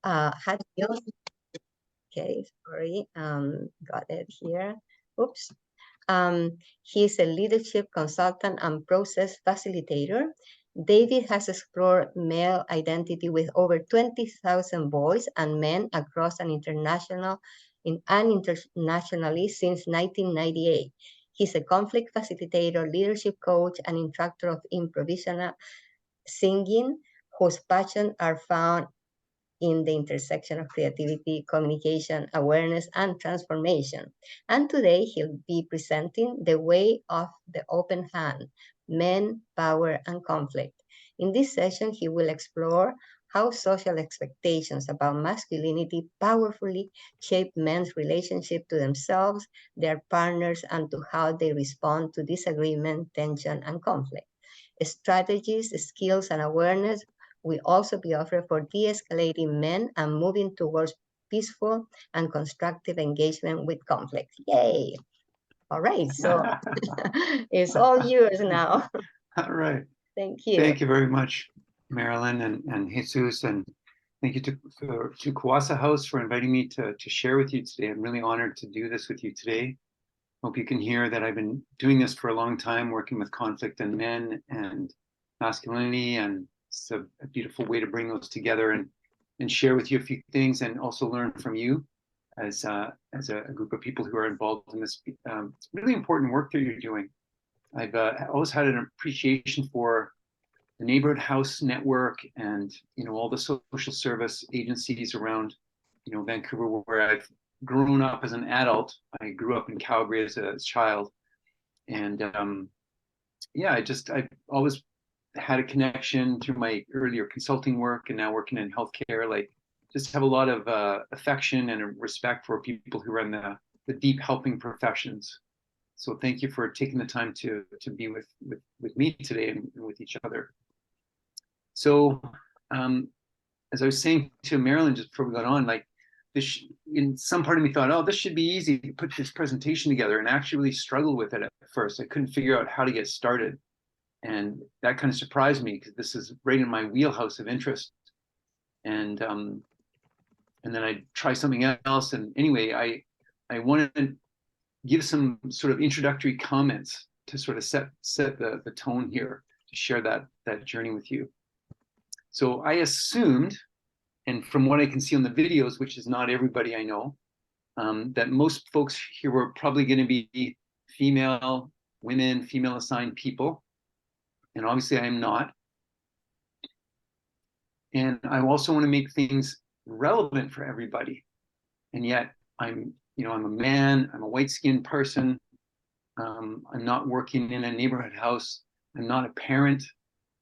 Hatfield. Okay, sorry, got it here. Oops. He's a leadership consultant and process facilitator. David has explored male identity with over 20,000 boys and men across internationally since 1998. He's a conflict facilitator, leadership coach, and instructor of improvisational singing, whose passions are found in the intersection of creativity, communication, awareness, and transformation. And today he'll be presenting The Way of the Open Hand, Men, Power, and Conflict. In this session, he will explore how social expectations about masculinity powerfully shape men's relationship to themselves, their partners, and to how they respond to disagreement, tension, and conflict. Strategies, skills, and awareness will also be offered for de-escalating men and moving towards peaceful and constructive engagement with conflict. Yay! All right, so it's all yours now. All right. Thank you. Thank you very much, Marilyn and Jesus, and thank you to Kawasa House for inviting me to share with you today. I'm really honored to do this with you today. Hope you can hear that I've been doing this for a long time, working with conflict and men and masculinity, and it's a beautiful way to bring those together and share with you a few things, and also learn from you as a group of people who are involved in this really important work that you're doing. I've always had an appreciation for the neighborhood house network and all the social service agencies around Vancouver, where I've grown up as an adult. I grew up in Calgary as a child, and yeah, I've always had a connection through my earlier consulting work and now working in healthcare. Like, just have a lot of affection and respect for people who are in the deep helping professions. So thank you for taking the time to be with me today and with each other. So as I was saying to Marilyn just before we got on, like, this, in some part of me thought, oh, this should be easy to put this presentation together, and I actually really struggled with it at first. I couldn't figure out how to get started. And that kind of surprised me, because this is right in my wheelhouse of interest. And then I try something else. And anyway, I wanted to give some sort of introductory comments to sort of set the tone here, to share that journey with you. So I assumed, and from what I can see on the videos, which is not everybody I know, that most folks here were probably going to be female assigned people. And obviously I am not. And I also want to make things relevant for everybody. And yet I'm a man, I'm a white-skinned person. I'm not working in a neighborhood house. I'm not a parent.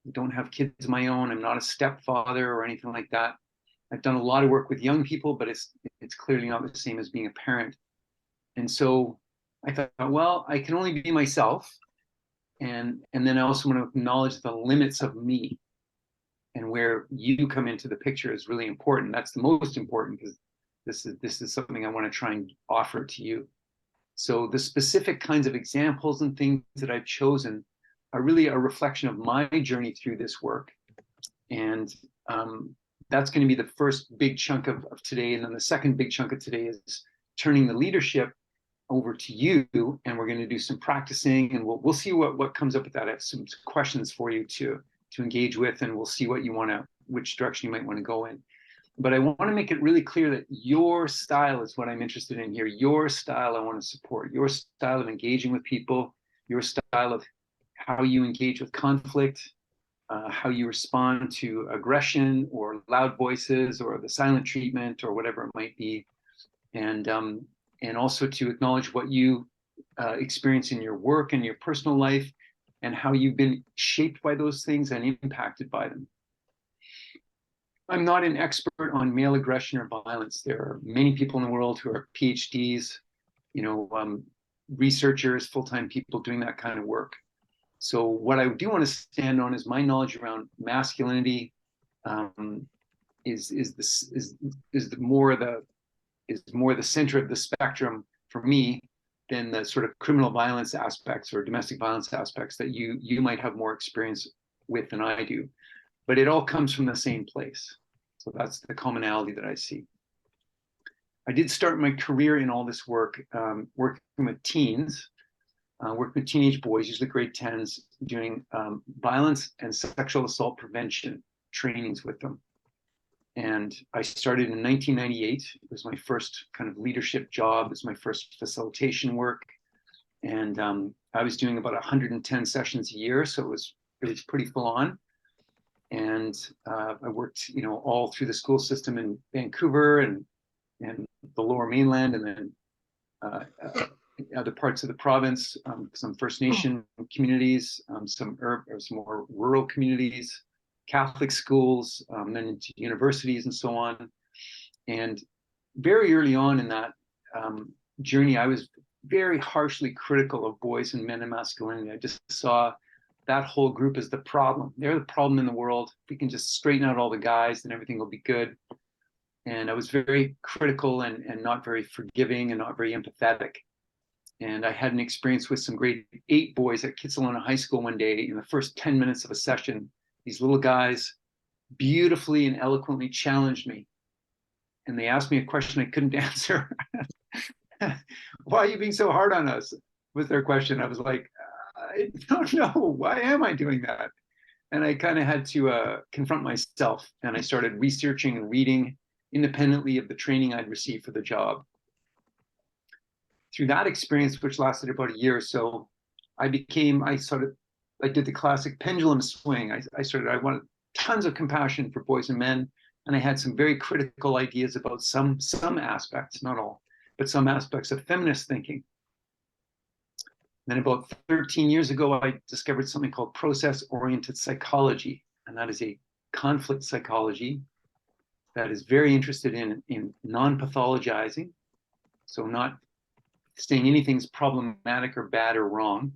I don't have kids of my own. I'm not a stepfather or anything like that. I've done a lot of work with young people, but it's clearly not the same as being a parent. And so I thought, well, I can only be myself. And then I also want to acknowledge the limits of me, and where you come into the picture is really important. That's the most important, because this is something I want to try and offer to you. So the specific kinds of examples and things that I've chosen are really a reflection of my journey through this work. And that's going to be the first big chunk of today. And then the second big chunk of today is turning the leadership over to you, and we're going to do some practicing, and we'll see what comes up with that. I have some questions for you to engage with, and we'll see which direction you might want to go in. But I want to make it really clear that your style is what I'm interested in here. Your style I want to support. Your style of engaging with people, your style of how you engage with conflict, how you respond to aggression or loud voices or the silent treatment or whatever it might be. And also to acknowledge what you experience in your work and your personal life, and how you've been shaped by those things and impacted by them. I'm not an expert on male aggression or violence. There are many people in the world who are PhDs, researchers, full-time people doing that kind of work. So what I do want to stand on is my knowledge around masculinity. Is more the center of the spectrum for me than the sort of criminal violence aspects or domestic violence aspects that you might have more experience with than I do. But it all comes from the same place. So that's the commonality that I see. I did start my career in all this work, working with teens, working with teenage boys, usually grade 10s, doing violence and sexual assault prevention trainings with them. And I started in 1998. It was my first kind of leadership job. It was my first facilitation work. And I was doing about 110 sessions a year. So it was pretty full on. And I worked, all through the school system in Vancouver and the Lower Mainland, and then other parts of the province, some First Nation communities, some more rural communities, Catholic schools, then into universities and so on. And very early on in that journey, I was very harshly critical of boys and men and masculinity. I just saw that whole group as the problem. They're the problem in the world. If we can just straighten out all the guys, then everything will be good. And I was very critical and not very forgiving and not very empathetic. And I had an experience with some grade 8 boys at Kitsilano High School one day. In the first 10 minutes of a session, these little guys beautifully and eloquently challenged me. And they asked me a question I couldn't answer. Why are you being so hard on us? Was their question. I was like, I don't know. Why am I doing that? And I kind of had to confront myself. And I started researching and reading independently of the training I'd received for the job. Through that experience, which lasted about a year or so, I did the classic pendulum swing. I wanted tons of compassion for boys and men, and I had some very critical ideas about some aspects, not all, but some aspects of feminist thinking. Then about 13 years ago, I discovered something called process-oriented psychology, and that is a conflict psychology that is very interested in non-pathologizing, so not saying anything's problematic or bad or wrong,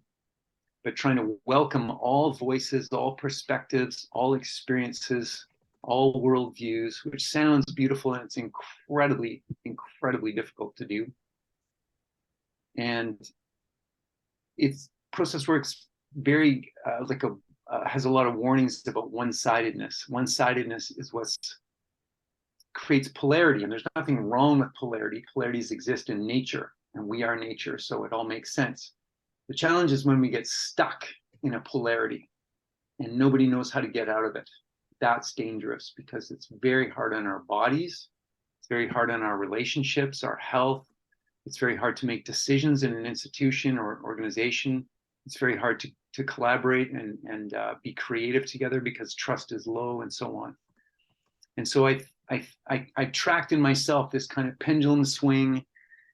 but trying to welcome all voices, all perspectives, all experiences, all worldviews, which sounds beautiful, and it's incredibly, incredibly difficult to do. And process works very has a lot of warnings about one-sidedness. One-sidedness is what creates polarity, and there's nothing wrong with polarity. Polarities exist in nature, and we are nature, so it all makes sense. The challenge is when we get stuck in a polarity and nobody knows how to get out of it. That's dangerous because it's very hard on our bodies. It's very hard on our relationships, our health. It's very hard to make decisions in an institution or organization. It's very hard to collaborate and be creative together because trust is low and so on. And so I tracked in myself this kind of pendulum swing,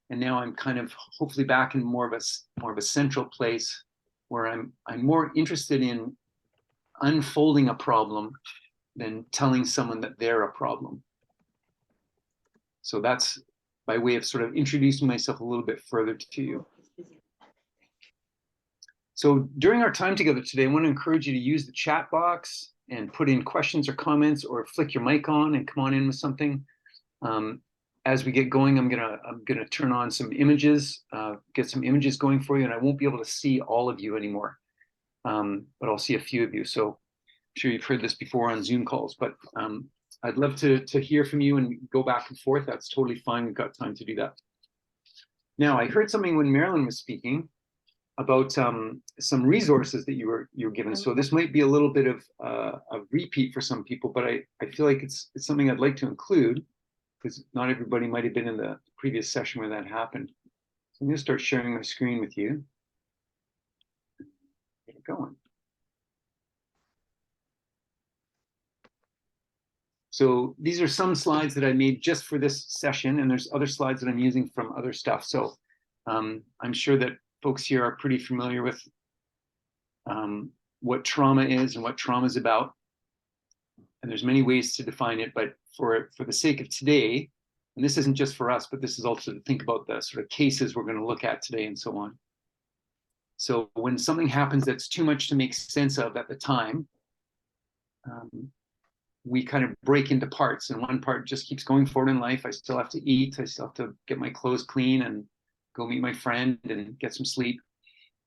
and now I'm kind of hopefully back in more of a central place where I'm more interested in unfolding a problem than telling someone that they're a problem. So that's by way of sort of introducing myself a little bit further to you. So during our time together today, I want to encourage you to use the chat box and put in questions or comments, or flick your mic on and come on in with something. As we get going, I'm gonna turn on some images, get some images going for you, and I won't be able to see all of you anymore, but I'll see a few of you. So I'm sure you've heard this before on Zoom calls, but I'd love to hear from you and go back and forth. That's totally fine. We've got time to do that. Now, I heard something when Marilyn was speaking about some resources that you were given. So this might be a little bit of a repeat for some people, but I feel like it's something I'd like to include, because not everybody might have been in the previous session where that happened. So I'm going to start sharing my screen with you. Get it going. So these are some slides that I made just for this session, and there's other slides that I'm using from other stuff. So I'm sure that folks here are pretty familiar with what trauma is and what trauma is about. And there's many ways to define it, but for the sake of today, and this isn't just for us, but this is also to think about the sort of cases we're going to look at today and so on. So when something happens that's too much to make sense of at the time, we kind of break into parts, and one part just keeps going forward in life. I still have to eat, I still have to get my clothes clean and go meet my friend and get some sleep.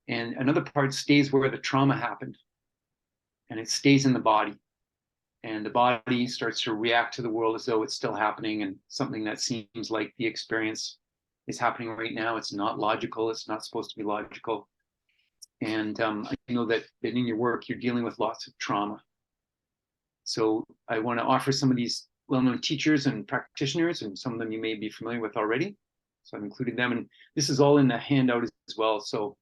And another part stays where the trauma happened, and it stays in the body. and the body starts to react to the world as though it's still happening, and something that seems like the experience is happening right now. It's not logical. It's not supposed to be logical. And I know that in your work, you're dealing with lots of trauma. So I want to offer some of these well-known teachers and practitioners, and some of them you may be familiar with already. So I've included them, and this is all in the handout as well. So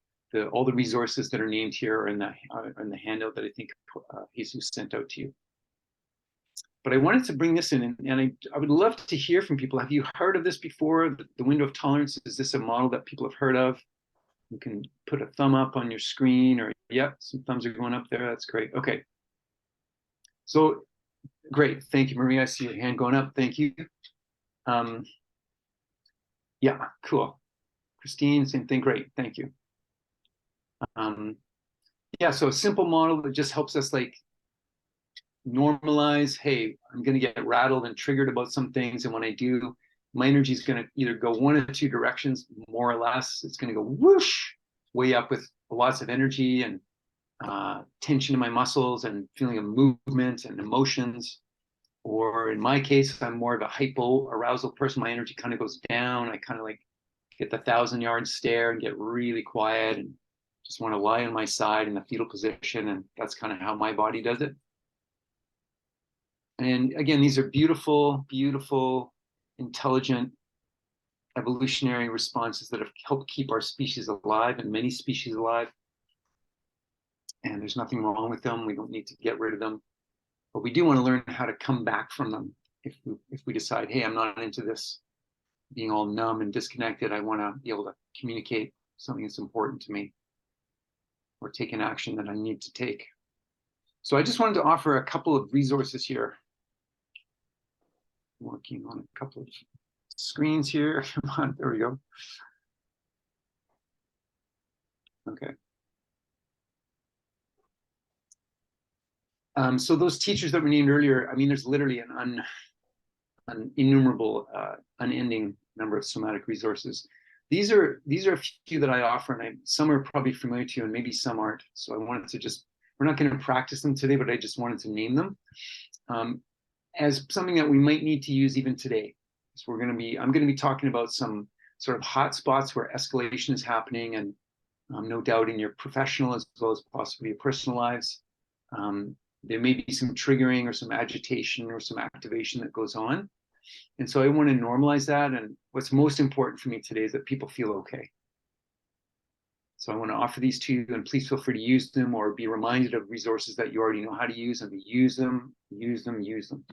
all the resources that are named here are in the handout that I think Jesus sent out to you. But I wanted to bring this in, and I would love to hear from people. Have you heard of this before? The window of tolerance, is this a model that people have heard of? You can put a thumb up on your screen, or yep, some thumbs are going up there. That's great. Okay. So great. Thank you, Maria. I see your hand going up. Thank you. Yeah, cool. Christine, same thing. Great. Thank you. Yeah, so a simple model that just helps us like normalize, hey, I'm going to get rattled and triggered about some things. And when I do, my energy is going to either go one of two directions, more or less. It's going to go whoosh, way up with lots of energy and tension in my muscles and feeling of movement and emotions. Or in my case, I'm more of a hypo arousal person. My energy kind of goes down. I kind of like get the 1,000-yard stare and get really quiet and just want to lie on my side in the fetal position. And that's kind of how my body does it. And again, these are beautiful, beautiful, intelligent, evolutionary responses that have helped keep our species alive and many species alive. And there's nothing wrong with them. We don't need to get rid of them. But we do want to learn how to come back from them if we decide, hey, I'm not into this being all numb and disconnected. I want to be able to communicate something that's important to me or take an action that I need to take. So I just wanted to offer a couple of resources here. Working on a couple of screens here. Come on, there we go. Okay. So those teachers that were named earlier, I mean, there's literally an innumerable, unending number of somatic resources. These are a few that I offer, and some are probably familiar to you, and maybe some aren't. So I wanted to we're not going to practice them today, but I just wanted to name them as something that we might need to use even today. So I'm going to be talking about some sort of hot spots where escalation is happening, and no doubt in your professional as well as possibly your personal lives. There may be some triggering or some agitation or some activation that goes on. And so I want to normalize that. And what's most important for me today is that people feel okay. So I want to offer these to you, and please feel free to use them or be reminded of resources that you already know how to use, and use them, use them, use them.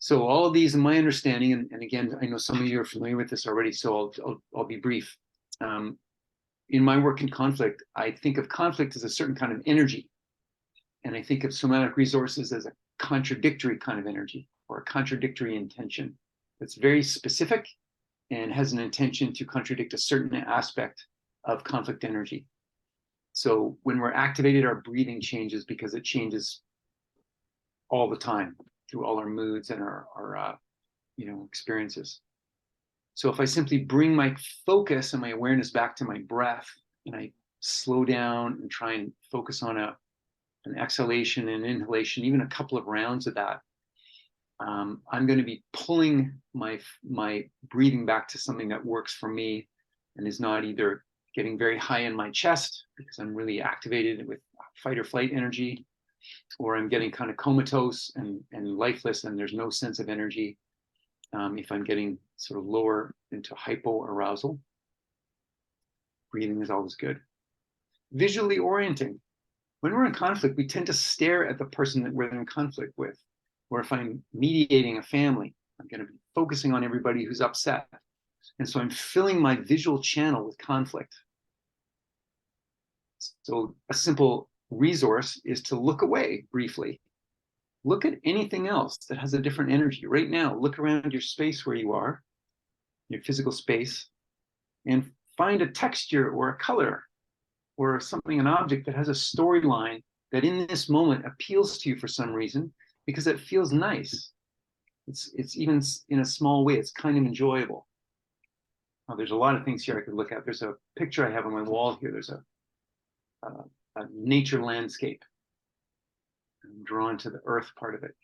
So all of these, in my understanding, and again, I know some of you are familiar with this already, so I'll be brief. In my work in conflict, I think of conflict as a certain kind of energy. And I think of somatic resources as a contradictory kind of energy, or a contradictory intention that's very specific and has an intention to contradict a certain aspect of conflict energy. So when we're activated, our breathing changes because it changes all the time through all our moods and our experiences. So if I simply bring my focus and my awareness back to my breath, and I slow down and try and focus on an exhalation and inhalation, even a couple of rounds of that, I'm going to be pulling my breathing back to something that works for me and is not either getting very high in my chest because I'm really activated with fight or flight energy, or I'm getting kind of comatose and lifeless and there's no sense of energy. If I'm getting sort of lower into hypo-arousal, breathing is always good. Visually orienting. When we're in conflict, we tend to stare at the person that we're in conflict with. Or if I'm mediating a family, I'm going to be focusing on everybody who's upset. And so I'm filling my visual channel with conflict. So a simple resource is to look away briefly. Look at anything else that has a different energy. Right now, look around your space where you are, your physical space, and find a texture or a color or something, an object that has a storyline that in this moment appeals to you for some reason because it feels nice. It's even in a small way, it's kind of enjoyable. Now, there's a lot of things here I could look at. There's a picture I have on my wall here. There's a nature landscape. I'm drawn to the earth part of it.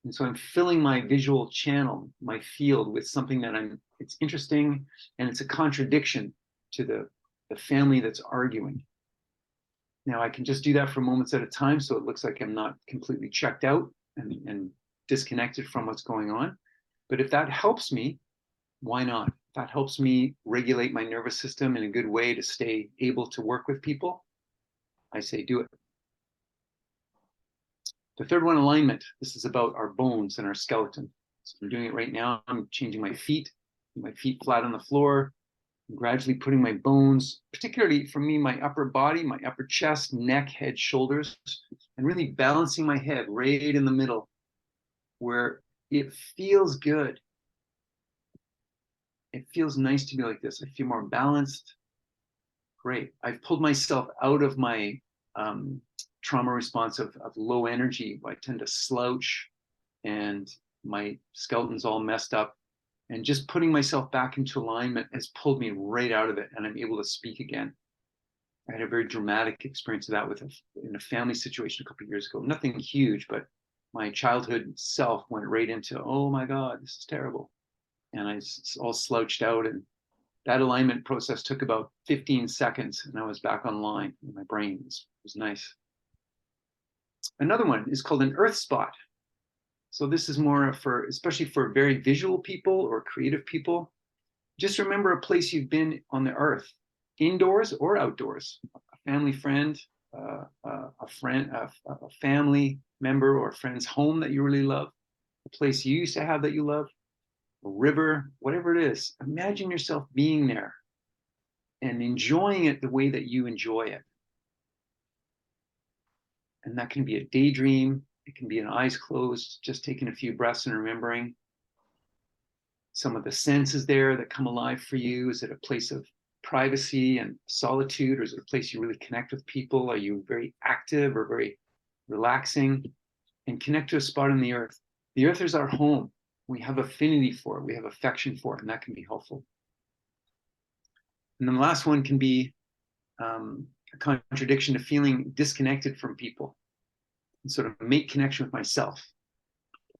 And so I'm filling my visual channel, my field, with something that it's interesting, and it's a contradiction to the family that's arguing. Now I can just do that for moments at a time, so it looks like I'm not completely checked out and disconnected from what's going on. But if that helps me, why not? If that helps me regulate my nervous system in a good way to stay able to work with people, I say do it. The third one, alignment. This is about our bones and our skeleton. So I'm doing it right now. I'm changing my feet flat on the floor, I'm gradually putting my bones, particularly for me, my upper body, my upper chest, neck, head, shoulders, and really balancing my head right in the middle where it feels good. It feels nice to be like this. I feel more balanced. Great. I've pulled myself out of my trauma response of low energy. I tend to slouch and my skeleton's all messed up. And just putting myself back into alignment has pulled me right out of it, and I'm able to speak again. I had a very dramatic experience of that in a family situation a couple of years ago. Nothing huge, but my childhood self went right into, oh my God, this is terrible. And I was all slouched out, and that alignment process took about 15 seconds, and I was back online in my brain. It was nice. Another one is called an earth spot. So this is more for, especially for very visual people or creative people. Just remember a place you've been on the earth, indoors or outdoors. A family friend, a family member or a friend's home that you really love, a place you used to have that you love, a river, whatever it is. Imagine yourself being there and enjoying it the way that you enjoy it. And that can be a daydream. It can be an eyes closed, just taking a few breaths and remembering. Some of the senses there that come alive for you. Is it a place of privacy and solitude, or is it a place you really connect with people? Are you very active or very relaxing? And connect to a spot on the earth. The earth is our home. We have affinity for it. We have affection for it, and that can be helpful. And then the last one can be a contradiction to feeling disconnected from people and sort of make connection with myself.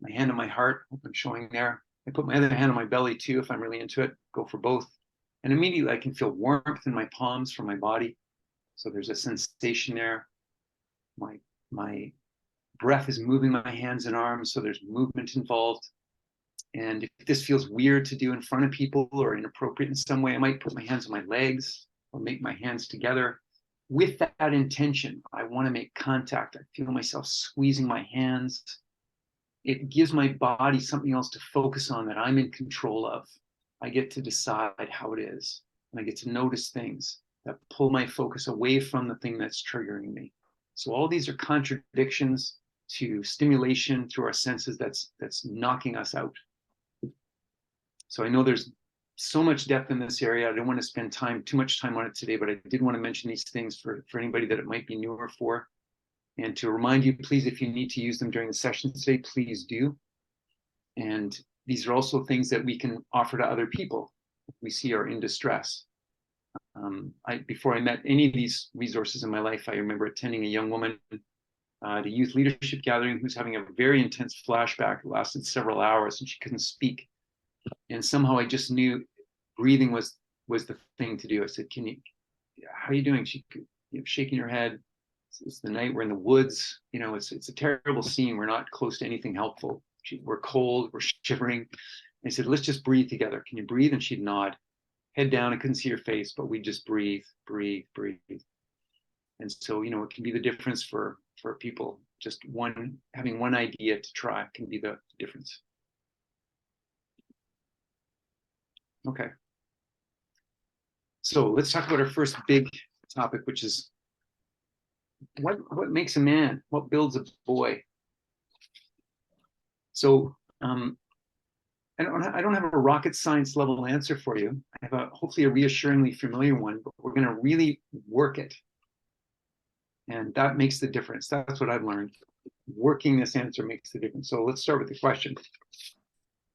My hand on my heart, hope I'm showing there. I put my other hand on my belly too if I'm really into it, go for both. And immediately I can feel warmth in my palms from my body. So there's a sensation there. My breath is moving my hands and arms, so there's movement involved. And if this feels weird to do in front of people or inappropriate in some way, I might put my hands on my legs or make my hands together with that intention. I want to make contact. I feel myself squeezing my hands. It gives my body something else to focus on that I'm in control of. I get to decide how it is, and I get to notice things that pull my focus away from the thing that's triggering me. So all these are contradictions to stimulation through our senses that's knocking us out. So I know there's so much depth in this area. I don't want to spend too much time on it today, but I did want to mention these things for anybody that it might be newer for. And to remind you, please, if you need to use them during the session today, please do. And these are also things that we can offer to other people if we see are in distress. Before I met any of these resources in my life, I remember attending a young woman at a youth leadership gathering who's having a very intense flashback. It lasted several hours and she couldn't speak. And somehow I just knew breathing was the thing to do. I said, how are you doing? She, shaking her head. It's the night, we're in the woods. It's a terrible scene. We're not close to anything helpful. We're cold, we're shivering. I said, let's just breathe together. Can you breathe? And she'd nod. Head down, I couldn't see her face, but we just breathe. And so, it can be the difference for people. Just having one idea to try can be the difference. Okay. So let's talk about our first big topic, which is what makes a man? What builds a boy? So I don't have a rocket science level answer for you. I have hopefully a reassuringly familiar one, but we're going to really work it. And that makes the difference. That's what I've learned. Working this answer makes the difference. So let's start with the question.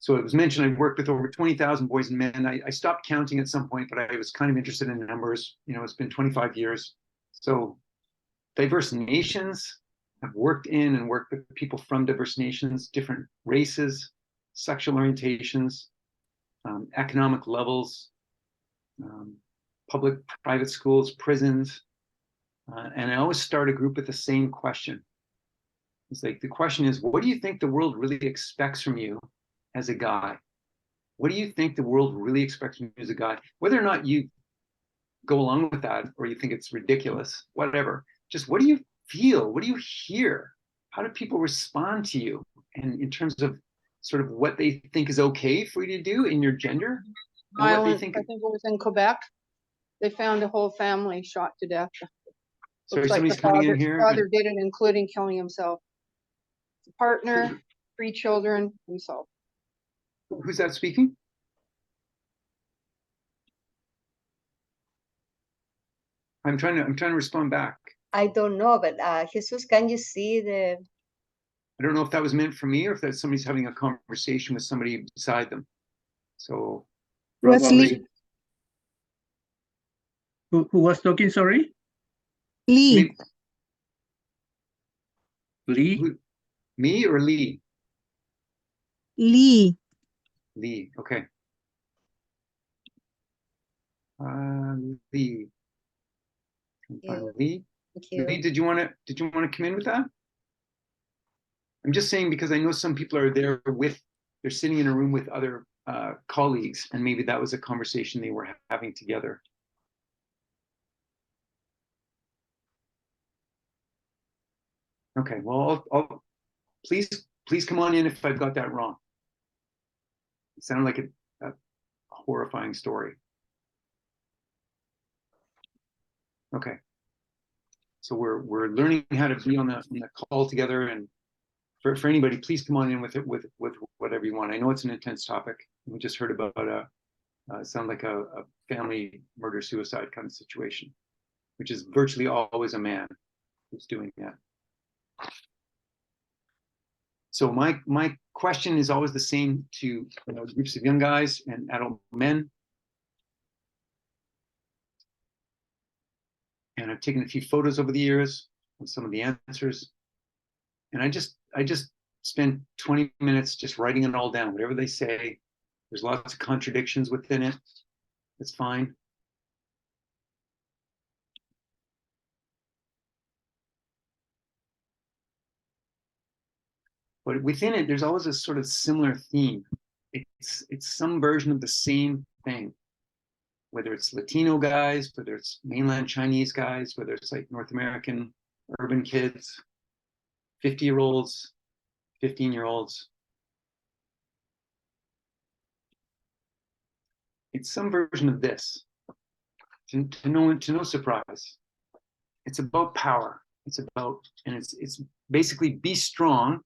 So it was mentioned I worked with over 20,000 boys and men. I stopped counting at some point, but I was kind of interested in the numbers. It's been 25 years. So diverse nations, have worked in and worked with people from diverse nations, different races, sexual orientations, economic levels, public, private schools, prisons. And I always start a group with the same question. It's like, the question is, what do you think the world really expects from you as a guy? What do you think the world really expects from you as a guy? Whether or not you go along with that or you think it's ridiculous, whatever, just what do you feel? What do you hear? How do people respond to you? And in terms of sort of what they think is okay for you to do in your gender, and what they think. I think it was in Quebec. They found a whole family shot to death. Sorry, Looks like somebody's the coming in here. father did it, including killing himself. The partner, 3 children, himself. Who's that speaking? I'm trying to respond back. I don't know, but Jesus, can you see the? I don't know if that was meant for me or if that somebody's having a conversation with somebody beside them. So, Lee. Who was talking? Sorry, Lee. Lee. Me or Lee? Lee. Lee. Okay. Lee. Lee. Thank you. Lee, did you want to come in with that? I'm just saying because I know some people are there they're sitting in a room with other colleagues, and maybe that was a conversation they were having together. Okay, well, please come on in if I've got that wrong. It sounded like a horrifying story. Okay, so we're learning how to be on the call together, and for anybody, please come on in with whatever you want. I know it's an intense topic. We just heard about sound like a family murder suicide kind of situation, which is virtually always a man who's doing that. So my question is always the same to groups of young guys and adult men. And I've taken a few photos over the years of some of the answers. And I just spend 20 minutes just writing it all down, whatever they say. There's lots of contradictions within it. It's fine. But within it, there's always a sort of similar theme. It's some version of the same thing, whether it's Latino guys, whether it's mainland Chinese guys, whether it's like North American urban kids, 50-year-olds, 15-year-olds. It's some version of this. To no surprise. It's about power. It's basically be strong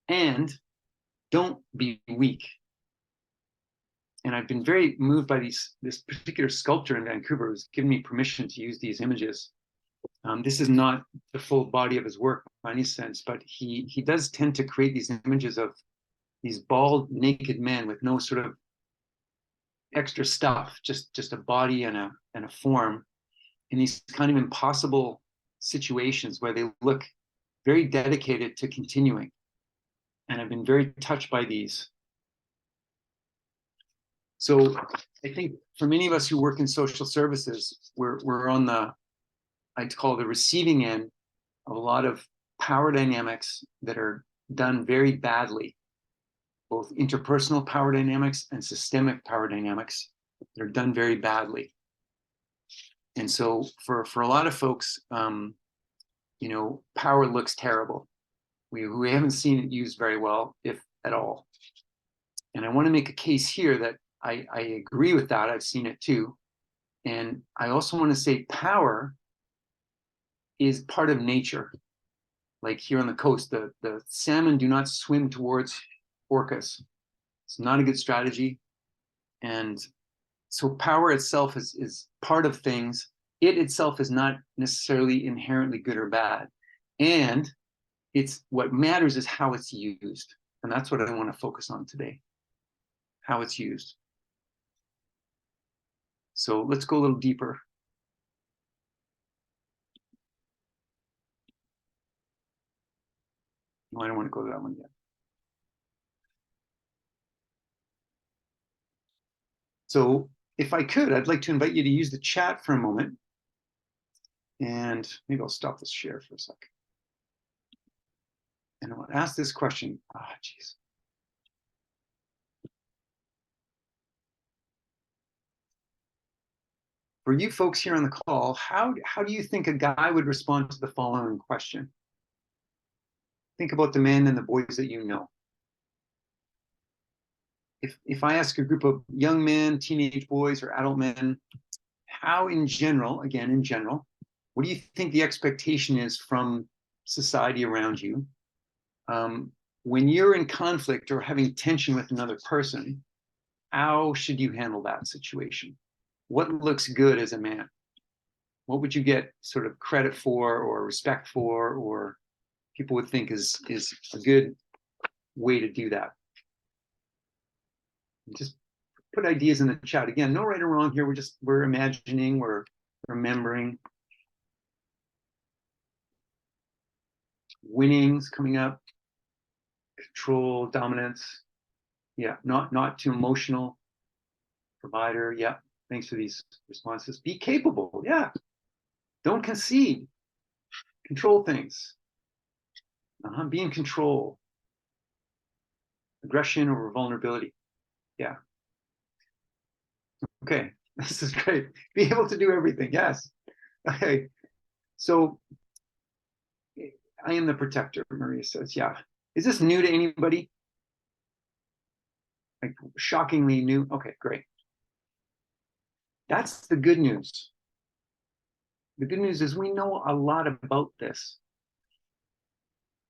and don't be weak. And I've been very moved by this particular sculptor in Vancouver who's given me permission to use these images. This is not the full body of his work by any sense, but he does tend to create these images of these bald, naked men with no sort of extra stuff, just a body and a form in these kind of impossible situations where they look very dedicated to continuing. And I've been very touched by these. So I think for many of us who work in social services, we're on I'd call the receiving end of a lot of power dynamics that are done very badly, both interpersonal power dynamics and systemic power dynamics that are done very badly. And so for a lot of folks, power looks terrible. We haven't seen it used very well, if at all. And I want to make a case here that I agree with that. I've seen it too. And I also want to say power is part of nature. Like here on the coast, the salmon do not swim towards orcas. It's not a good strategy. And so power itself is part of things. It itself is not necessarily inherently good or bad. And what matters is how it's used. And that's what I want to focus on today, how it's used. So let's go a little deeper. No, I don't want to go to that one yet. So if I could, I'd like to invite you to use the chat for a moment. And maybe I'll stop this share for a sec. And I'll ask this question. Ah, geez. For you folks here on the call, how do you think a guy would respond to the following question? Think about the men and the boys that you know. If I ask a group of young men, teenage boys, or adult men, how in general, again, in general, what do you think the expectation is from society around you? When you're in conflict or having tension with another person, how should you handle that situation? What looks good as a man? What would you get sort of credit for or respect for, or people would think is a good way to do that? Just put ideas in the chat. Again, no right or wrong here. We're imagining, we're remembering. Winnings coming up. Control, dominance. Yeah, not too emotional. Provider. Yeah, thanks for these responses. Be capable. Yeah. Don't concede. Control things. Be in control. Aggression over vulnerability. Yeah. Okay, this is great. Be able to do everything. Yes. Okay. So I am the protector, Maria says. Yeah. Is this new to anybody? Like shockingly new? Okay, great. That's the good news. The good news is we know a lot about this.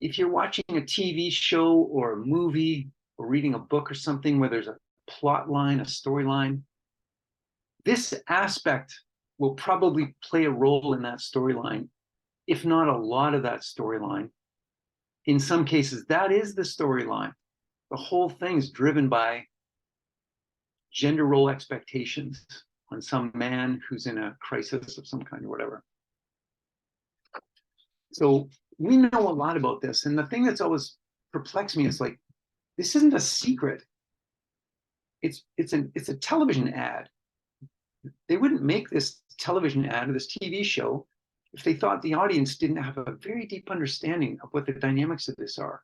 If you're watching a TV show or a movie or reading a book or something where there's a plot line, a storyline, this aspect will probably play a role in that storyline, if not a lot of that storyline. In some cases, that is the storyline. The whole thing's driven by gender role expectations on some man who's in a crisis of some kind or whatever. So we know a lot about this. And the thing that's always perplexed me is like, this isn't a secret. It's a television ad. They wouldn't make this television ad or this TV show if they thought the audience didn't have a very deep understanding of what the dynamics of this are.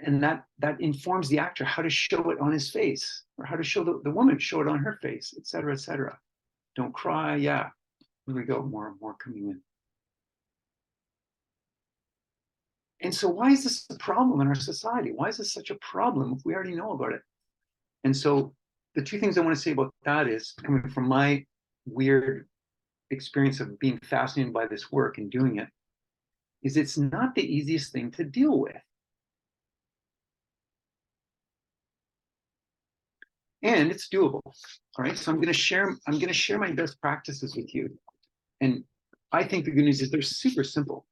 And that informs the actor how to show it on his face, or how to show the woman show it on her face, et cetera, et cetera. Don't cry. Yeah, here we go, more and more coming in. And so why is this a problem in our society? Why is this such a problem if we already know about it? And so the two things I want to say about that is, coming from my weird experience of being fascinated by this work and doing it, is it's not the easiest thing to deal with. And it's doable. All right. So I'm going to share my best practices with you. And I think the good news is they're super simple,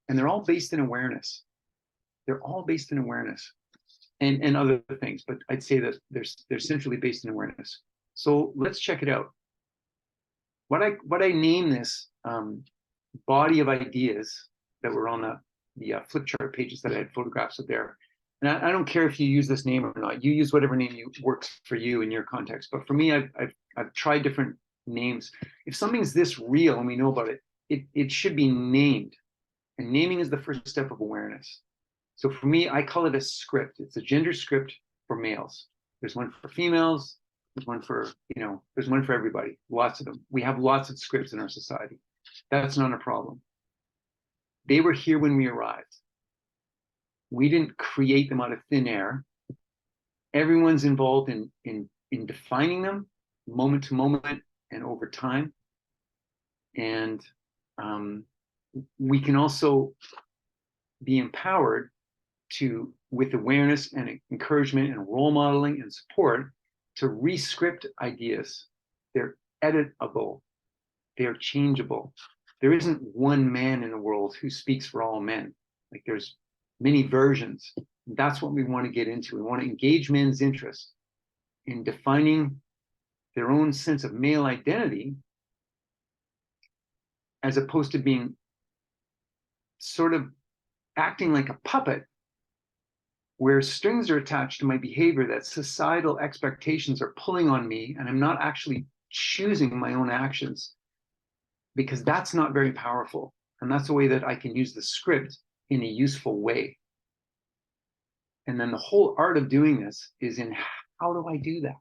and they're all based in awareness. They're all based in awareness and other things, but I'd say that they're centrally based in awareness. So let's check it out. What I name this body of ideas that were on the flip chart pages that I had photographs of there. And I don't care if you use this name or not. You use whatever name works for you in your context. But for me, I've tried different names. If something's this real and we know about it, it should be named. And naming is the first step of awareness. So for me, I call it a script. It's a gender script for males. There's one for females. There's one for, there's one for everybody. Lots of them. We have lots of scripts in our society. That's not a problem. They were here when we arrived. We didn't create them out of thin air. Everyone's involved in defining them moment to moment and over time. And we can also be empowered to, with awareness and encouragement and role modeling and support, to re-script ideas. They're editable. They're changeable. There isn't one man in the world who speaks for all men. Like, there's many versions. That's what we want to get into. We want to engage men's interest in defining their own sense of male identity, as opposed to being sort of acting like a puppet where strings are attached to my behavior, that societal expectations are pulling on me, and I'm not actually choosing my own actions, because that's not very powerful. And that's a way that I can use the script in a useful way. And then the whole art of doing this is in how do I do that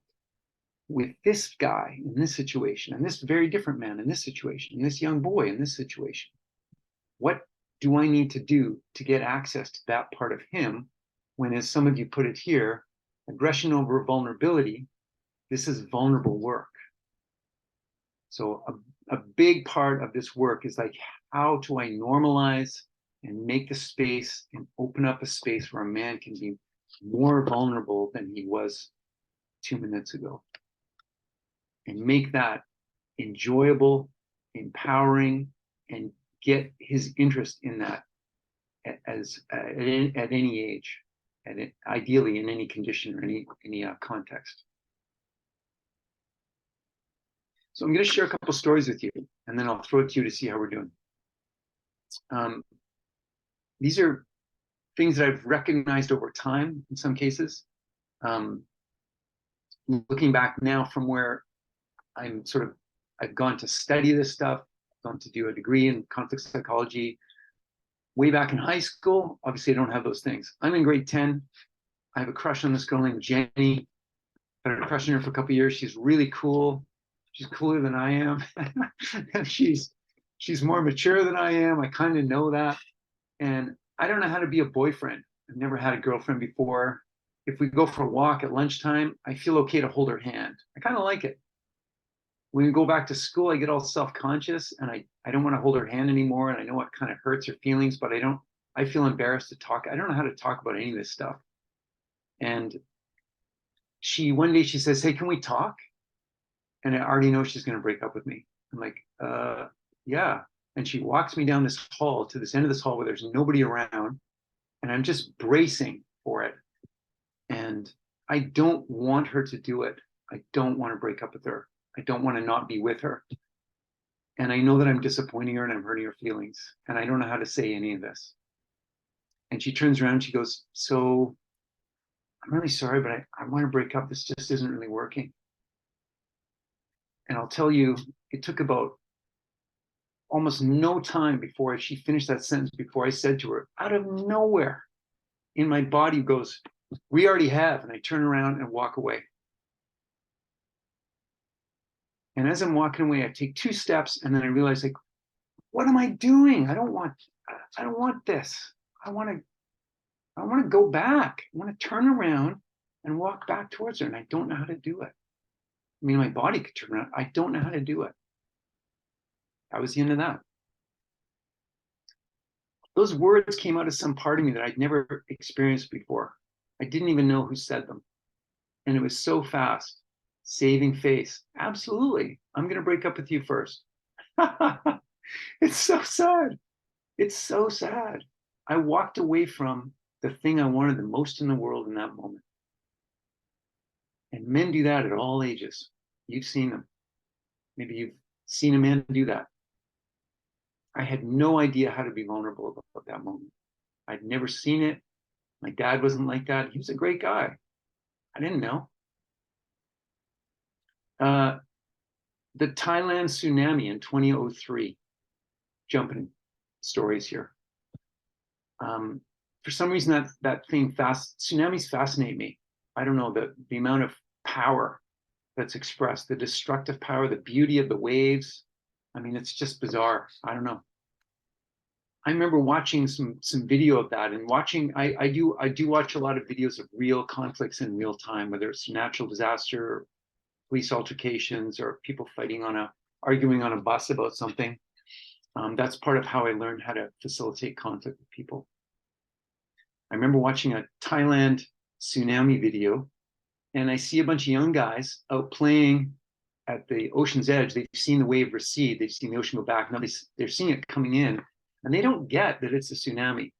with this guy in this situation, and this very different man in this situation, and this young boy in this situation? What do I need to do to get access to that part of him when, as some of you put it here, aggression over vulnerability, this is vulnerable work. So a big part of this work is like, how do I normalize and make the space and open up a space where a man can be more vulnerable than he was 2 minutes ago, and make that enjoyable, empowering, and get his interest in that as at any age, and ideally in any condition or any context. So I'm going to share a couple stories with you, and then I'll throw it to you to see how we're doing. These are things that I've recognized over time in some cases. Looking back now from where I've gone to study this stuff, gone to do a degree in conflict psychology. Way back in high school, obviously I don't have those things. I'm in grade 10. I have a crush on this girl named Jenny. I've had a crush on her for a couple of years. She's really cool. She's cooler than I am. she's more mature than I am. I kind of know that. And I don't know how to be a boyfriend. I've never had a girlfriend before. If we go for a walk at lunchtime, I feel okay to hold her hand. I kind of like it. When we go back to school, I get all self-conscious, and I don't want to hold her hand anymore. And I know it kind of hurts her feelings, but I feel embarrassed to talk. I don't know how to talk about any of this stuff. And one day she says, "Hey, can we talk?" And I already know she's going to break up with me. I'm like, yeah. And she walks me down this hall to this end of this hall where there's nobody around. And I'm just bracing for it. And I don't want her to do it. I don't want to break up with her. I don't want to not be with her. And I know that I'm disappointing her and I'm hurting her feelings. And I don't know how to say any of this. And she turns around and she goes, "So I'm really sorry, but I want to break up. This just isn't really working." And I'll tell you, it took about almost no time before she finished that sentence, before I said to her, out of nowhere, in my body goes, "We already have." And I turn around and walk away. And as I'm walking away, I take 2 steps, and then I realize, like, what am I doing? I don't want this. I want to go back. I want to turn around and walk back towards her. And I don't know how to do it. I mean, my body could turn around. I don't know how to do it. That was the end of that. Those words came out of some part of me that I'd never experienced before. I didn't even know who said them. And it was so fast. Saving face. Absolutely. I'm going to break up with you first. It's so sad. It's so sad. I walked away from the thing I wanted the most in the world in that moment. And men do that at all ages. You've seen them. Maybe you've seen a man do that. I had no idea how to be vulnerable about that moment. I'd never seen it. My dad wasn't like that. He was a great guy. I didn't know. The Thailand tsunami in 2003, jumping stories here. For some reason, tsunamis fascinate me. I don't know, the amount of power that's expressed, the destructive power, the beauty of the waves. I mean, it's just bizarre. I don't know. I remember watching some video of that, and I do watch a lot of videos of real conflicts in real time, whether it's natural disaster, or police altercations, or people arguing on a bus about something. That's part of how I learned how to facilitate conflict with people. I remember watching a Thailand tsunami video, and I see a bunch of young guys out playing at the ocean's edge. They've seen the wave recede. They've seen the ocean go back. Now they're seeing it coming in, and they don't get that it's a tsunami.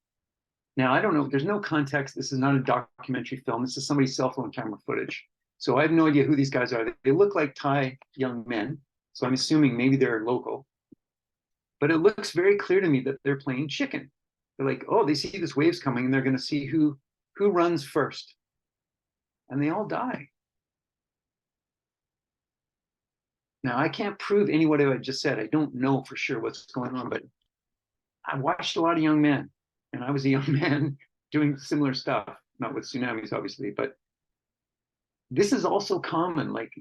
Now, I don't know. There's no context. This is not a documentary film. This is somebody's cell phone camera footage. So I have no idea who these guys are. They look like Thai young men. So I'm assuming maybe they're local. But it looks very clear to me that they're playing chicken. They're like, oh, they see this waves coming, and they're going to see who Who runs first? And they all die. Now, I can't prove any what I just said. I don't know for sure what's going on, but I watched a lot of young men, and I was a young man doing similar stuff, not with tsunamis, obviously, but this is also common. Like,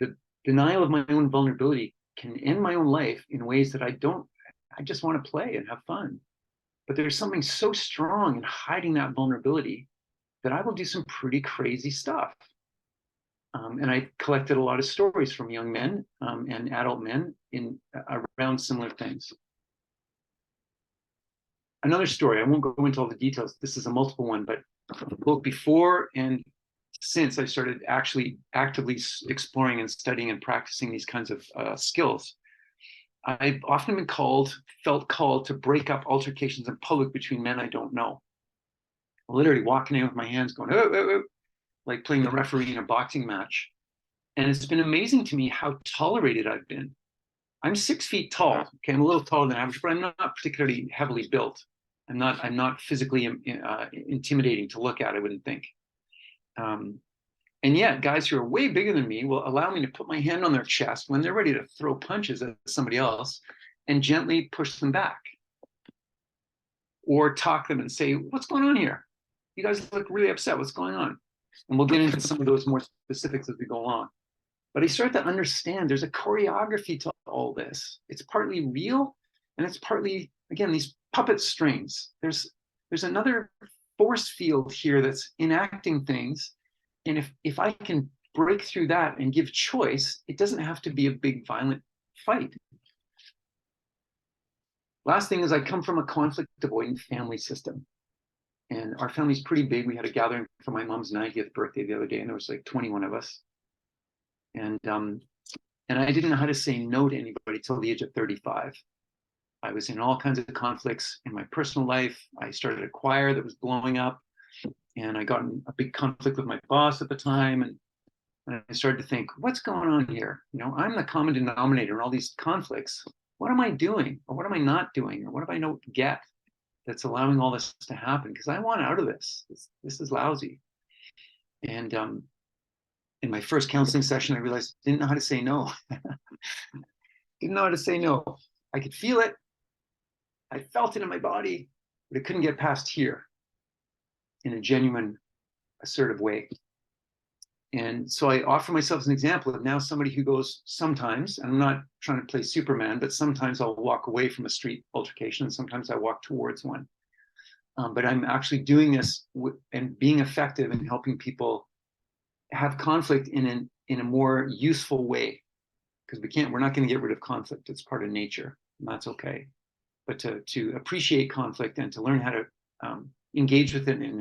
the denial of my own vulnerability can end my own life in ways that I just want to play and have fun. But there's something so strong in hiding that vulnerability that I will do some pretty crazy stuff. And I collected a lot of stories from young men and adult men around similar things. Another story, I won't go into all the details. This is a multiple one, but both before and since I started actually actively exploring and studying and practicing these kinds of skills, I've often felt called to break up altercations in public between men I don't know. Literally walking in with my hands going, oh, oh, oh, like playing the referee in a boxing match. And it's been amazing to me how tolerated I've been. I'm 6 feet tall. Okay, I'm a little taller than average, but I'm not particularly heavily built. I'm not physically intimidating to look at, I wouldn't think. And yet, guys who are way bigger than me will allow me to put my hand on their chest when they're ready to throw punches at somebody else and gently push them back. Or talk them and say, what's going on here? You guys look really upset. What's going on? And we'll get into some of those more specifics as we go along. But I start to understand there's a choreography to all this. It's partly real, and it's partly, again, these puppet strings. There's another force field here that's enacting things. And if I can break through that and give choice, it doesn't have to be a big violent fight. Last thing is, I come from a conflict avoidant family system. And our family's pretty big. We had a gathering for my mom's 90th birthday the other day, and there was like 21 of us. And I didn't know how to say no to anybody till the age of 35. I was in all kinds of conflicts in my personal life. I started a choir that was blowing up, and I got in a big conflict with my boss at the time. And I started to think, what's going on here? You know, I'm the common denominator in all these conflicts. What am I doing? Or what am I not doing? Or what do I not get that's allowing all this to happen? Because I want out of this. This is lousy. And in my first counseling session, I realized I didn't know how to say no. Didn't know how to say no. I could feel it. I felt it in my body, but it couldn't get past here in a genuine, assertive way. And so I offer myself as an example of now somebody who goes sometimes, and I'm not trying to play Superman, but sometimes I'll walk away from a street altercation, and sometimes I walk towards one. But I'm actually doing this and being effective in helping people have conflict in a more useful way, because we're not going to get rid of conflict. It's part of nature, and that's okay. But to appreciate conflict and to learn how to engage with it in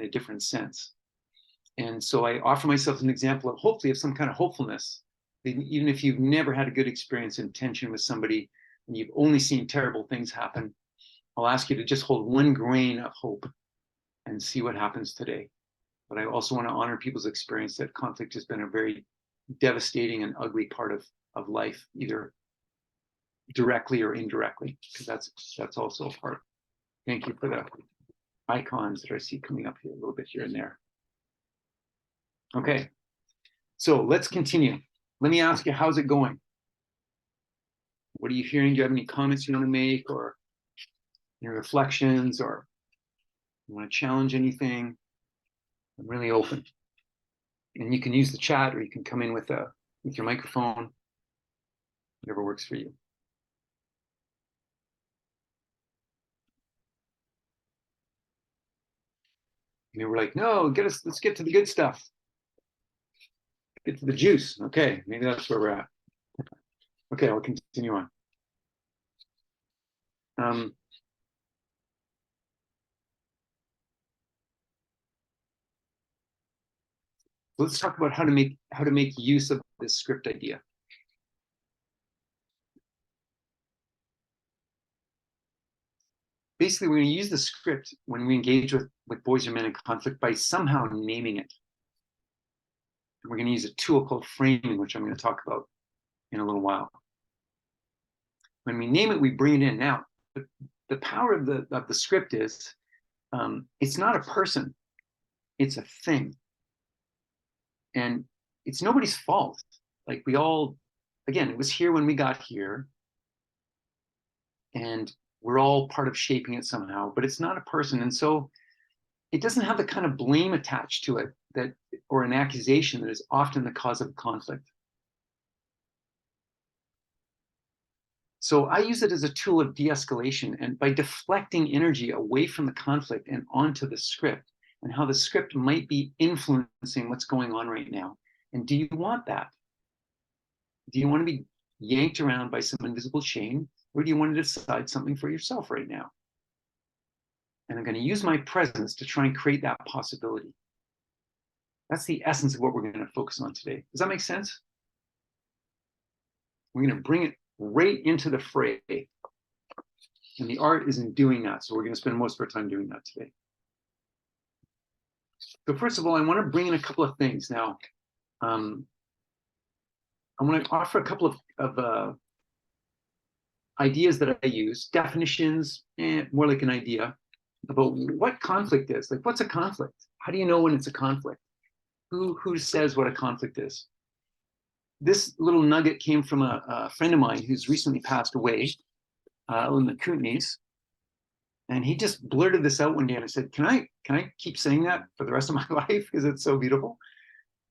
a different sense. And so I offer myself an example of hopefully of some kind of hopefulness. Even if you've never had a good experience in tension with somebody and you've only seen terrible things happen, I'll ask you to just hold one grain of hope and see what happens today. But I also want to honor people's experience that conflict has been a very devastating and ugly part of life, either directly or indirectly, because that's also a part. Thank you for the icons that I see coming up here a little bit here and there. Okay, so let's continue. Let me ask you, how's it going? What are you hearing? Do you have any comments you want to make, or any reflections, or you want to challenge anything? I'm really open. And you can use the chat, or you can come in with your microphone, whatever works for you. And we're like, no, let's get to the good stuff. Get to the juice. Okay, maybe that's where we're at. Okay, I'll continue on. Let's talk about how to make use of this script idea. Basically, we're going to use the script when we engage with boys or men in conflict by somehow naming it. And we're going to use a tool called framing, which I'm going to talk about in a little while. When we name it, we bring it in. Now, the power of the script is it's not a person, it's a thing. And it's nobody's fault. Like we all, again, it was here when we got here, and we're all part of shaping it somehow, but it's not a person. And so it doesn't have the kind of blame attached to it that, or an accusation that is often the cause of conflict. So I use it as a tool of de-escalation, and by deflecting energy away from the conflict and onto the script, and how the script might be influencing what's going on right now. And do you want that? Do you want to be yanked around by some invisible chain, or do you want to decide something for yourself right now? And I'm going to use my presence to try and create that possibility. That's the essence of what we're going to focus on today. Does that make sense? We're going to bring it right into the fray. And the art is in doing that. So we're going to spend most of our time doing that today. So first of all, I want to bring in a couple of things. Now, I want to offer a couple of ideas that I use, definitions, more like an idea about what conflict is. Like, what's a conflict? How do you know when it's a conflict? Who says what a conflict is? This little nugget came from a friend of mine who's recently passed away, in the Kootenays. And he just blurted this out one day, and I said, can I keep saying that for the rest of my life because it's so beautiful?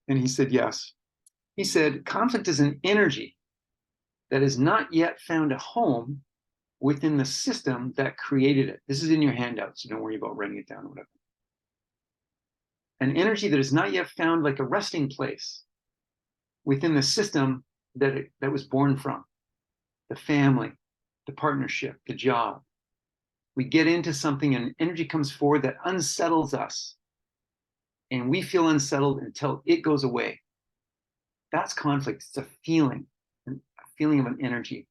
And he said, yes. He said, conflict is an energy that has not yet found a home within the system that created it. This is in your handout, so don't worry about writing it down or whatever. An energy that has not yet found like a resting place within the system that was born from. The family, the partnership, the job. We get into something and energy comes forward that unsettles us. And we feel unsettled until it goes away. That's conflict. It's a feeling of an energy.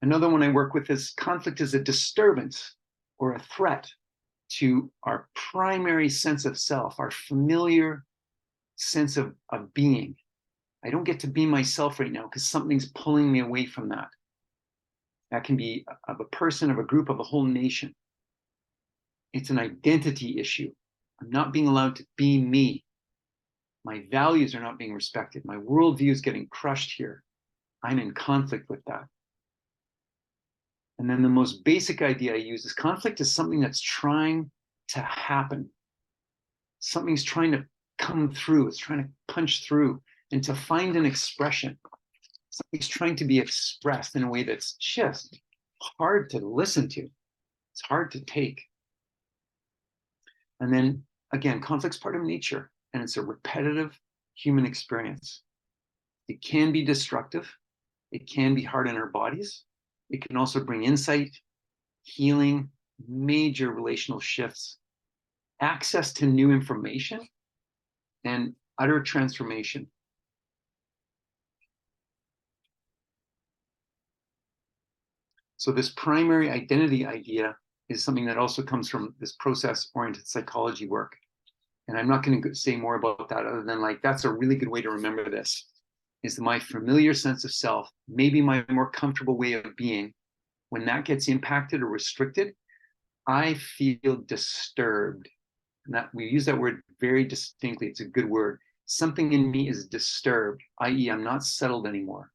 Another one I work with is conflict is a disturbance or a threat to our primary sense of self, our familiar sense of being. I don't get to be myself right now because something's pulling me away from that. That can be of a person, of a group, of a whole nation. It's an identity issue. I'm not being allowed to be me. My values are not being respected. My worldview is getting crushed here. I'm in conflict with that. And then the most basic idea I use is conflict is something that's trying to happen. Something's trying to come through. It's trying to punch through and to find an expression. Something's trying to be expressed in a way that's just hard to listen to. It's hard to take. And then again, conflict's part of nature, and it's a repetitive human experience. It can be destructive. It can be hard on our bodies. It can also bring insight, healing, major relational shifts, access to new information, and utter transformation. So this primary identity idea is something that also comes from this process-oriented psychology work. And I'm not going to say more about that other than like, that's a really good way to remember this, is my familiar sense of self, maybe my more comfortable way of being. When that gets impacted or restricted, I feel disturbed. And that we use that word very distinctly. It's a good word. Something in me is disturbed, i.e. I'm not settled anymore.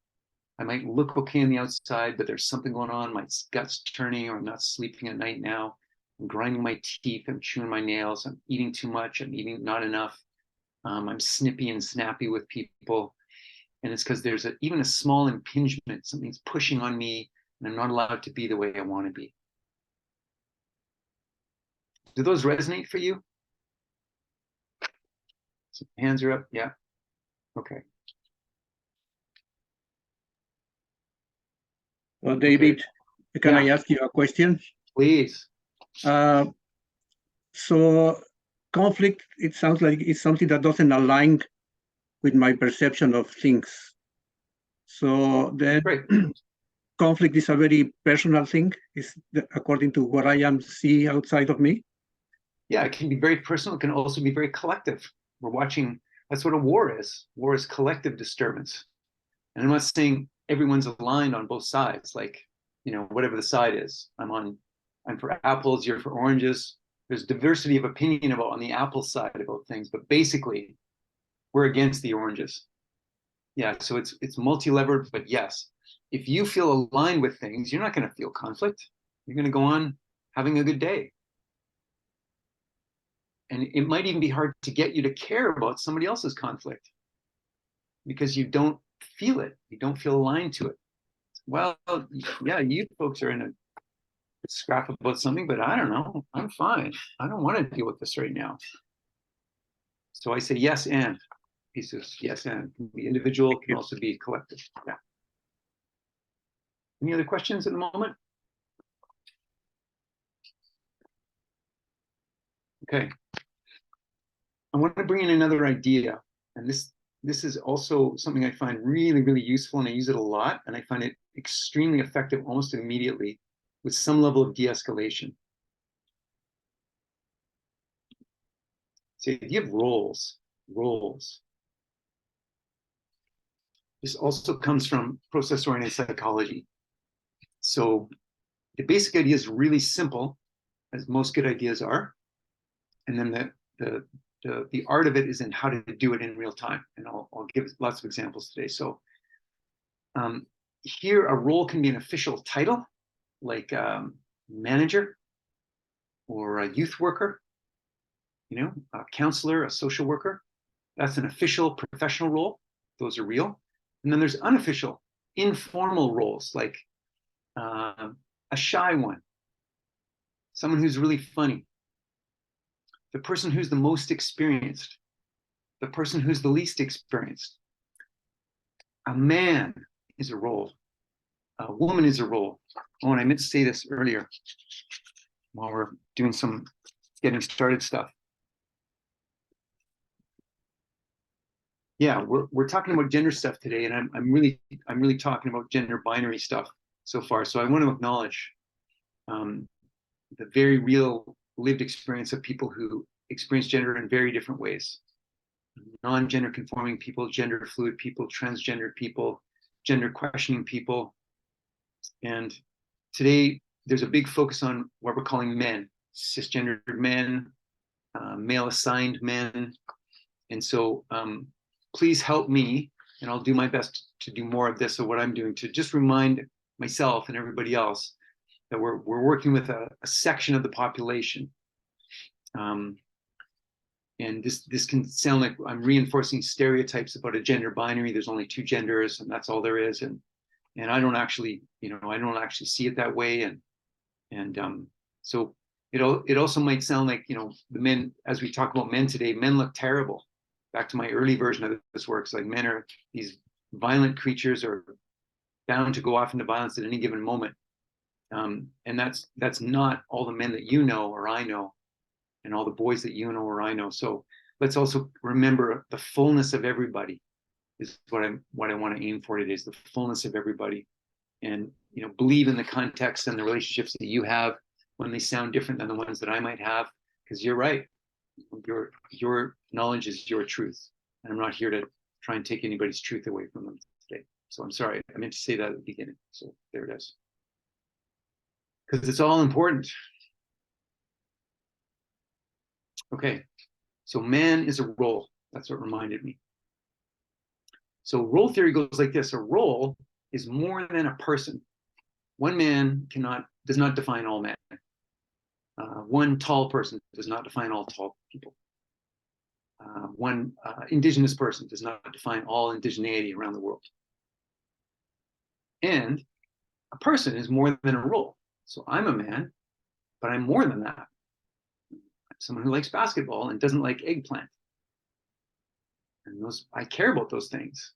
I might look okay on the outside, but there's something going on. My gut's turning, or I'm not sleeping at night now. I'm grinding my teeth. I'm chewing my nails. I'm eating too much. I'm eating not enough. I'm snippy and snappy with people. And it's because there's even a small impingement. Something's pushing on me, and I'm not allowed to be the way I want to be. Do those resonate for you? So hands are up. Yeah. Okay. Well, David, can I ask you a question? Please. So conflict, it sounds like it's something that doesn't align with my perception of things. So then conflict is a very personal thing, is according to what I am see outside of me. Yeah, it can be very personal. It can also be very collective. We're watching, that's what a war is. War is collective disturbance. And I'm not saying everyone's aligned on both sides, like, you know, whatever the side is. I'm for apples, you're for oranges. There's diversity of opinion about on the Apple side about things, but basically we're against the oranges. Yeah, so it's multi-levered, but yes, if you feel aligned with things, you're not going to feel conflict. You're going to go on having a good day. And it might even be hard to get you to care about somebody else's conflict because you don't feel it. You don't feel aligned to it. Well, yeah, you folks are in a scrap about something, but I don't know. I'm fine. I don't want to deal with this right now. So I say yes and. Pieces, yes and. Can be individual, can also be collective. Yeah. Any other questions at the moment? Okay. I want to bring in another idea, and this is also something I find really, really useful, and I use it a lot, and I find it extremely effective almost immediately with some level of de-escalation. So if you have roles. This also comes from process-oriented psychology. So the basic idea is really simple, as most good ideas are, and then the art of it is in how to do it in real time. And I'll give lots of examples today. So here, a role can be an official title, like manager or a youth worker, a counselor, a social worker. That's an official professional role. Those are real. And then there's unofficial, informal roles, like a shy one, someone who's really funny, the person who's the most experienced, the person who's the least experienced. A man is a role. A woman is a role. Oh, and I meant to say this earlier while we're doing some getting started stuff. Yeah, we're talking about gender stuff today, and I'm really talking about gender binary stuff so far. So I want to acknowledge the very real lived experience of people who experience gender in very different ways. Non-gender conforming people, gender fluid people, transgender people, gender questioning people. And today there's a big focus on what we're calling men, cisgendered men, male assigned men. And so please help me, and I'll do my best to do more of this of what I'm doing to just remind myself and everybody else that we're working with a section of the population. And this can sound like I'm reinforcing stereotypes about a gender binary. There's only two genders, and that's all there is. And I don't actually, I don't actually see it that way. And so it also might sound like, the men, as we talk about men today, men look terrible. Back to my early version of this work, it's like men are these violent creatures, are bound to go off into violence at any given moment. And that's not all the men that you know or I know, and all the boys that you know or I know. So let's also remember the fullness of everybody is what I want to aim for today, is the fullness of everybody. And believe in the context and the relationships that you have when they sound different than the ones that I might have, because you're right. Your knowledge is your truth. And I'm not here to try and take anybody's truth away from them today. So I'm sorry, I meant to say that at the beginning. So there it is. Because it's all important. Okay, so man is a role. That's what reminded me. So role theory goes like this. A role is more than a person. One man does not define all men. One tall person does not define all tall people. One indigenous person does not define all indigeneity around the world. And a person is more than a role. So I'm a man, but I'm more than that. I'm someone who likes basketball and doesn't like eggplant. And I care about those things.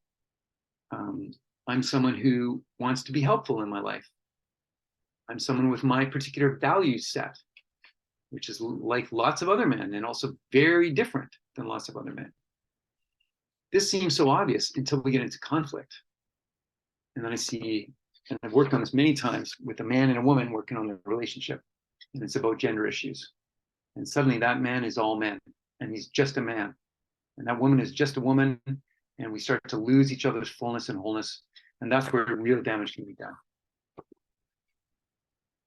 I'm someone who wants to be helpful in my life. I'm someone with my particular value set, which is like lots of other men and also very different than lots of other men. This seems so obvious until we get into conflict. And then I see, and I've worked on this many times with a man and a woman working on their relationship, and it's about gender issues. And suddenly that man is all men, and he's just a man. And that woman is just a woman, and we start to lose each other's fullness and wholeness. And that's where real damage can be done.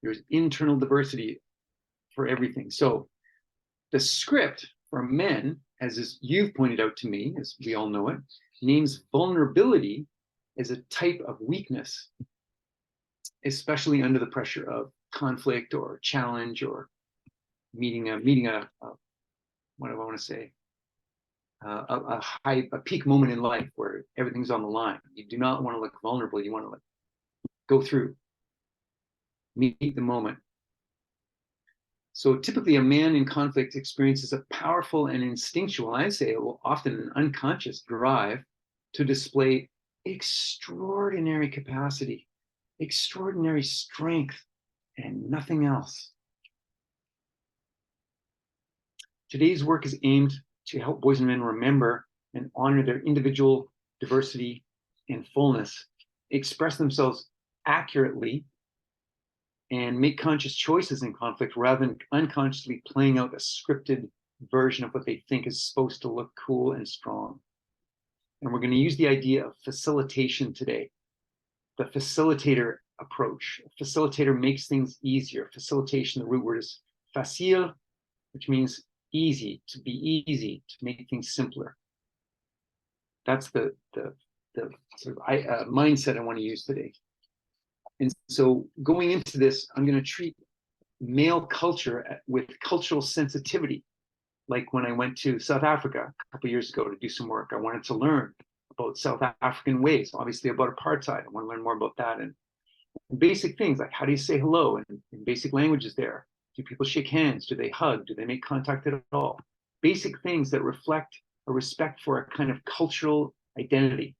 There's internal diversity for everything. So the script for men, as you've pointed out to me, as we all know it, names vulnerability as a type of weakness, especially under the pressure of conflict or challenge or meeting a what do I want to say? A peak moment in life where everything's on the line. You do not want to look vulnerable. You want to go through, meet the moment. So typically a man in conflict experiences a powerful and instinctual, I'd say often an unconscious drive to display extraordinary capacity, extraordinary strength, and nothing else. Today's work is aimed to help boys and men remember and honor their individual diversity and fullness, express themselves accurately, and make conscious choices in conflict rather than unconsciously playing out a scripted version of what they think is supposed to look cool and strong. And we're going to use the idea of facilitation today, the facilitator approach. A facilitator makes things easier. Facilitation, the root word is facile, which means easy, to be easy, to make things simpler. That's the sort of mindset I want to use today. And so going into this, I'm going to treat male culture with cultural sensitivity. Like when I went to South Africa a couple of years ago to do some work, I wanted to learn about South African ways, obviously about apartheid. I want to learn more about that and basic things like how do you say hello in basic languages there? Do people shake hands? Do they hug? Do they make contact at all? Basic things that reflect a respect for a kind of cultural identity.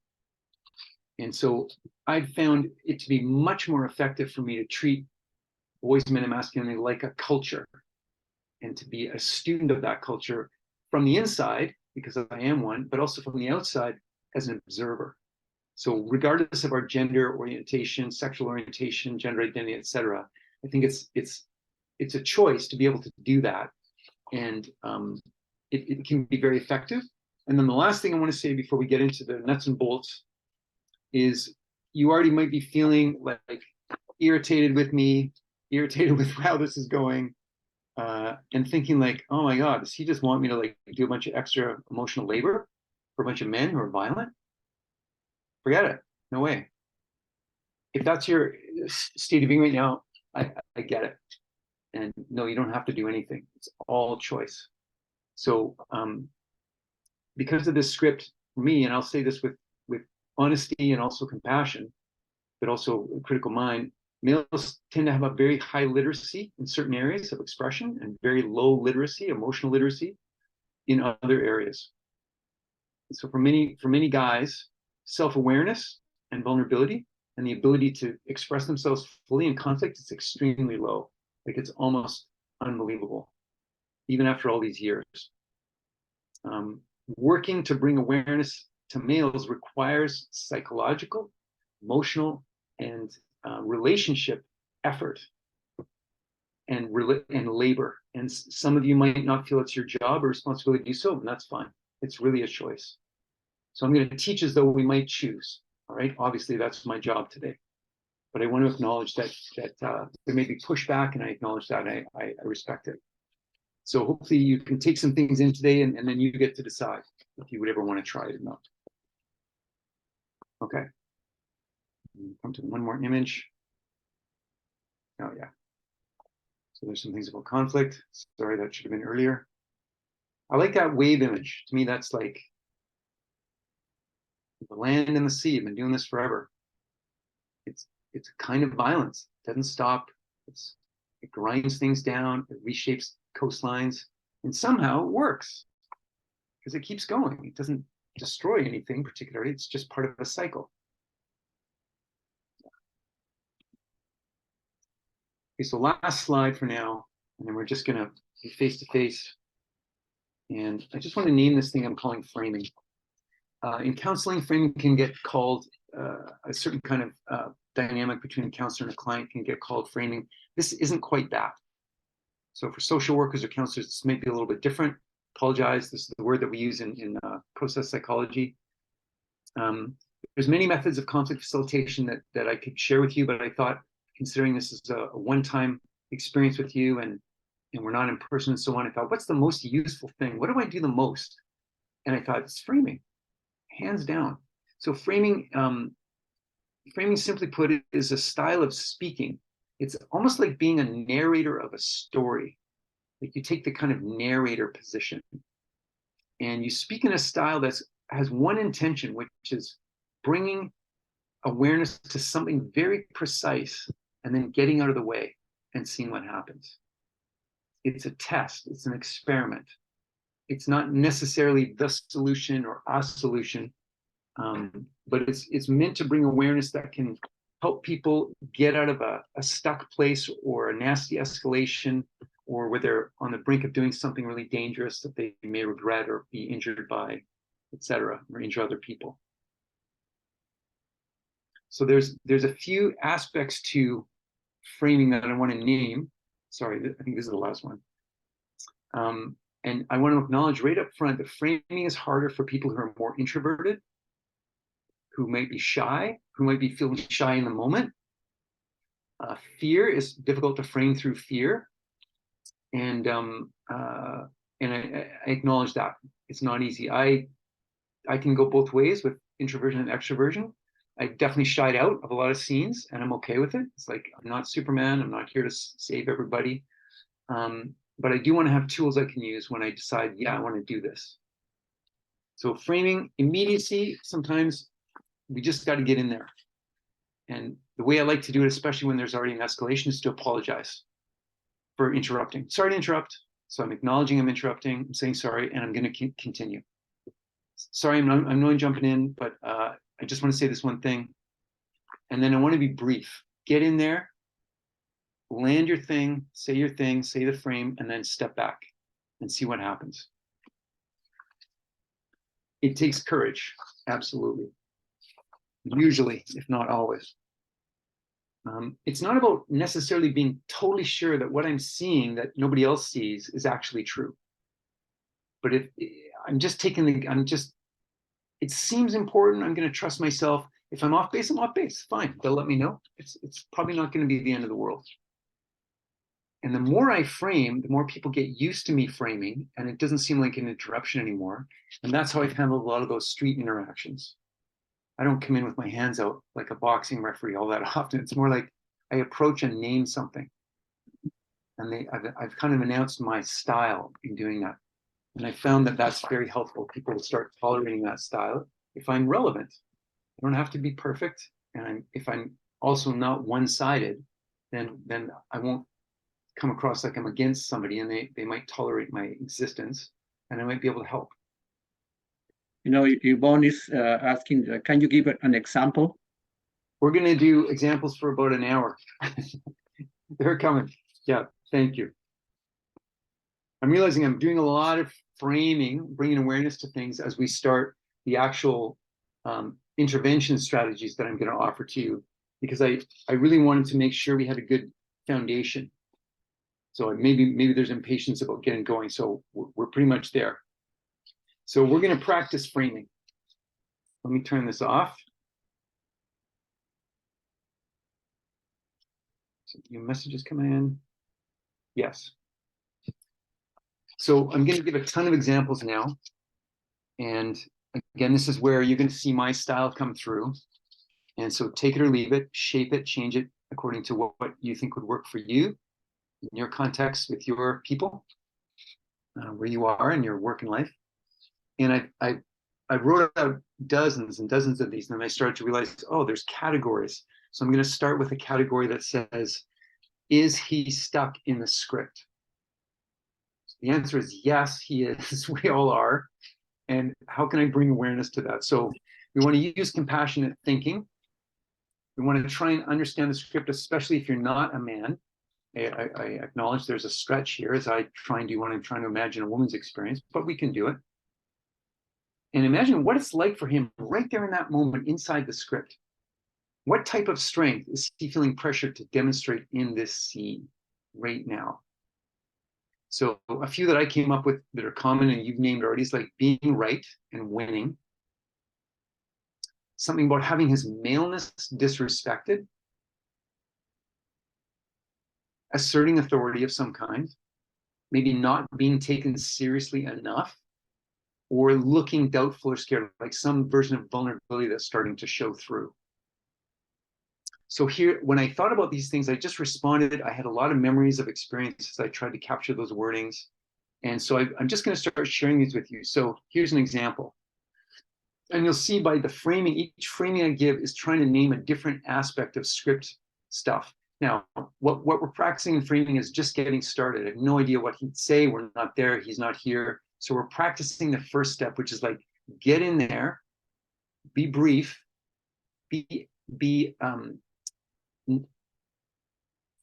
And so I found it to be much more effective for me to treat boys, men, and masculinity like a culture and to be a student of that culture from the inside, because I am one, but also from the outside as an observer. So regardless of our gender orientation, sexual orientation, gender identity, etc., I think it's a choice to be able to do that. And it can be very effective. And then the last thing I want to say before we get into the nuts and bolts is you already might be feeling like irritated with me, irritated with how this is going, and thinking like, oh my God, does he just want me to like do a bunch of extra emotional labor for a bunch of men who are violent? Forget it. No way. If that's your state of being right now, I get it. And no, you don't have to do anything. It's all choice. So because of this script, for me, and I'll say this with honesty and also compassion, but also a critical mind, males tend to have a very high literacy in certain areas of expression and very low literacy, emotional literacy, in other areas. So for many guys, self-awareness and vulnerability and the ability to express themselves fully in conflict is extremely low. Like it's almost unbelievable, even after all these years. Working to bring awareness to males requires psychological, emotional, and relationship effort and labor. And some of you might not feel it's your job or responsibility to do so, and that's fine. It's really a choice. So I'm going to teach as though we might choose. All right. Obviously, that's my job today. But I want to acknowledge that there may be pushback, and I acknowledge that, and I respect it. So hopefully you can take some things in today, and then you get to decide if you would ever want to try it or not. Okay. Come to one more image. Oh, yeah. So there's some things about conflict. Sorry, that should have been earlier. I like that wave image. To me, that's like the land and the sea. I've been doing this forever. It's a kind of violence. It doesn't stop. It grinds things down. It reshapes coastlines. And somehow it works because it keeps going. It doesn't destroy anything particularly. It's just part of a cycle. Okay, so last slide for now, and then we're just going to be face to face. And I just want to name this thing I'm calling framing. In counseling, framing can get called a certain kind of dynamic between a counselor and a client can get called framing. This isn't quite that. So for social workers or counselors, this may be a little bit different. Apologize. This is the word that we use in process psychology. There's many methods of conflict facilitation that I could share with you, but I thought, considering this is a one-time experience with you, and and we're not in person and so on, I thought, what's the most useful thing? What do I do the most? And I thought, it's framing, hands down. So framing, simply put, is a style of speaking. It's almost like being a narrator of a story. Like you take the kind of narrator position and you speak in a style that has one intention, which is bringing awareness to something very precise and then getting out of the way and seeing what happens. It's a test, it's an experiment. It's not necessarily the solution or a solution, but it's meant to bring awareness that can help people get out of a stuck place or a nasty escalation, or where they're on the brink of doing something really dangerous that they may regret or be injured by, etc., or injure other people. So there's a few aspects to framing that I want to name. Sorry, I think this is the last one. And I want to acknowledge right up front that framing is harder for people who are more introverted, who might be shy, who might be feeling shy in the moment. Fear is difficult to frame through fear. And I acknowledge that. It's not easy. I can go both ways with introversion and extroversion. I definitely shied out of a lot of scenes, and I'm okay with it. It's like, I'm not Superman. I'm not here to save everybody. But I do want to have tools I can use when I decide, yeah, I want to do this. So framing, immediacy, sometimes we just got to get in there. And the way I like to do it, especially when there's already an escalation, is to apologize for interrupting. Sorry to interrupt. So I'm acknowledging I'm interrupting, I'm saying sorry, and I'm going to continue. Sorry, I'm not jumping in, but I just want to say this one thing. And then I want to be brief. Get in there, land your thing, say the frame, and then step back and see what happens. It takes courage, absolutely. Usually, if not always. It's not about necessarily being totally sure that what I'm seeing that nobody else sees is actually true. But if it seems important, I'm going to trust myself. If I'm off base, I'm off base. Fine, they'll let me know. It's probably not going to be the end of the world. And the more I frame, the more people get used to me framing, and it doesn't seem like an interruption anymore. And that's how I've handled a lot of those street interactions. I don't come in with my hands out like a boxing referee all that often. It's more like I approach and name something. And I've kind of announced my style in doing that. And I found that that's very helpful. People will start tolerating that style if I'm relevant. I don't have to be perfect. And if I'm also not one-sided, then I won't come across like I'm against somebody, and they might tolerate my existence, and I might be able to help. You know, Yvonne is asking, can you give an example? We're going to do examples for about an hour. They're coming. Yeah, thank you. I'm realizing I'm doing a lot of framing, bringing awareness to things as we start the actual intervention strategies that I'm going to offer to you, because I really wanted to make sure we had a good foundation. So maybe there's impatience about getting going. So we're pretty much there. So we're going to practice framing. Let me turn this off. So your messages coming in. Yes. So I'm going to give a ton of examples now. And again, this is where you're going to see my style come through. And so take it or leave it, shape it, change it according to what you think would work for you in your context with your people, where you are in your work and life. And I wrote out dozens and dozens of these, and then I started to realize, oh, there's categories. So I'm going to start with a category that says, is he stuck in the script? The answer is yes, he is. We all are. And how can I bring awareness to that? So we want to use compassionate thinking. We want to try and understand the script, especially if you're not a man. I acknowledge there's a stretch here as I try and do when I'm trying to imagine a woman's experience, but we can do it. And imagine what it's like for him right there in that moment inside the script. What type of strength is he feeling pressured to demonstrate in this scene right now? So a few that I came up with that are common and you've named already is like being right and winning. Something about having his maleness disrespected. Asserting authority of some kind. maybe not being taken seriously enough, or looking doubtful or scared, like some version of vulnerability that's starting to show through. So here, when I thought about these things, I just responded. I had a lot of memories of experiences. I tried to capture those wordings. And so I'm just going to start sharing these with you. So here's an example. And you'll see by the framing, each framing I give is trying to name a different aspect of script stuff. Now, what we're practicing in framing is just getting started. I have no idea what he'd say. We're not there. He's not here. So we're practicing the first step, which is like, get in there, be brief,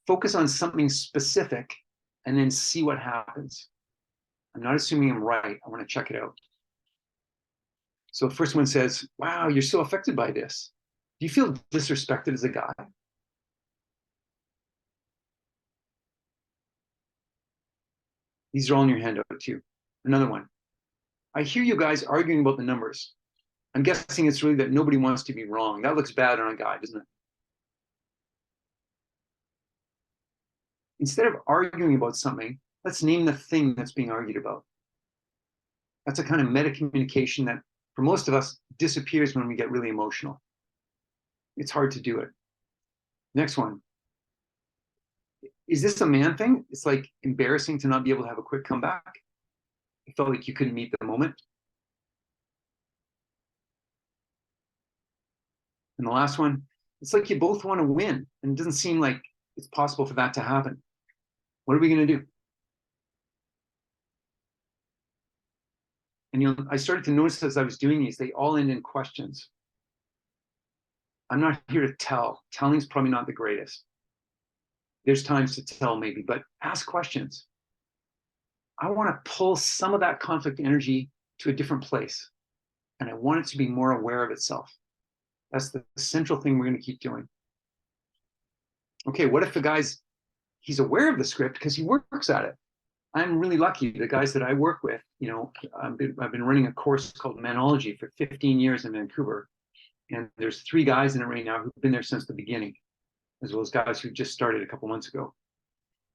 focus on something specific, and then see what happens. I'm not assuming I'm right. I want to check it out. So the first one says, wow, you're so affected by this. Do you feel disrespected as a guy? These are all in your handout too. Another one. I hear you guys arguing about the numbers. I'm guessing it's really that nobody wants to be wrong. That looks bad on a guy, doesn't it? Instead of arguing about something, let's name the thing that's being argued about. That's a kind of meta communication that, for most of us, disappears when we get really emotional. It's hard to do it. Next one. Is this a man thing? It's like embarrassing to not be able to have a quick comeback. It felt like you couldn't meet the moment. And the last one, it's like you both want to win, and it doesn't seem like it's possible for that to happen. What are we going to do? And I started to notice as I was doing these, they all end in questions. I'm not here to tell. Telling is probably not the greatest. There's times to tell maybe, but ask questions. I want to pull some of that conflict energy to a different place. And I want it to be more aware of itself. That's the central thing we're going to keep doing. Okay, what if he's aware of the script because he works at it? I'm really lucky. The guys that I work with, I've been running a course called Manology for 15 years in Vancouver. And there's 3 guys in it right now who've been there since the beginning, as well as guys who just started a couple months ago.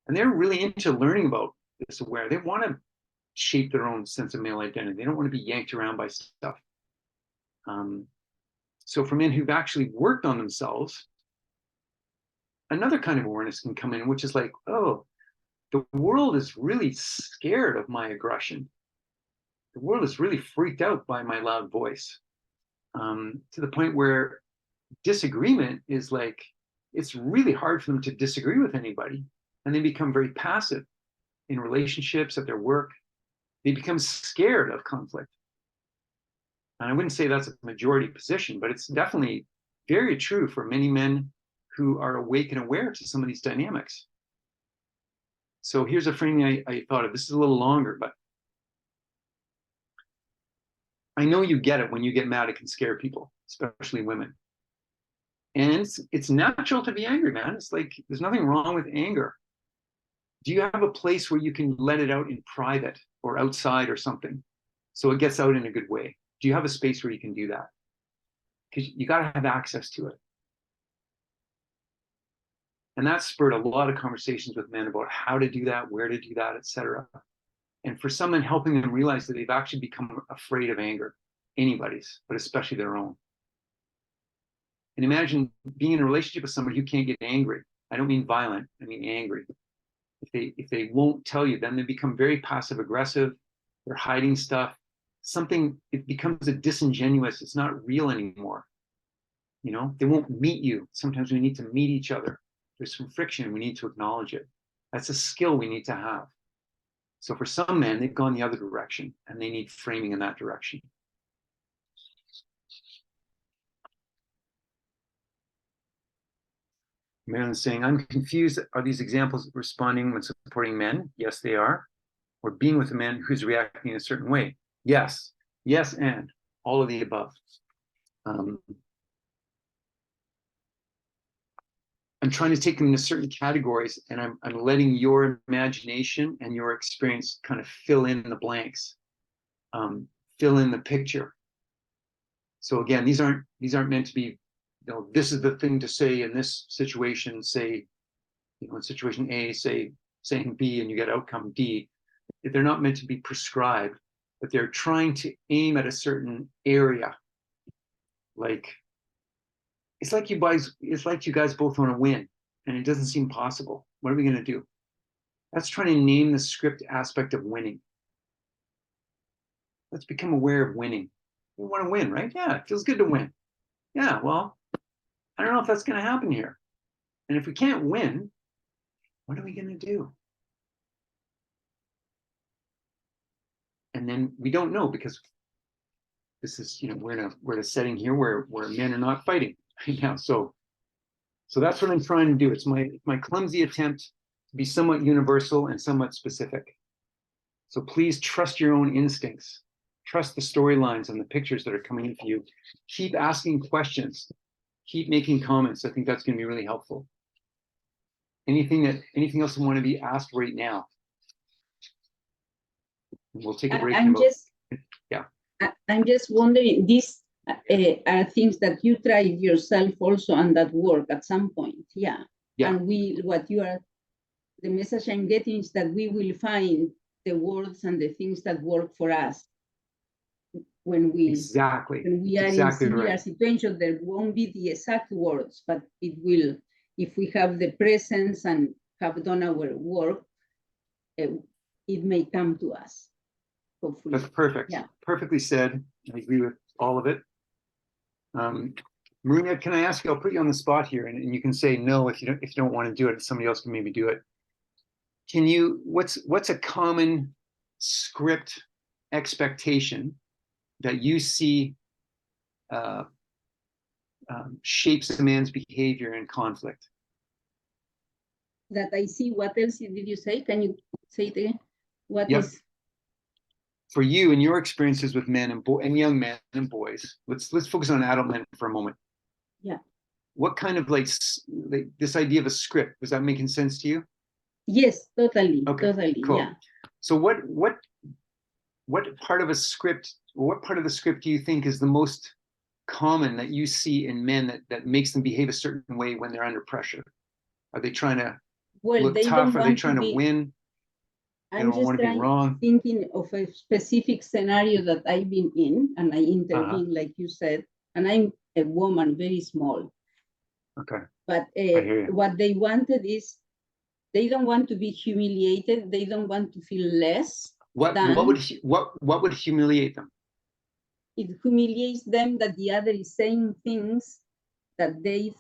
And they're really into learning about this aware. They want to shape their own sense of male identity. They don't want to be yanked around by stuff. So for men who've actually worked on themselves, another kind of awareness can come in, which is like, oh, the world is really scared of my aggression. The world is really freaked out by my loud voice, to the point where disagreement is like, it's really hard for them to disagree with anybody. And they become very passive in relationships, at their work. They become scared of conflict. And I wouldn't say that's a majority position, but it's definitely very true for many men who are awake and aware to some of these dynamics. So here's a framing I thought of. This is a little longer, but I know you get it. When you get mad, it can scare people, especially women. And it's natural to be angry, man. It's like, there's nothing wrong with anger. Do you have a place where you can let it out in private or outside or something, so it gets out in a good way? Do you have a space where you can do that? Because you got to have access to it. And that spurred a lot of conversations with men about how to do that, where to do that, etc. And for some men, helping them realize that they've actually become afraid of anger, anybody's, but especially their own. And imagine being in a relationship with somebody who can't get angry. I don't mean violent, I mean angry. If they won't tell you, then they become very passive aggressive. They're hiding stuff. It becomes a disingenuous, it's not real anymore. They won't meet you. Sometimes we need to meet each other. There's some friction, we need to acknowledge it. That's a skill we need to have. So for some men, they've gone the other direction, and they need framing in that direction. Marilyn's saying, I'm confused. Are these examples responding when supporting men? Yes, they are. Or being with a man who's reacting in a certain way? Yes. Yes, and all of the above. I'm trying to take them into certain categories, and I'm letting your imagination and your experience kind of fill in the blanks, fill in the picture. So again, these aren't meant to be, this is the thing to say in this situation. Say, in situation A, saying B, and you get outcome D. they're not meant to be prescribed, but they're trying to aim at a certain area. Like, it's like you guys both want to win, and it doesn't seem possible. What are we going to do? That's trying to name the script aspect of winning. Let's become aware of winning. We want to win, right? Yeah, it feels good to win. Yeah, well, I don't know if that's going to happen here. And if we can't win, what are we going to do? And then we don't know, because this is, we're in a setting here where men are not fighting right now. So that's what I'm trying to do. It's my clumsy attempt to be somewhat universal and somewhat specific. So please trust your own instincts. Trust the storylines and the pictures that are coming in for you. Keep asking questions. Keep making comments. I think that's going to be really helpful. Anything else you want to be asked right now? We'll take a break. I'm just wondering, these are things that you tried yourself also and that work at some point. Yeah. And the message I'm getting is that we will find the words and the things that work for us. When we are in similar situations, there won't be the exact words, but it will, if we have the presence and have done our work, it may come to us. Hopefully. That's perfect. Yeah. Perfectly said. I agree with all of it. Marina, can I ask you? I'll put you on the spot here, and you can say no if you don't want to do it. Somebody else can maybe do it. Can you? What's a common script expectation that you see shapes a man's behavior in conflict? That I see. What else did you say? Can you say it again? What is? For you and your experiences with men and young men and boys, let's focus on adult men for a moment. Yeah. What kind of like this idea of a script, was that making sense to you? Yes, totally. Okay, totally. cool. Yeah. So what part of a script, what part of the script do you think is the most common that you see in men that makes them behave a certain way when they're under pressure? Are they trying to look tough? Are they trying to win? I'm just thinking of a specific scenario that I've been in, and I intervene, like you said, and I'm a woman, very small. Okay. But what they wanted is, they don't want to be humiliated. They don't want to feel less. What would humiliate them? It humiliates them that the other is saying things that they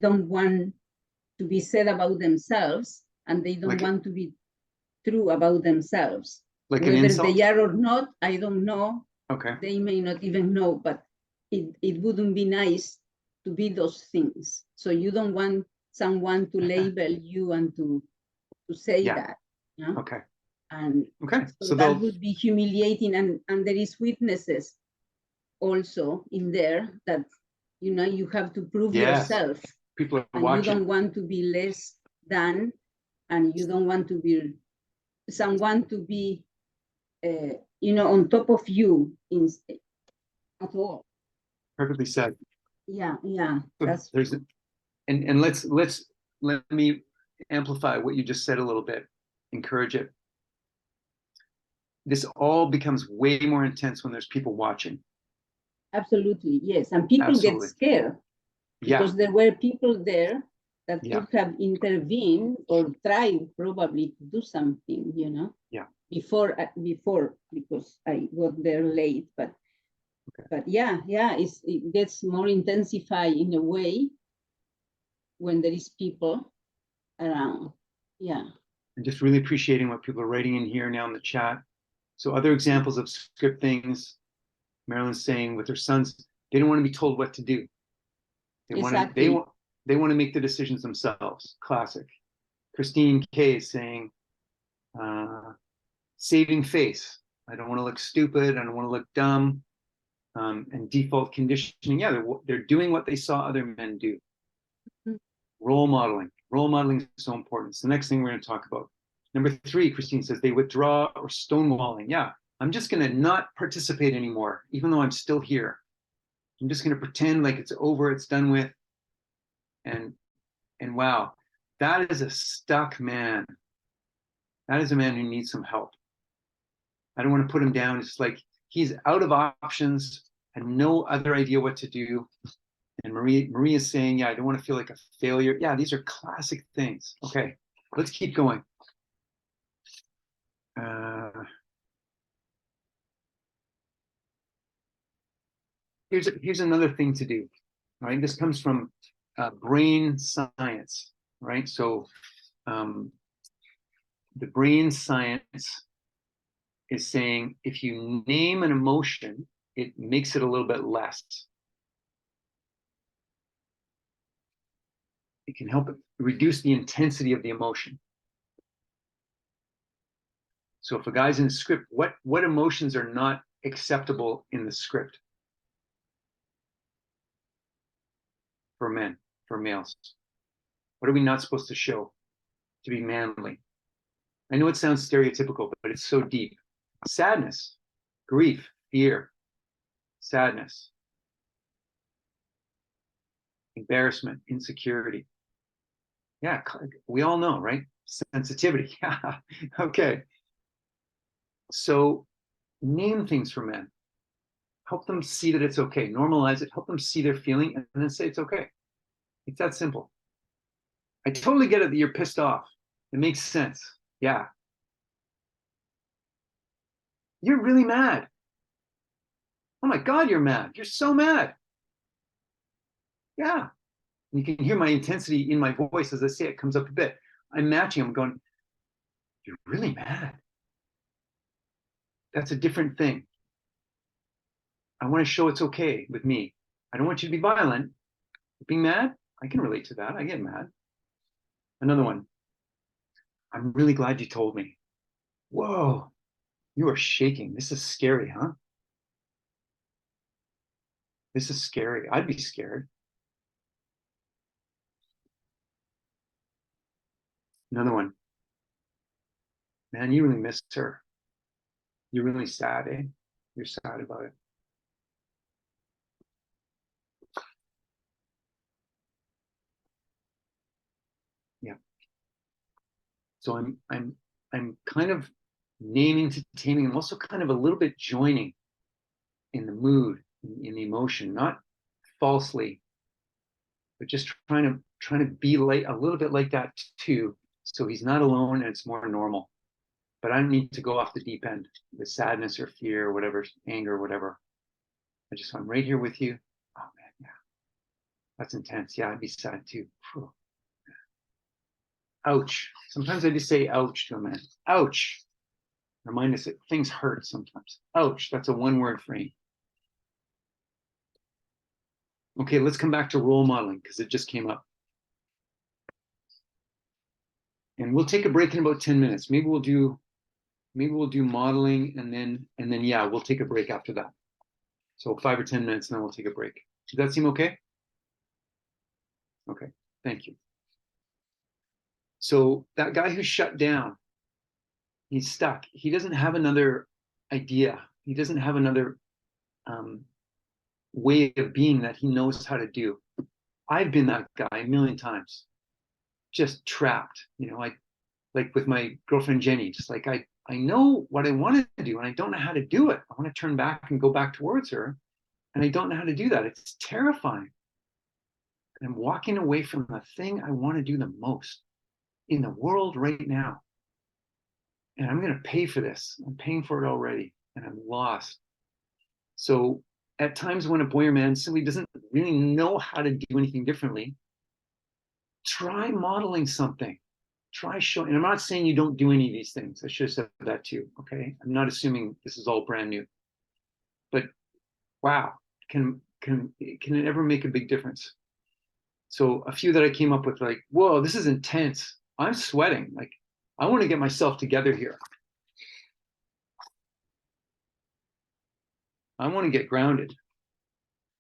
don't want to be said about themselves, and they don't want to be true about themselves. Like whether an insult? they are or not, I don't know. Okay. They may not even know, but it wouldn't be nice to be those things. So you don't want someone to label you and to say that. Yeah? Okay. And okay. So that would be humiliating, and there is witnesses also in there that you have to prove yourself. People are and watching. You don't want to be less than, and you don't want to be someone to be on top of you at all. Perfectly said. Yeah. So and let me amplify what you just said a little bit, encourage it. This all becomes way more intense when there's people watching. Absolutely, yes. And people get scared because there were people there that could have intervened or tried probably to do something, before because I got there late, but it gets more intensified in a way when there is people around. And just really appreciating what people are writing in here now in the chat. So other examples of script things, Marilyn's saying with her sons, they don't want to be told what to do. They want to make the decisions themselves. Classic. Christine K is saying, saving face. I don't want to look stupid. I don't want to look dumb. And default conditioning. Yeah, they're doing what they saw other men do. Mm-hmm. Role modeling. Role modeling is so important. It's the next thing we're going to talk about. Number 3, Christine says they withdraw or stonewalling. Yeah, I'm just going to not participate anymore, even though I'm still here. I'm just going to pretend like it's over, it's done with. And wow, that is a stuck man. That is a man who needs some help. I don't want to put him down. It's like he's out of options and no other idea what to do. And Marie is saying, yeah, I don't want to feel like a failure. Yeah, these are classic things. Okay, let's keep going. Here's another thing to do. Right, this comes from brain science. Right, so the brain science is saying if you name an emotion, it makes it a little bit less. It can help reduce the intensity of the emotion. So if a guy's in a script, what emotions are not acceptable in the script for men, for males? What are we not supposed to show to be manly? I know it sounds stereotypical, but it's so deep. Sadness, grief, fear, sadness, embarrassment, insecurity. Yeah, we all know, right? Sensitivity. Okay. So name things for men. Help them see that it's okay. Normalize it. Help them see their feeling and then say it's okay. It's that simple. I totally get it that you're pissed off. It makes sense. Yeah. You're really mad. Oh my God, you're mad. You're so mad. Yeah. You can hear my intensity in my voice as I say it comes up a bit. I'm matching. I'm going, you're really mad. That's a different thing. I want to show it's okay with me. I don't want you to be violent. Being mad, I can relate to that. I get mad. Another one. I'm really glad you told me. Whoa, you are shaking. This is scary, huh? This is scary. I'd be scared. Another one. Man, you really miss her. You're really sad, eh? You're sad about it. Yeah. So I'm kind of naming to taming. I'm also kind of a little bit joining in the mood, in the emotion, not falsely, but just trying to be like a little bit like that too. So he's not alone and it's more normal. But I don't need to go off the deep end with sadness or fear or whatever, anger or whatever. I'm right here with you. Oh man, yeah. That's intense. Yeah, I'd be sad too. Whew. Ouch. Sometimes I just say ouch to a man. Ouch. Remind us that things hurt sometimes. Ouch. That's a one-word frame. Okay, let's come back to role modeling because it just came up. And we'll take a break in about 10 minutes. Maybe we'll do modeling and then yeah, we'll take a break after that. So 5 or 10 minutes and then we'll take a break. Does that seem okay? Okay, thank you. So that guy who's shut down, he's stuck. He doesn't have another idea. He doesn't have another way of being that he knows how to do. I've been that guy a million times, just trapped, like with my girlfriend Jenny, just like I know what I want to do and I don't know how to do it. I want to turn back and go back towards her and I don't know how to do that. It's terrifying. And I'm walking away from the thing I want to do the most in the world right now. And I'm going to pay for this. I'm paying for it already and I'm lost. So at times when a boy or man simply doesn't really know how to do anything differently, try modeling something. Try showing, and I'm not saying you don't do any of these things. I should have said that too, okay? I'm not assuming this is all brand new. But wow, can it ever make a big difference? So a few that I came up with, like, whoa, this is intense. I'm sweating. Like, I want to get myself together here. I want to get grounded.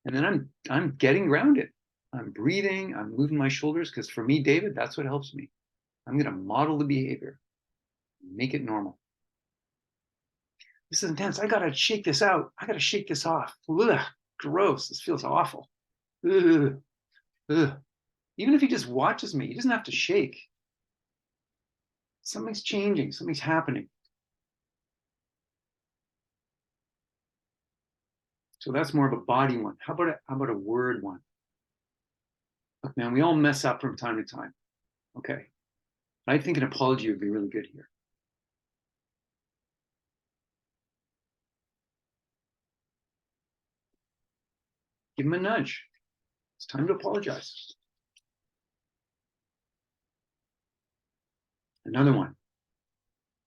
And then I'm getting grounded. I'm breathing, I'm moving my shoulders, because for me, David, that's what helps me. I'm going to model the behavior, make it normal. This is intense. I got to shake this out. I got to shake this off. Ugh, gross. This feels awful. Ugh, ugh. Even if he just watches me, he doesn't have to shake. Something's changing, something's happening. So that's more of a body one. How about a word one? Look, man, we all mess up from time to time. Okay. I think an apology would be really good here. Give him a nudge. It's time to apologize. Another one.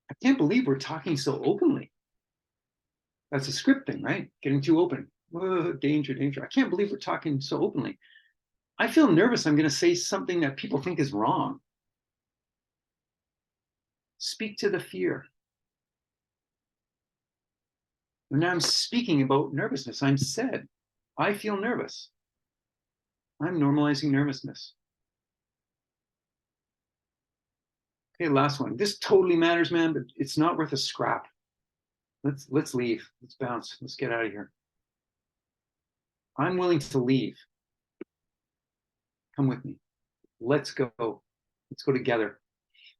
I can't believe we're talking so openly. That's a script thing, right? Getting too open. Whoa, danger, danger. I can't believe we're talking so openly. I feel nervous I'm going to say something that people think is wrong. Speak to the fear. When I'm speaking about nervousness, I'm said, I feel nervous. I'm normalizing nervousness. Okay, last one. This totally matters, man, but it's not worth a scrap. Let's leave. Let's bounce. Let's get out of here. I'm willing to leave. Come with me. Let's go. Let's go together.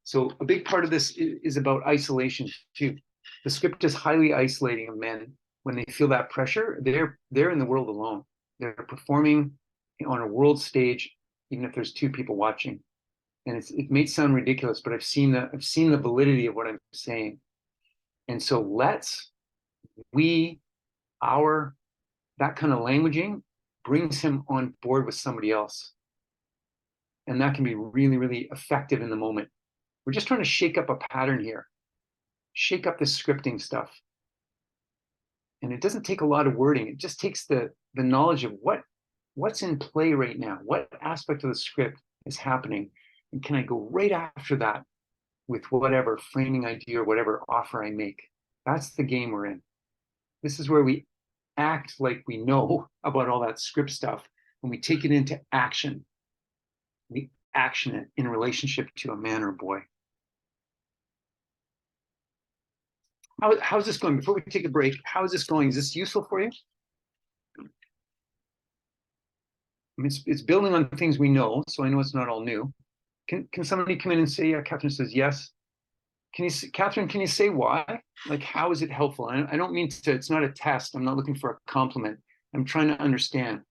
So a big part of this is about isolation too. The script is highly isolating of men. When they feel that pressure, they're in the world alone. They're performing on a world stage, even if there's two people watching. And it may sound ridiculous, but I've seen the validity of what I'm saying. And so that kind of languaging brings him on board with somebody else. And that can be really, really effective in the moment. We're just trying to shake up a pattern here, shake up the scripting stuff. And it doesn't take a lot of wording. It just takes the knowledge of what's in play right now, what aspect of the script is happening. And can I go right after that with whatever framing idea or whatever offer I make? That's the game we're in. This is where we act like we know about all that script stuff, and we take it into action. We action it in relationship to a man or boy. How's this going? Before we take a break, how is this going? Is this useful for you? I mean, it's building on things we know, so I know it's not all new. Can somebody come in and say, yeah, Catherine says yes. Catherine, can you say why? Like, how is it helpful? I don't mean to, it's not a test. I'm not looking for a compliment. I'm trying to understand.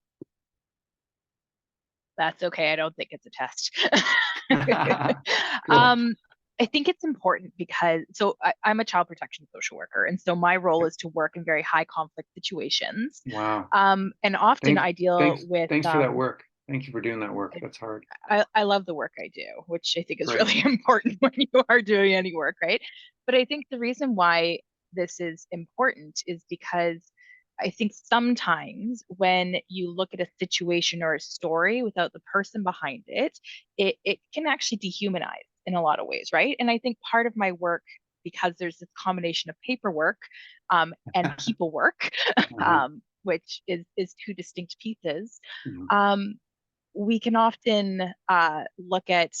That's okay. I don't think it's a test. Cool. I think it's important because, I'm a child protection social worker. And so my role is to work in very high conflict situations. Wow. And often I deal with. Thanks for that work. Thank you for doing that work. That's hard. I love the work I do, which I think is really important when you are doing any work, right? But I think the reason why this is important is because I think sometimes when you look at a situation or a story without the person behind it, it can actually dehumanize in a lot of ways, right? And I think part of my work, because there's this combination of paperwork and people work, which is two distinct pieces, we can often look at,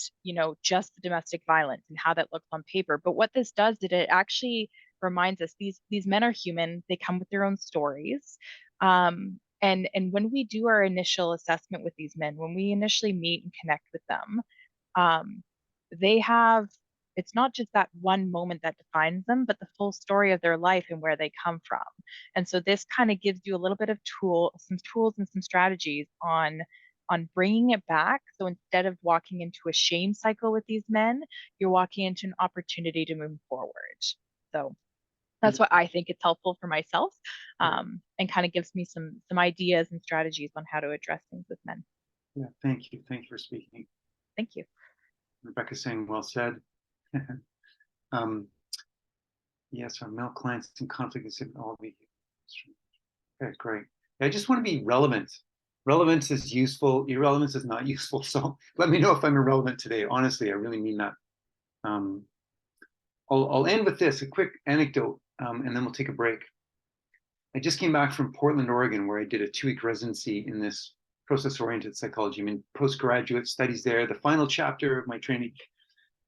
just the domestic violence and how that looks on paper. But what this does is it actually reminds us these men are human. They come with their own stories. And when we do our initial assessment with these men, when we initially meet and connect with them, it's not just that one moment that defines them, but the full story of their life and where they come from. And so this kind of gives you a little bit of some tools and some strategies on bringing it back. So instead of walking into a shame cycle with these men, you're walking into an opportunity to move forward. So that's what I think it's helpful for myself, and kind of gives me some ideas and strategies on how to address things with men. Yeah, thank you. Thank you for speaking. Thank you. Rebecca's saying, well said. Yes, our male clients in conflict is all be. Okay, great. I just want to be relevant. Relevance is useful. Irrelevance is not useful. So let me know if I'm irrelevant today. Honestly, I really mean that. I'll end with this, a quick anecdote, and then we'll take a break. I just came back from Portland, Oregon, where I did a 2-week residency in this process-oriented psychology. I mean, postgraduate studies there, the final chapter of my training,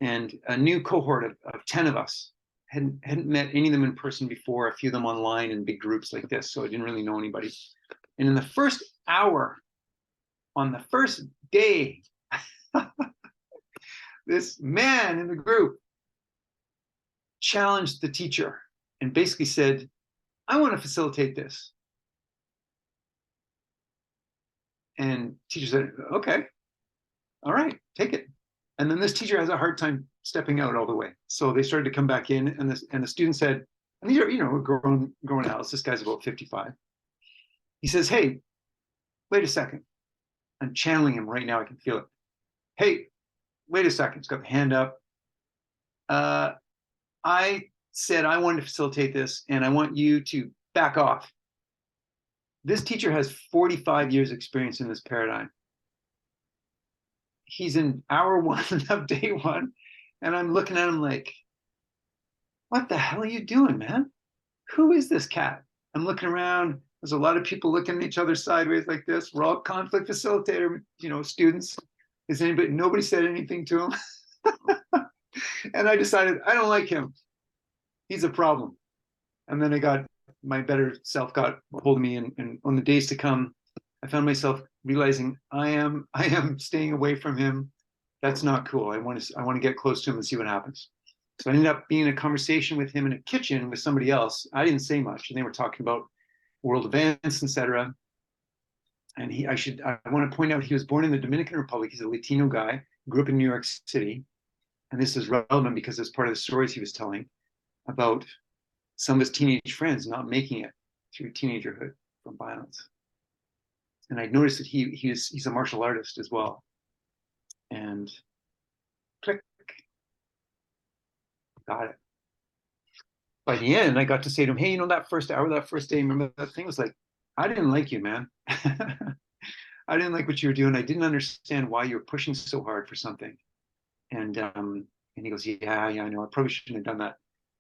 and a new cohort of 10 of us. Hadn't met any of them in person before, a few of them online in big groups like this, so I didn't really know anybody. And in the first hour, on the first day, this man in the group challenged the teacher and basically said, I want to facilitate this. And teacher said, okay, all right, take it. And then this teacher has a hard time stepping out all the way. So they started to come back in, and the student said, and these are, you know, grown adults. This guy's about 55. He says, hey, wait a second. I'm channeling him right now. I can feel it. Hey, wait a second. He's got the hand up. I said I wanted to facilitate this, and I want you to back off. This teacher has 45 years experience in this paradigm. He's in hour 1 of day 1, and I'm looking at him like, what the hell are you doing, man? Who is this cat? I'm looking around. There's a lot of people looking at each other sideways like this. We're all conflict facilitator, you know, students. Nobody said anything to him. And I decided I don't like him. He's a problem. And then my better self got a hold of me, and on the days to come, I found myself realizing I am staying away from him. That's not cool. I want to get close to him and see what happens. So I ended up being in a conversation with him in a kitchen with somebody else. I didn't say much, and they were talking about world events, etc. And I want to point out he was born in the Dominican Republic. He's a Latino guy, grew up in New York City. And this is relevant because it's part of the stories he was telling about some of his teenage friends not making it through teenagerhood from violence. And I noticed that he's a martial artist as well. And click, got it. By the end, I got to say to him, hey, you know, that first hour, that first day, remember that thing? Was like, I didn't like you, man. I didn't like what you were doing. I didn't understand why you were pushing so hard for something. And he goes, yeah, I know. I probably shouldn't have done that.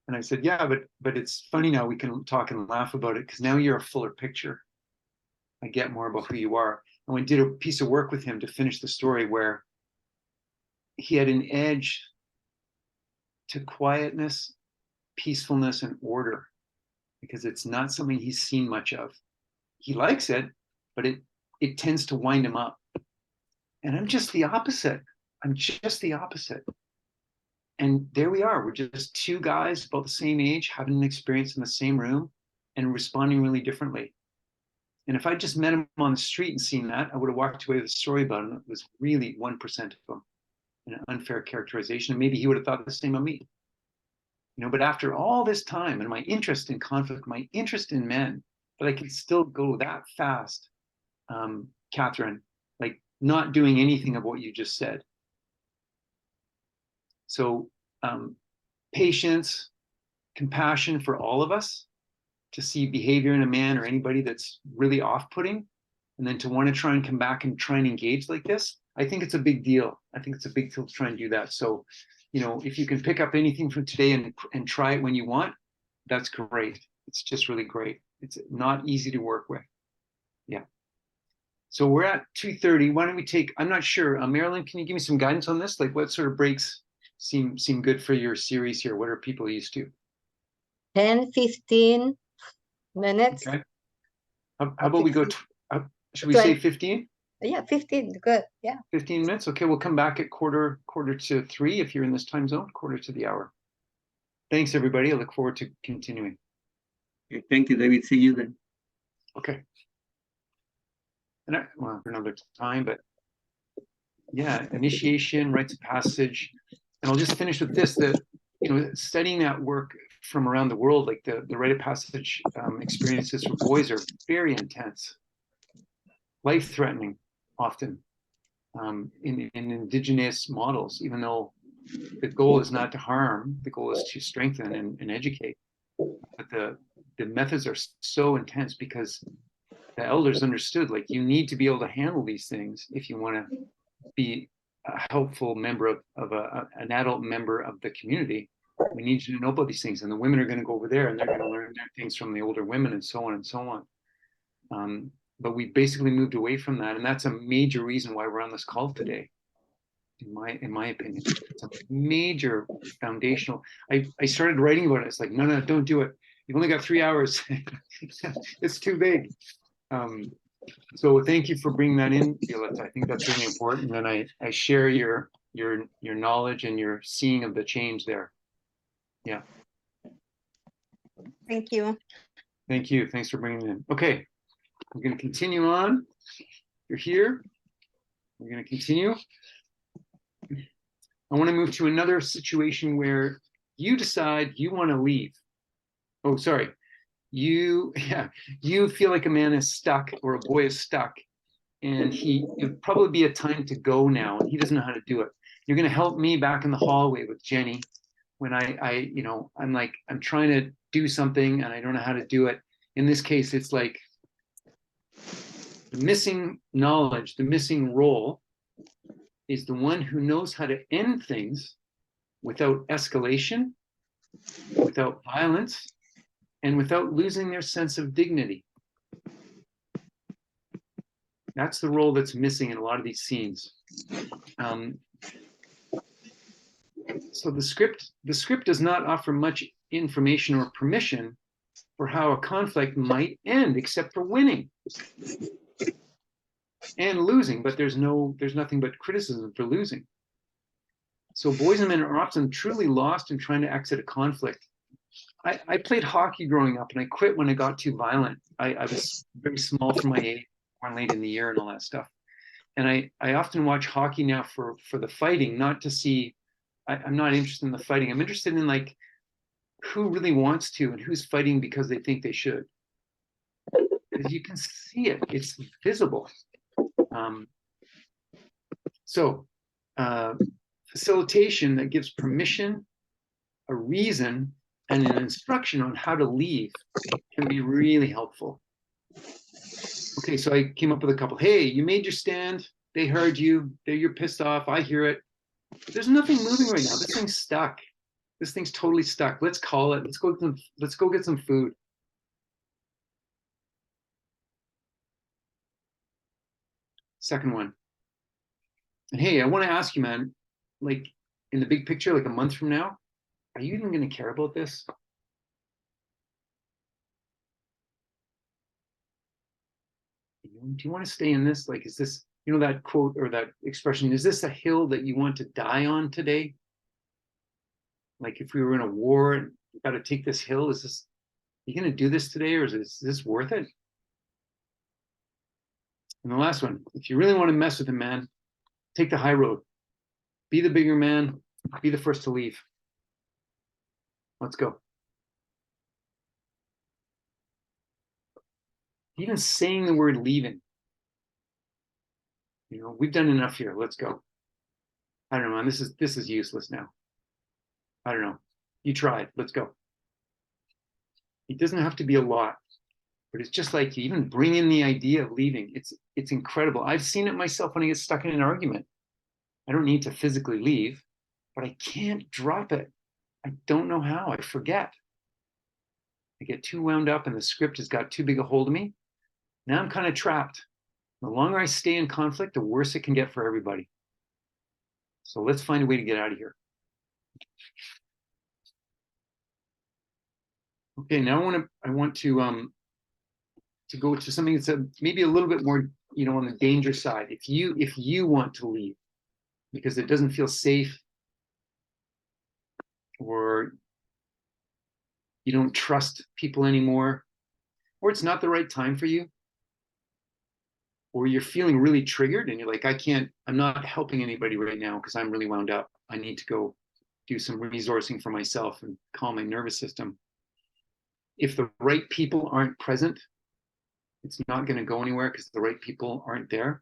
And I said, yeah, but it's funny now. We can talk and laugh about it because now you're a fuller picture. I get more about who you are. And we did a piece of work with him to finish the story where he had an edge to quietness, peacefulness, and order, because it's not something he's seen much of. He likes it, but it tends to wind him up. And I'm just the opposite. And there we are. We're just two guys about the same age, having an experience in the same room and responding really differently. And if I just met him on the street and seen that, I would have walked away with a story about him that was really 1% of him, an unfair characterization. And maybe he would have thought the same of me. You know, but after all this time and my interest in conflict, my interest in men, that I can still go that fast, Catherine, like not doing anything of what you just said. So patience, compassion for all of us, to see behavior in a man or anybody that's really off-putting, and then to want to try and come back and try and engage like this, I think it's a big deal. I think it's a big deal to try and do that. So, you know, if you can pick up anything from today and try it when you want, that's great. It's just really great. It's not easy to work with. Yeah. So we're at 2:30. Why don't we take, I'm not sure, Marilyn, can you give me some guidance on this? Like what sort of breaks seem good for your series here? What are people used to? 10, 15 minutes. Okay. How about we go, should we 20. say 15? Yeah, 15, good, yeah. 15 minutes, okay, we'll come back at quarter to 3 if you're in this time zone, quarter to the hour. Thanks, everybody. I look forward to continuing. Okay, thank you, David. See you then. Okay. And well, for another time, but yeah, initiation, rites of passage. And I'll just finish with this, that, you know, studying that work from around the world, like the rite of passage experiences for boys are very intense, life-threatening often in indigenous models, even though the goal is not to harm, the goal is to strengthen and educate. But the methods are so intense because the elders understood, like, you need to be able to handle these things if you want to be a helpful member of an adult member of the community. We need you to know about these things, and the women are going to go over there and they're going to learn their things from the older women, and so on and so on. But we basically moved away from that, and that's a major reason why we're on this call today. In my opinion, it's a major foundational. I started writing about it. It's like, no, don't do it. You've only got 3 hours. It's too big. So thank you for bringing that in, Violetta. I think that's really important, and I share your knowledge and your seeing of the change there. Yeah. Thank you. Thank you. Thanks for bringing it in. Okay, I'm going to continue on. You're here. We're going to continue. I want to move to another situation where you decide you want to leave. Oh, sorry. You feel like a man is stuck or a boy is stuck, and it'd probably be a time to go now, and he doesn't know how to do it. You're going to help me back in the hallway with Jenny when I'm trying to do something and I don't know how to do it. In this case, it's like the missing knowledge, the missing role is the one who knows how to end things without escalation, without violence, and without losing their sense of dignity. That's the role that's missing in a lot of these scenes. So the script does not offer much information or permission for how a conflict might end, except for winning and losing, but there's nothing but criticism for losing. So boys and men are often truly lost in trying to exit a conflict. I played hockey growing up, and I quit when I got too violent. I was very small for my age, born late in the year and all that stuff. And I often watch hockey now for the fighting, not to see, I'm not interested in the fighting. I'm interested in like who really wants to and who's fighting because they think they should. Because you can see it, it's visible. Facilitation that gives permission, a reason, and an instruction on how to leave can be really helpful. Okay, so I came up with a couple. Hey, you made your stand. They heard you. You're pissed off. I hear it. But there's nothing moving right now. This thing's stuck. This thing's totally stuck. Let's call it. Let's go get some food. Second one. And hey, I want to ask you, man, like in the big picture, like a month from now, are you even going to care about this? Do you want to stay in this? Like, is this, that quote or that expression, is this a hill that you want to die on today? Like if we were in a war and you got to take this hill, are you going to do this today, or is this worth it? And the last one, if you really want to mess with a man, take the high road. Be the bigger man. Be the first to leave. Let's go. Even saying the word leaving. We've done enough here. Let's go. I don't know, man. This is useless now. I don't know. You tried. Let's go. It doesn't have to be a lot, but it's just like you even bring in the idea of leaving. It's incredible. I've seen it myself when I get stuck in an argument. I don't need to physically leave, but I can't drop it. I don't know how. I forget. I get too wound up and the script has got too big a hold of me. Now I'm kind of trapped. The longer I stay in conflict, the worse it can get for everybody. So let's find a way to get out of here. Okay, now I want to go to something that's maybe a little bit more, on the danger side. If you want to leave because it doesn't feel safe, or you don't trust people anymore, or it's not the right time for you, or you're feeling really triggered and you're like, I'm not helping anybody right now because I'm really wound up. I need to go do some resourcing for myself and calm my nervous system. If the right people aren't present, it's not going to go anywhere because the right people aren't there.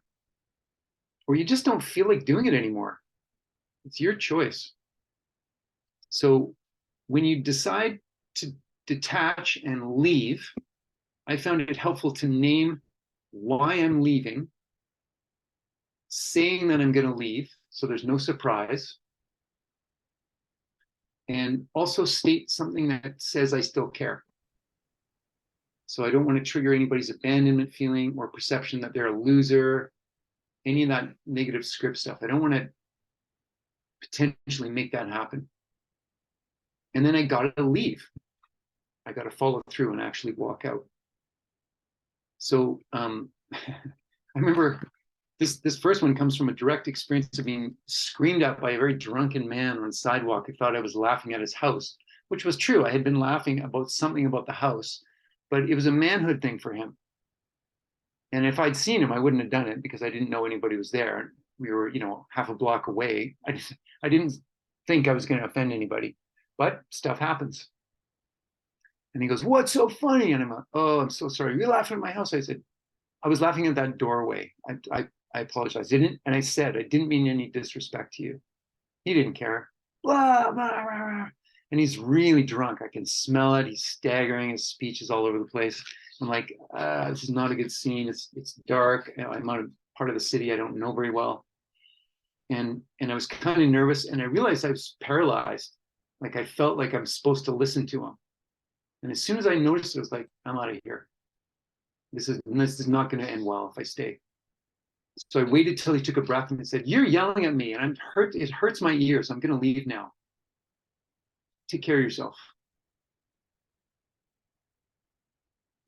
Or you just don't feel like doing it anymore. It's your choice. So when you decide to detach and leave, I found it helpful to name why I'm leaving, saying that I'm going to leave, so there's no surprise, and also state something that says I still care. So I don't want to trigger anybody's abandonment feeling or perception that they're a loser, any of that negative script stuff. I don't want to potentially make that happen. And then I got to leave. I got to follow through and actually walk out. So I remember this first one comes from a direct experience of being screamed at by a very drunken man on the sidewalk who thought I was laughing at his house. which was true. I had been laughing about something about the house, but it was a manhood thing for him. And if I'd seen him, I wouldn't have done it because I didn't know anybody was there. We were, you know, half a block away. I didn't think I was going to offend anybody, but stuff happens. And he goes, "What's so funny?" And I'm like, "Oh, I'm so sorry. You're laughing at my house." I said, "I was laughing at that doorway. I apologize. I said I didn't mean any disrespect to you." He didn't care. Blah, blah, blah, blah. And he's really drunk. I can smell it. He's staggering. His speech is all over the place. I'm like, this is not a good scene. It's dark. I'm on a part of the city I don't know very well. And I was kind of nervous, and I realized I was paralyzed. Like I felt like I'm supposed to listen to him. And as soon as I noticed it, I was like, I'm out of here. This is not going to end well if I stay. So I waited till he took a breath and said, "You're yelling at me, and I'm hurt. It hurts my ears. I'm going to leave now. Take care of yourself."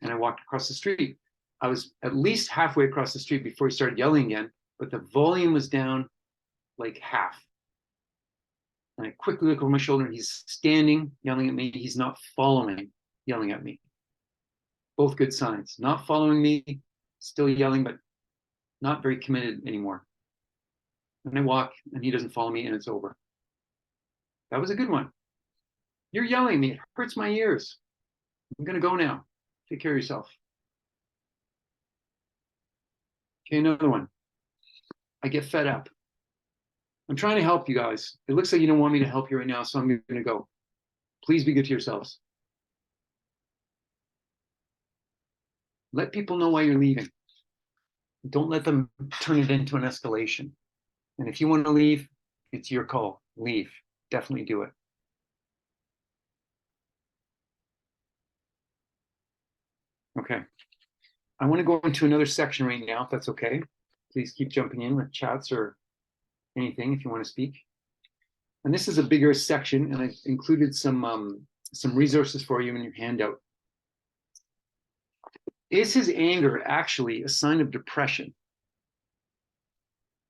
And I walked across the street. I was at least halfway across the street before he started yelling again, but the volume was down like half. And I quickly look over my shoulder, and he's standing, yelling at me. He's not following, yelling at me. Both good signs. Not following me, still yelling, but not very committed anymore. And I walk, and he doesn't follow me, and it's over. That was a good one. "You're yelling at me. It hurts my ears. I'm going to go now. Take care of yourself." Okay, another one. I get fed up. I'm trying to help you guys. It looks like you don't want me to help you right now, so I'm going to go. Please be good to yourselves. Let people know why you're leaving. Don't let them turn it into an escalation. And if you want to leave, it's your call. Leave. Definitely do it. Okay. I want to go into another section right now, if that's okay. Please keep jumping in with chats or anything if you want to speak. And this is a bigger section, and I've included some resources for you in your handout. Is his anger actually a sign of depression?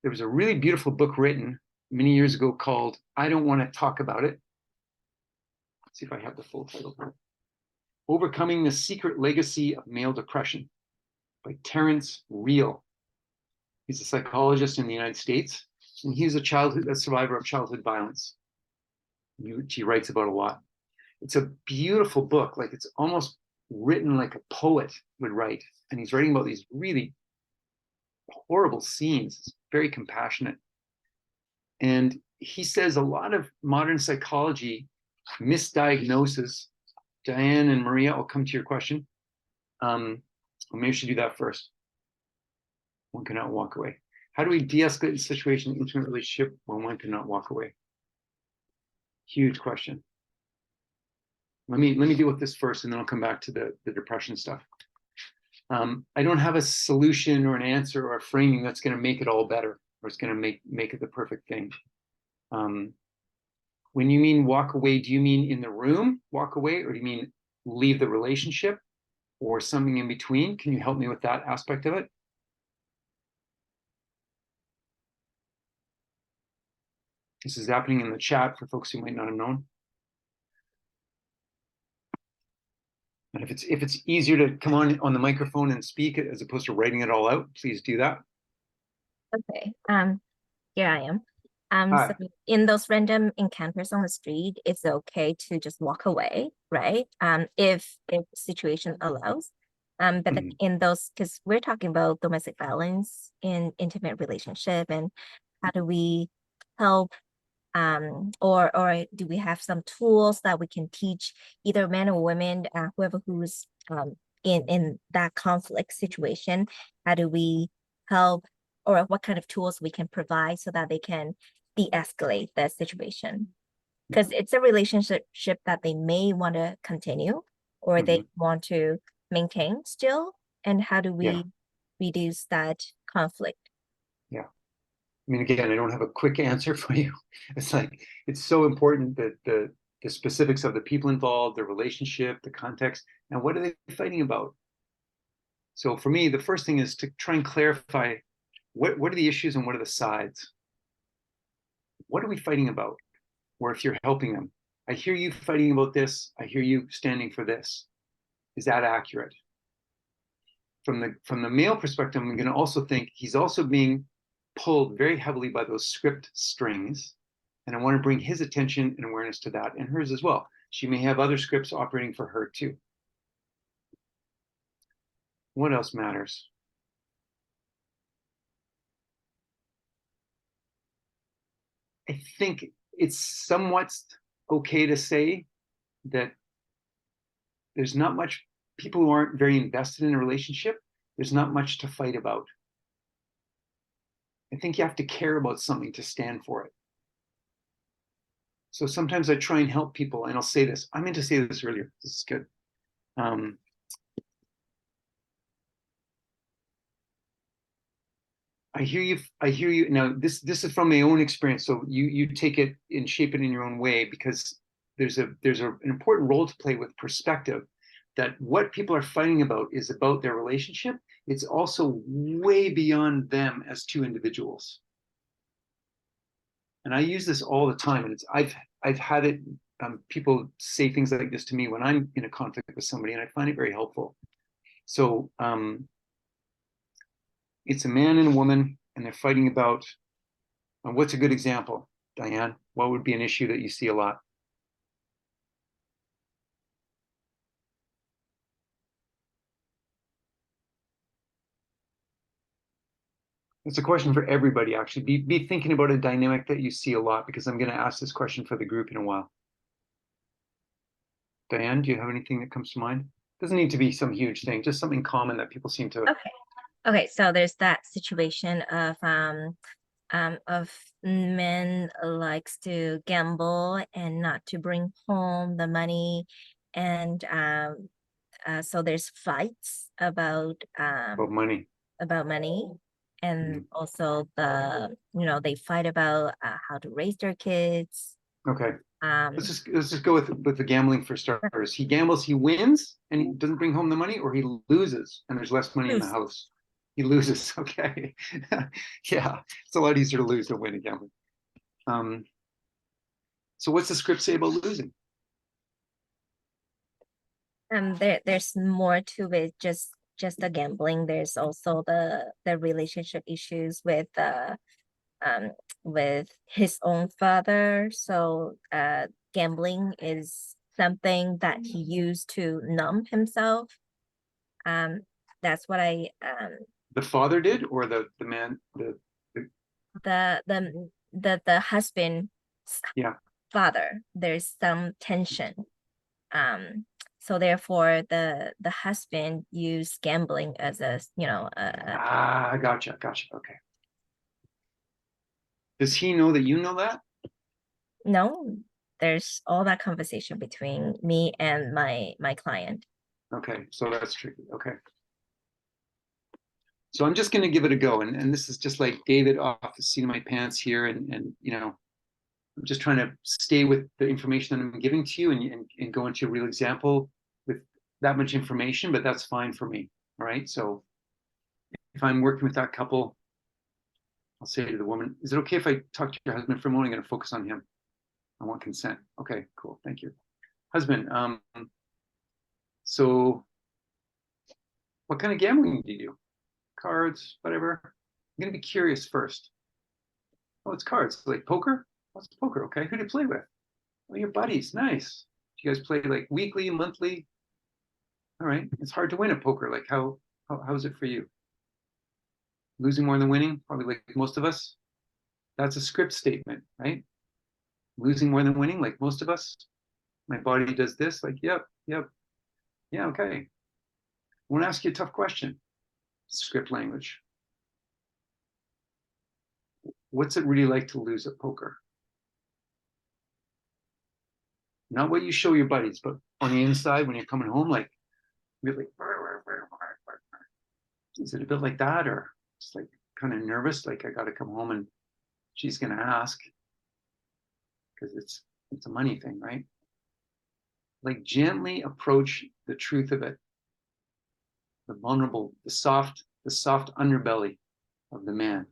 There was a really beautiful book written many years ago called "I Don't Want to Talk About It." Let's see if I have the full title. "Overcoming the Secret Legacy of Male Depression" by Terrence Real. He's a psychologist in the United States, and he's a survivor of childhood violence. He writes about a lot. It's a beautiful book. Like, it's almost written like a poet would write. And he's writing about these really horrible scenes. It's very compassionate. And he says a lot of modern psychology misdiagnoses. Diane and Maria, I'll come to your question. Well, maybe we should do that first. One cannot walk away. How do we de-escalate the situation in an intimate relationship when one cannot walk away? Huge question. Let me deal with this first, and then I'll come back to the depression stuff. I don't have a solution or an answer or a framing that's going to make it all better, or it's going to make it the perfect thing. When you mean walk away, do you mean in the room, walk away, or do you mean leave the relationship, or something in between? Can you help me with that aspect of it? This is happening in the chat for folks who might not have known. And if it's easier to come on the microphone and speak as opposed to writing it all out, please do that. Okay. Here I am. So in those random encounters on the street, it's okay to just walk away, right? If the situation allows. But then in those, because we're talking about domestic violence in intimate relationship, and how do we help, or do we have some tools that we can teach either men or women, whoever who's in that conflict situation? How do we help, or what kind of tools we can provide so that they can de-escalate the situation? Because it's a relationship that they may want to continue, or they want to maintain still. And how do we reduce that conflict? Yeah. I mean, again, I don't have a quick answer for you. It's like, it's so important that the specifics of the people involved, the relationship, the context, and what are they fighting about? So for me, the first thing is to try and clarify what are the issues and what are the sides? What are we fighting about? Or if you're helping them, I hear you fighting about this. I hear you standing for this. Is that accurate? From the male perspective, I'm going to also think he's also being pulled very heavily by those script strings. And I want to bring his attention and awareness to that, and hers as well. She may have other scripts operating for her too. What else matters? I think it's somewhat okay to say that there's not much, people who aren't very invested in a relationship, there's not much to fight about. I think you have to care about something to stand for it. So sometimes I try and help people, and I'll say this. I meant to say this earlier. This is good. I hear you. I hear you. Now, this is from my own experience. So you take it and shape it in your own way, because there's an important role to play with perspective. That what people are fighting about is about their relationship. It's also way beyond them as two individuals. And I use this all the time, and it's I've had it. People say things like this to me when I'm in a conflict with somebody, and I find it very helpful. So it's a man and a woman, and they're fighting about. What's a good example, Diane? What would be an issue that you see a lot? It's a question for everybody, actually. Be thinking about a dynamic that you see a lot, because I'm going to ask this question for the group in a while. Diane, do you have anything that comes to mind? Doesn't need to be some huge thing, just something common that people seem to. Okay, so there's that situation of men likes to gamble and not to bring home the money, and so there's fights about money. About money, and also they fight about how to raise their kids. Okay. Let's just go with the gambling for starters. He gambles, he wins, and he doesn't bring home the money, or he loses and there's less money in the house. He loses. Okay. Yeah, it's a lot easier to lose than win at gambling. So what's the script say about losing? There's more to it, just the gambling. There's also the relationship issues with his own father. So gambling is something that he used to numb himself. That's what I the father did, or the man, the husband's father. There's some tension. So therefore the husband used gambling as a gotcha. Okay. Does he know that you know that? No, there's all that conversation between me and my client. Okay, so that's tricky. Okay. So I'm just going to give it a go. And this is just like David off the seat of my pants here. And I'm just trying to stay with the information that I'm giving to you and go into a real example with that much information, but that's fine for me. All right. So if I'm working with that couple, I'll say to the woman, is it okay if I talk to your husband for a moment? I'm going to focus on him. I want consent. Okay, cool. Thank you. Husband, so what kind of gambling do you do? Cards, whatever. I'm going to be curious first. Oh, it's cards. Like poker? What's poker? Okay. Who do you play with? Oh, your buddies. Nice. Do you guys play like weekly, monthly? All right. It's hard to win at poker. Like how's it for you? Losing more than winning? Probably like most of us. That's a script statement, right? Losing more than winning, like most of us. My body does this, like, yep. Yeah, okay. I want to ask you a tough question. Script language. What's it really like to lose at poker? Not what you show your buddies, but on the inside when you're coming home, like, really, is it a bit like that, or just like kind of nervous, like I got to come home and she's going to ask, because it's a money thing, right? Like gently approach the truth of it, the vulnerable, the soft underbelly of the man.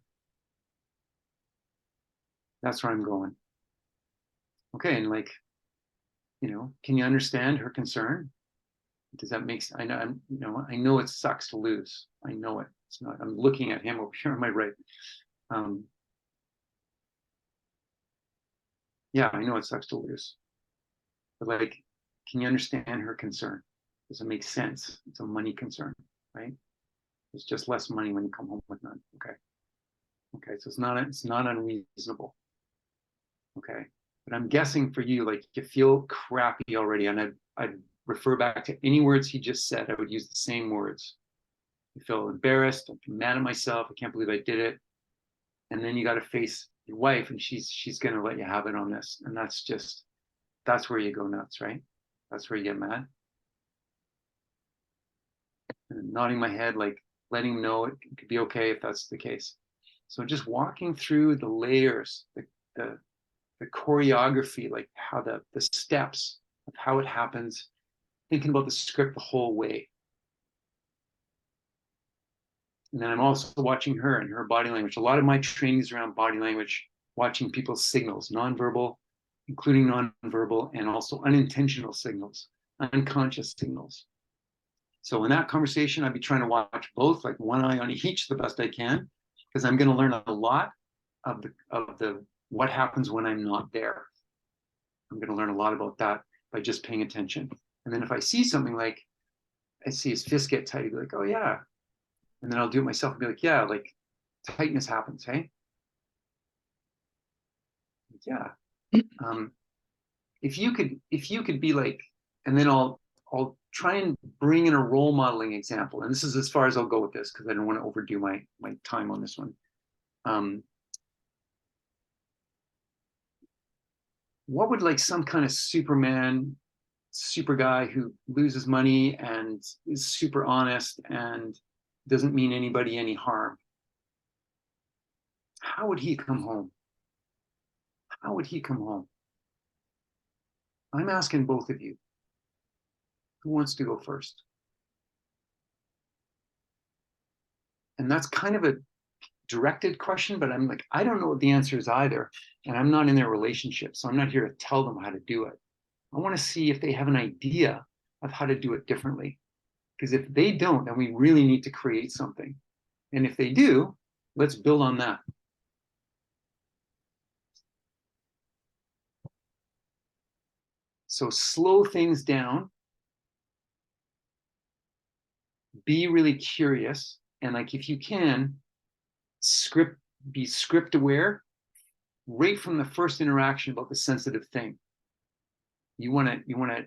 That's where I'm going. Okay, and like You know, can you understand her concern? Does that make sense? I know, I know it sucks to lose. I know it. It's not, I'm looking at him over here on my right. Yeah, I know it sucks to lose. But like, can you understand her concern? Does it make sense? It's a money concern, right? It's just less money when you come home with none. Okay. Okay, so it's not unreasonable. Okay. But I'm guessing for you, like you feel crappy already. And I'd refer back to any words he just said. I would use the same words. I feel embarrassed. I'm mad at myself. I can't believe I did it. And then you got to face your wife, and she's going to let you have it on this. And that's where you go nuts, right? That's where you get mad. And nodding my head, like letting him know it could be okay if that's the case. So just walking through the layers, the choreography, like how the steps of how it happens, thinking about the script the whole way. And then I'm also watching her and her body language. A lot of my training is around body language, watching people's signals, nonverbal, including nonverbal, and also unintentional signals, unconscious signals. So in that conversation, I'd be trying to watch both, like one eye on each the best I can, because I'm going to learn a lot of the what happens when I'm not there. I'm going to learn a lot about that by just paying attention. And then if I see something like, I see his fist get tight, I'd be like, oh yeah. And then I'll do it myself and be like, yeah, like tightness happens, hey? Yeah. If you could be like, and then I'll try and bring in a role modeling example. And this is as far as I'll go with this because I don't want to overdo my time on this one. What would like some kind of Superman, super guy who loses money and is super honest and doesn't mean anybody any harm? How would he come home? How would he come home? I'm asking both of you. Who wants to go first? And that's kind of a directed question, but I'm like, I don't know what the answer is either. And I'm not in their relationship, so I'm not here to tell them how to do it. I want to see if they have an idea of how to do it differently. Because if they don't, then we really need to create something. And if they do, let's build on that. So slow things down. Be really curious. And like, if you can, be script aware right from the first interaction about the sensitive thing. You want to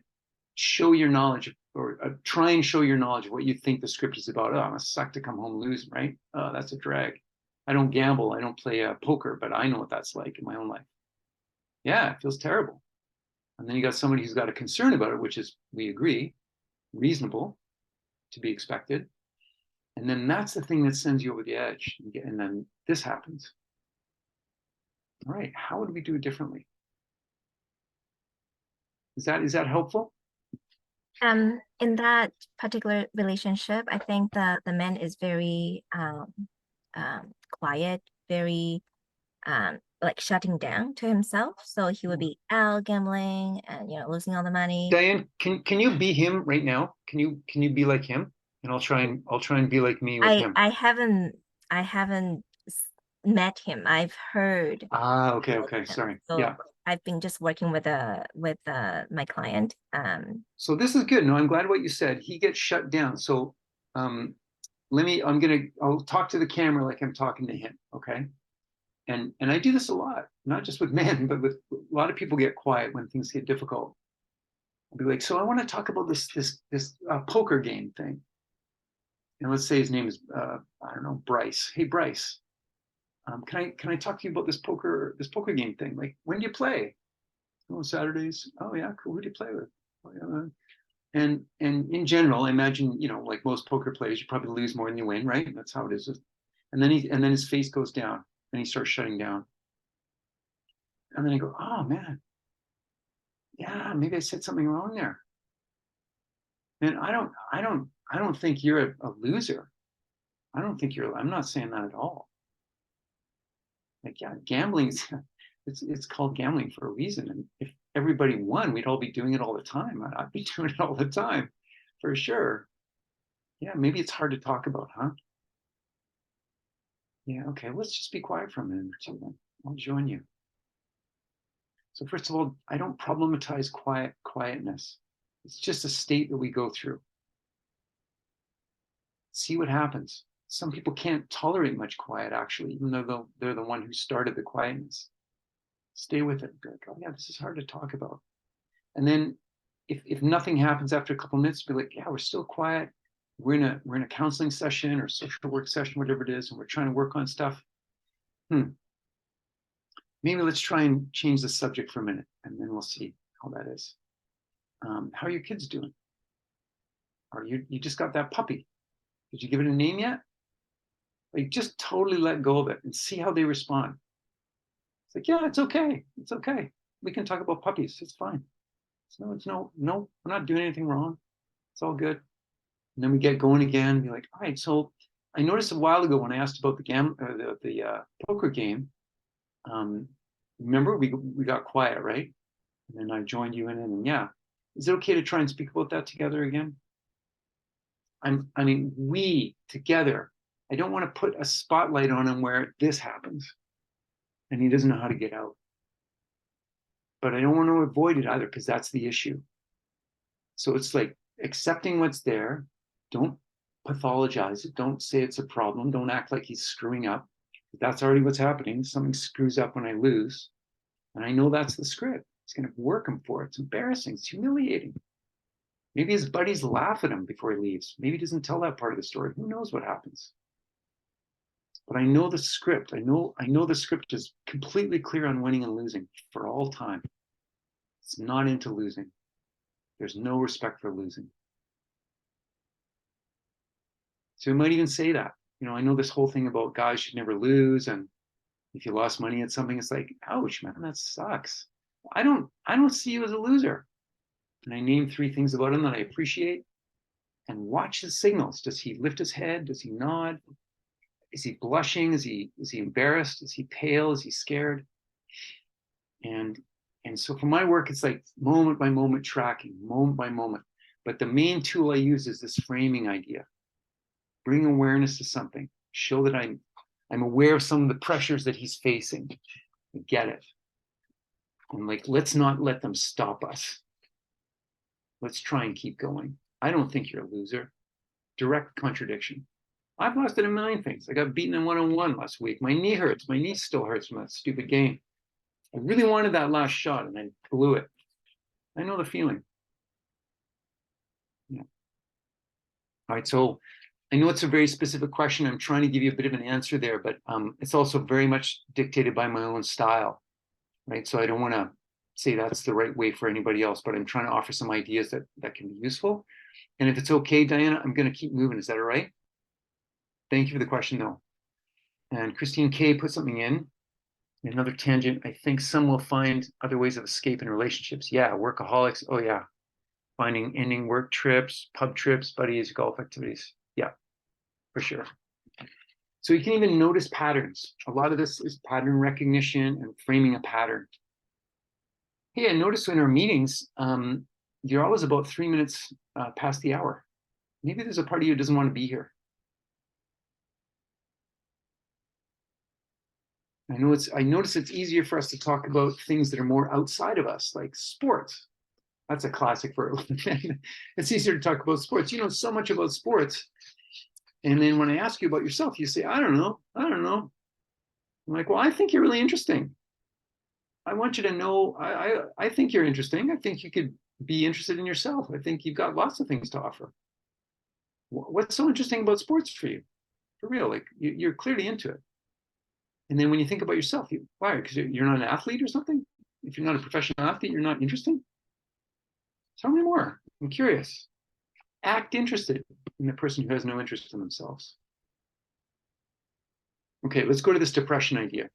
show your knowledge, or try and show your knowledge of what you think the script is about. Oh, I'm a suck to come home losing, right? Oh, that's a drag. I don't gamble. I don't play poker, but I know what that's like in my own life. Yeah, it feels terrible. And then you got somebody who's got a concern about it, which is, we agree, reasonable, to be expected. And then that's the thing that sends you over the edge. And then this happens. All right, how would we do it differently? Is that helpful? In that particular relationship, I think the man is very quiet, very like shutting down to himself. So he would be out gambling and losing all the money. Diane, can you be him right now? Can you be like him? And I'll try and be like me with him. I haven't met him. I've heard. Okay. Sorry. So yeah. I've been just working with my client. So this is good. No, I'm glad what you said. He gets shut down. So I'll talk to the camera like I'm talking to him. Okay. And I do this a lot, not just with men, but with a lot of people get quiet when things get difficult. I'll be like, so I want to talk about this poker game thing. And let's say his name is I don't know, Bryce. Hey, Bryce, can I talk to you about this poker game thing? Like, when do you play? Oh, Saturdays. Oh yeah, cool. Who do you play with? Oh, yeah. And in general, I imagine, like most poker players, you probably lose more than you win, right? That's how it is. And then his face goes down and he starts shutting down. And then I go, oh man, yeah, maybe I said something wrong there. And I don't think you're a loser. I'm not saying that at all. Like, yeah, gambling, it's called gambling for a reason. And everybody won, we'd all be doing it all the time. I'd be doing it all the time, for sure. Yeah, maybe it's hard to talk about, huh? Yeah, okay, let's just be quiet for a minute or two then. I'll join you. So first of all, I don't problematize quietness. It's just a state that we go through. See what happens. Some people can't tolerate much quiet, actually, even though they're the one who started the quietness. Stay with it. Be like, oh yeah, this is hard to talk about. And then if nothing happens after a couple of minutes, be like, yeah, we're still quiet. We're in a counseling session or social work session, whatever it is, and we're trying to work on stuff. Maybe let's try and change the subject for a minute, and then we'll see how that is. How are your kids doing? Or you just got that puppy. Did you give it a name yet? Like, just totally let go of it and see how they respond. It's like, yeah, it's okay. It's okay. We can talk about puppies. It's fine. No, we're not doing anything wrong. It's all good. And then we get going again. Be like, all right. So I noticed a while ago when I asked about the poker game. Remember, we got quiet, right? And then I joined you in it. And yeah, is it okay to try and speak about that together again? I mean, we together. I don't want to put a spotlight on him where this happens, and he doesn't know how to get out. But I don't want to avoid it either, because that's the issue. So it's like accepting what's there. Don't pathologize it. Don't say it's a problem. Don't act like he's screwing up. That's already what's happening. Something screws up when I lose. And I know that's the script. It's going to work him for it. It's embarrassing. It's humiliating. Maybe his buddies laugh at him before he leaves. Maybe he doesn't tell that part of the story. Who knows what happens? But I know the script. I know the script is completely clear on winning and losing for all time. It's not into losing. There's no respect for losing. So we might even say that. You know, I know this whole thing about guys should never lose, and if you lost money at something, it's like, ouch, man, that sucks. I don't see you as a loser. And I name 3 things about him that I appreciate, and watch his signals. Does he lift his head? Does he nod? Is he blushing? Is he embarrassed? Is he pale? Is he scared? And so for my work, it's like moment by moment tracking, moment by moment. But the main tool I use is this framing idea. Bring awareness to something. Show that I'm aware of some of the pressures that he's facing. Get it. And like, let's not let them stop us. Let's try and keep going. I don't think you're a loser. Direct contradiction. I've lost at a million things. I got beaten in 1-on-1 last week. My knee hurts. My knee still hurts from that stupid game. I really wanted that last shot and I blew it. I know the feeling. Yeah. All right, so I know it's a very specific question. I'm trying to give you a bit of an answer there, but it's also very much dictated by my own style, right? So I don't want to say that's the right way for anybody else, but I'm trying to offer some ideas that can be useful. And if it's okay, Diana, I'm going to keep moving. Is that all right? Thank you for the question, though. And Christine K put something in. Another tangent. I think some will find other ways of escape in relationships. Yeah, workaholics. Oh, yeah. Ending work trips, pub trips, buddies, golf activities. Yeah, for sure. So you can even notice patterns. A lot of this is pattern recognition and framing a pattern. Hey, I noticed in our meetings, you're always about 3 minutes past the hour. Maybe there's a part of you who doesn't want to be here. I notice it's easier for us to talk about things that are more outside of us, like sports. That's a classic for it's easier to talk about sports. You know so much about sports. And then when I ask you about yourself, you say, I don't know. I'm like, well, I think you're really interesting. I want you to know, I think you're interesting. I think you could be interested in yourself. I think you've got lots of things to offer. What's so interesting about sports for you? For real, like you're clearly into it. And then when you think about yourself, why? Because you're not an athlete or something? If you're not a professional athlete, you're not interesting? Tell me more. I'm curious. Act interested in the person who has no interest in themselves. Okay, let's go to this depression idea.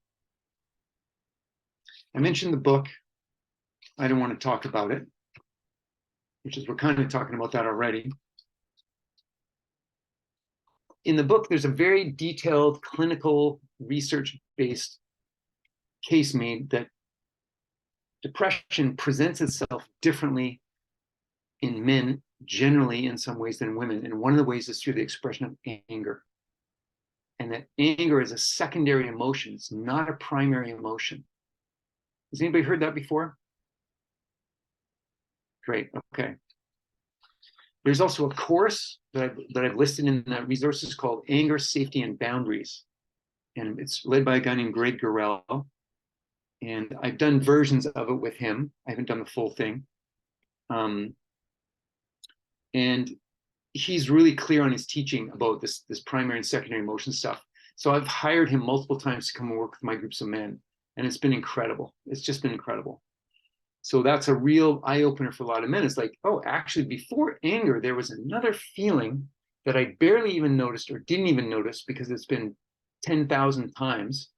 I mentioned the book. I don't want to talk about it, which is we're kind of talking about that already. In the book, there's a very detailed clinical research-based case made that depression presents itself differently in men, generally in some ways, than women. And one of the ways is through the expression of anger. And that anger is a secondary emotion. It's not a primary emotion. Has anybody heard that before? Great, okay. There's also a course that I've listed in the resources called Anger, Safety, and Boundaries. And it's led by a guy named Greg Gorell. And I've done versions of it with him. I haven't done the full thing. And he's really clear on his teaching about this primary and secondary emotion stuff. So I've hired him multiple times to come and work with my groups of men. And it's been incredible. It's just been incredible. So that's a real eye-opener for a lot of men. It's like, oh, actually, before anger, there was another feeling that I barely even noticed or didn't even notice because it's been 10,000 times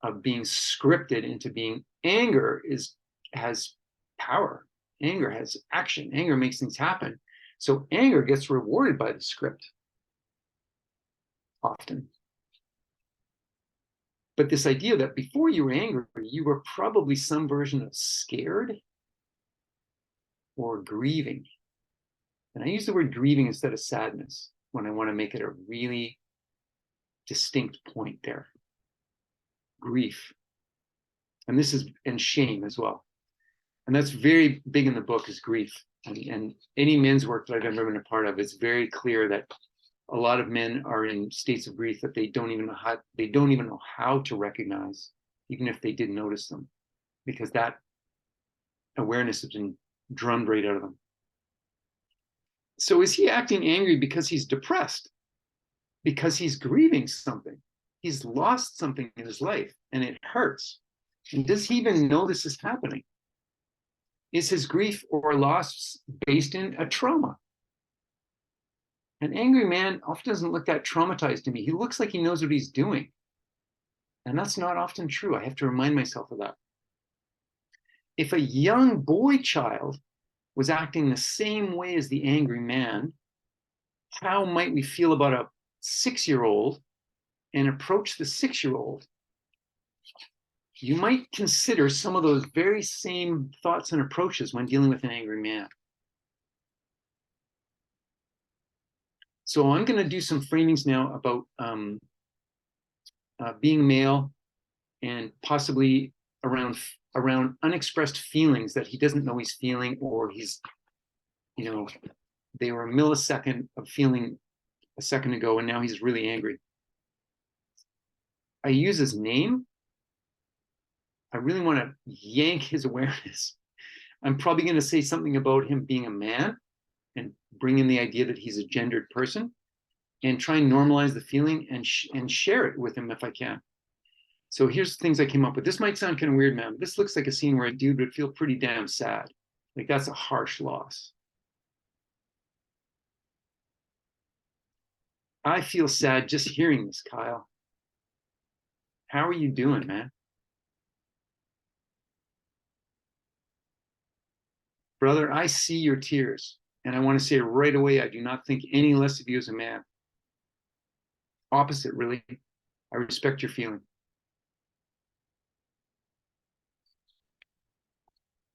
of being scripted into being. Anger has power. Anger has action. Anger makes things happen. So anger gets rewarded by the script often. But this idea that before you were angry, you were probably some version of scared or grieving. And I use the word grieving instead of sadness when I want to make it a really distinct point there. Grief. And this is, and shame as well. And that's very big in the book, is grief. And any men's work that I've ever been a part of, it's very clear that a lot of men are in states of grief that they don't even know how to recognize, even if they did notice them, because that awareness has been drummed right out of them. So is he acting angry because he's depressed? Because he's grieving something? He's lost something in his life and it hurts. And does he even know this is happening? Is his grief or loss based in a trauma? An angry man often doesn't look that traumatized to me. He looks like he knows what he's doing. And that's not often true. I have to remind myself of that. If a young boy child was acting the same way as the angry man, how might we feel about a 6-year-old and approach the 6-year-old? You might consider some of those very same thoughts and approaches when dealing with an angry man. So I'm going to do some framings now about being male and possibly around unexpressed feelings that he doesn't know he's feeling, or he's, they were a millisecond of feeling a second ago and now he's really angry. I use his name. I really want to yank his awareness. I'm probably going to say something about him being a man and bring in the idea that he's a gendered person, and try and normalize the feeling and share it with him if I can. So here's things I came up with. This might sound kind of weird, man. This looks like a scene where a dude would feel pretty damn sad. Like, that's a harsh loss. I feel sad just hearing this, Kyle. How are you doing, man? Brother, I see your tears. And I want to say right away, I do not think any less of you as a man. Opposite, really. I respect your feeling.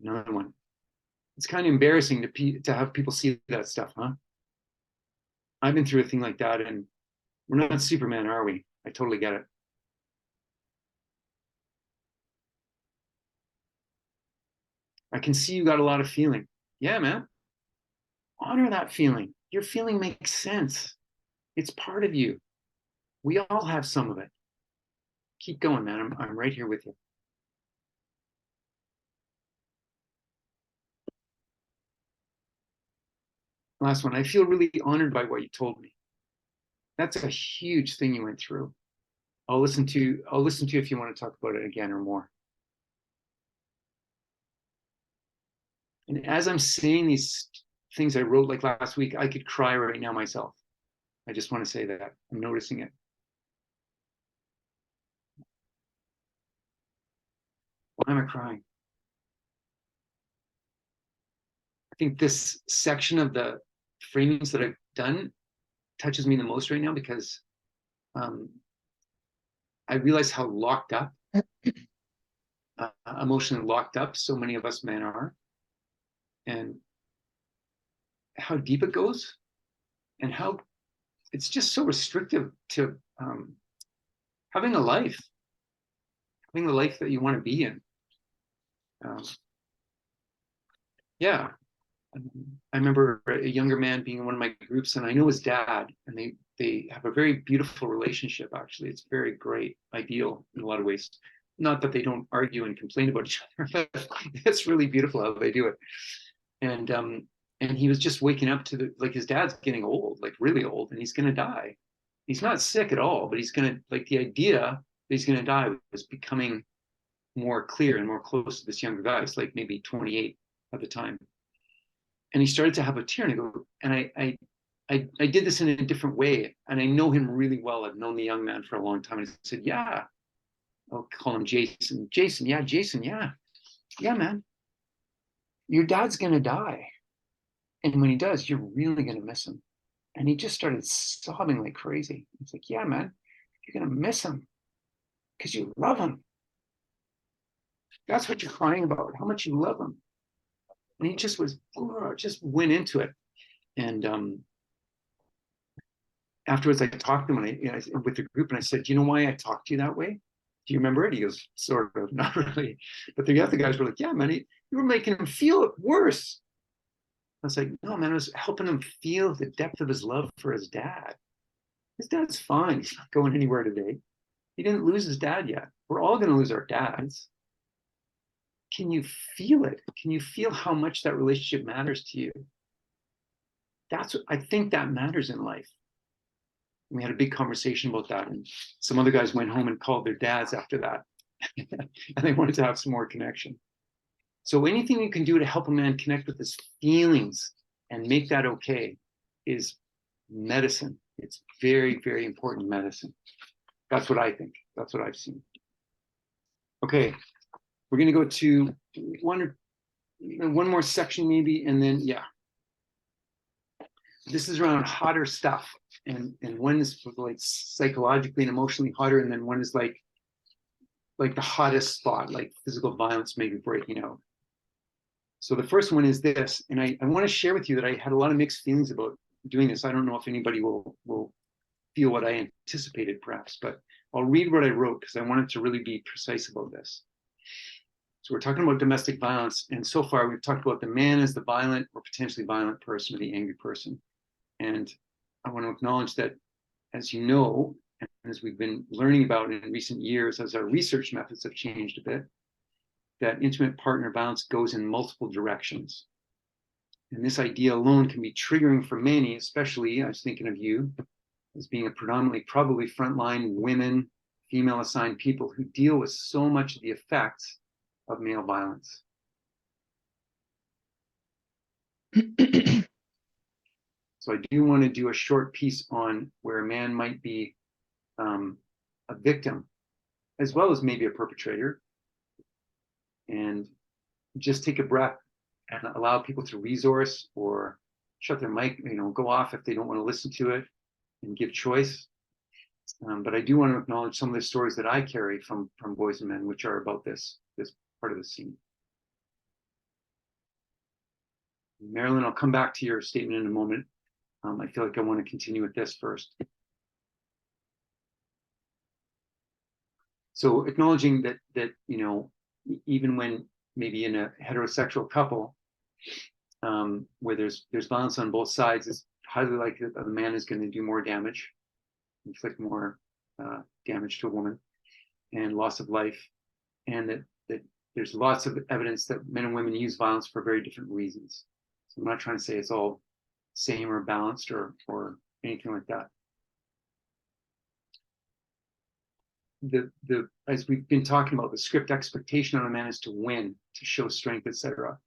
Another one. It's kind of embarrassing to have people see that stuff, huh? I've been through a thing like that, and we're not Superman, are we? I totally get it. I can see you got a lot of feeling. Yeah, man. Honor that feeling. Your feeling makes sense. It's part of you. We all have some of it. Keep going, man. I'm right here with you. Last one. I feel really honored by what you told me. That's a huge thing you went through. I'll listen to you if you want to talk about it again or more. And as I'm saying these things I wrote like last week, I could cry right now myself. I just want to say that. I'm noticing it. Why am I crying? I think this section of the framings that I've done touches me the most right now, because I realize how locked up emotionally locked up, so many of us men are, and how deep it goes, and how it's just so restrictive to having a life, having the life that you want to be in. Yeah, I remember a younger man being in one of my groups, and I know his dad, and they have a very beautiful relationship. Actually, it's very great, ideal in a lot of ways. Not that they don't argue and complain about each other, but it's really beautiful how they do it. And he was just waking up to like his dad's getting old, like really old, and he's gonna die. He's not sick at all, but he's gonna, like, the idea that he's gonna die was becoming more clear and more close to this younger guy. It's like maybe 28 at the time. And he started to have a tear, and I go, and I did this in a different way, and I know him really well. I've known the young man for a long time. And I said, yeah, I'll call him Jason. Jason, yeah, man, your dad's gonna die, and when he does, you're really gonna miss him. And he just started sobbing like crazy. He's like, yeah, man, you're gonna miss him because you love him. That's what you're crying about, how much you love him. And he just went into it. And afterwards, I talked to him with the group, and I said, do you know why I talked to you that way? Do you remember it? He goes, sort of, not really. But the other guys were like, yeah, man, you were making him feel it worse. I was like, no, man, I was helping him feel the depth of his love for his dad. His dad's fine. He's not going anywhere today. He didn't lose his dad yet. We're all going to lose our dads. Can you feel it? Can you feel how much that relationship matters to you? That's what I think that matters in life. We had a big conversation about that, and some other guys went home and called their dads after that, and they wanted to have some more connection. So anything you can do to help a man connect with his feelings and make that okay is medicine. It's very, very important medicine. That's what I think. That's what I've seen. Okay, we're going to go to one more section maybe, and then, yeah. This is around hotter stuff. And one is like psychologically and emotionally hotter, and then one is like the hottest spot, like physical violence maybe breaking out. So the first one is this, and I want to share with you that I had a lot of mixed feelings about doing this. I don't know if anybody will feel what I anticipated perhaps, but I'll read what I wrote because I wanted to really be precise about this. So we're talking about domestic violence, and so far we've talked about the man as the violent or potentially violent person or the angry person. And I want to acknowledge that, as you know, and as we've been learning about in recent years, as our research methods have changed a bit, that intimate partner violence goes in multiple directions. And this idea alone can be triggering for many, especially, I was thinking of you, as being a predominantly, probably frontline women, female assigned people who deal with so much of the effects of male violence. So I do want to do a short piece on where a man might be a victim, as well as maybe a perpetrator, and just take a breath and allow people to resource or shut their mic, go off if they don't want to listen to it, and give choice. But I do want to acknowledge some of the stories that I carry from Boys and Men, which are about this part of the scene. Marilyn, I'll come back to your statement in a moment. I feel like I want to continue with this first. So acknowledging that even when maybe in a heterosexual couple where there's violence on both sides, it's highly likely that the man is going to do more damage, inflict more damage to a woman, and loss of life, and that there's lots of evidence that men and women use violence for very different reasons. So I'm not trying to say it's all same or balanced or anything like that. As we've been talking about, the script expectation on a man is to win, to show strength, etc.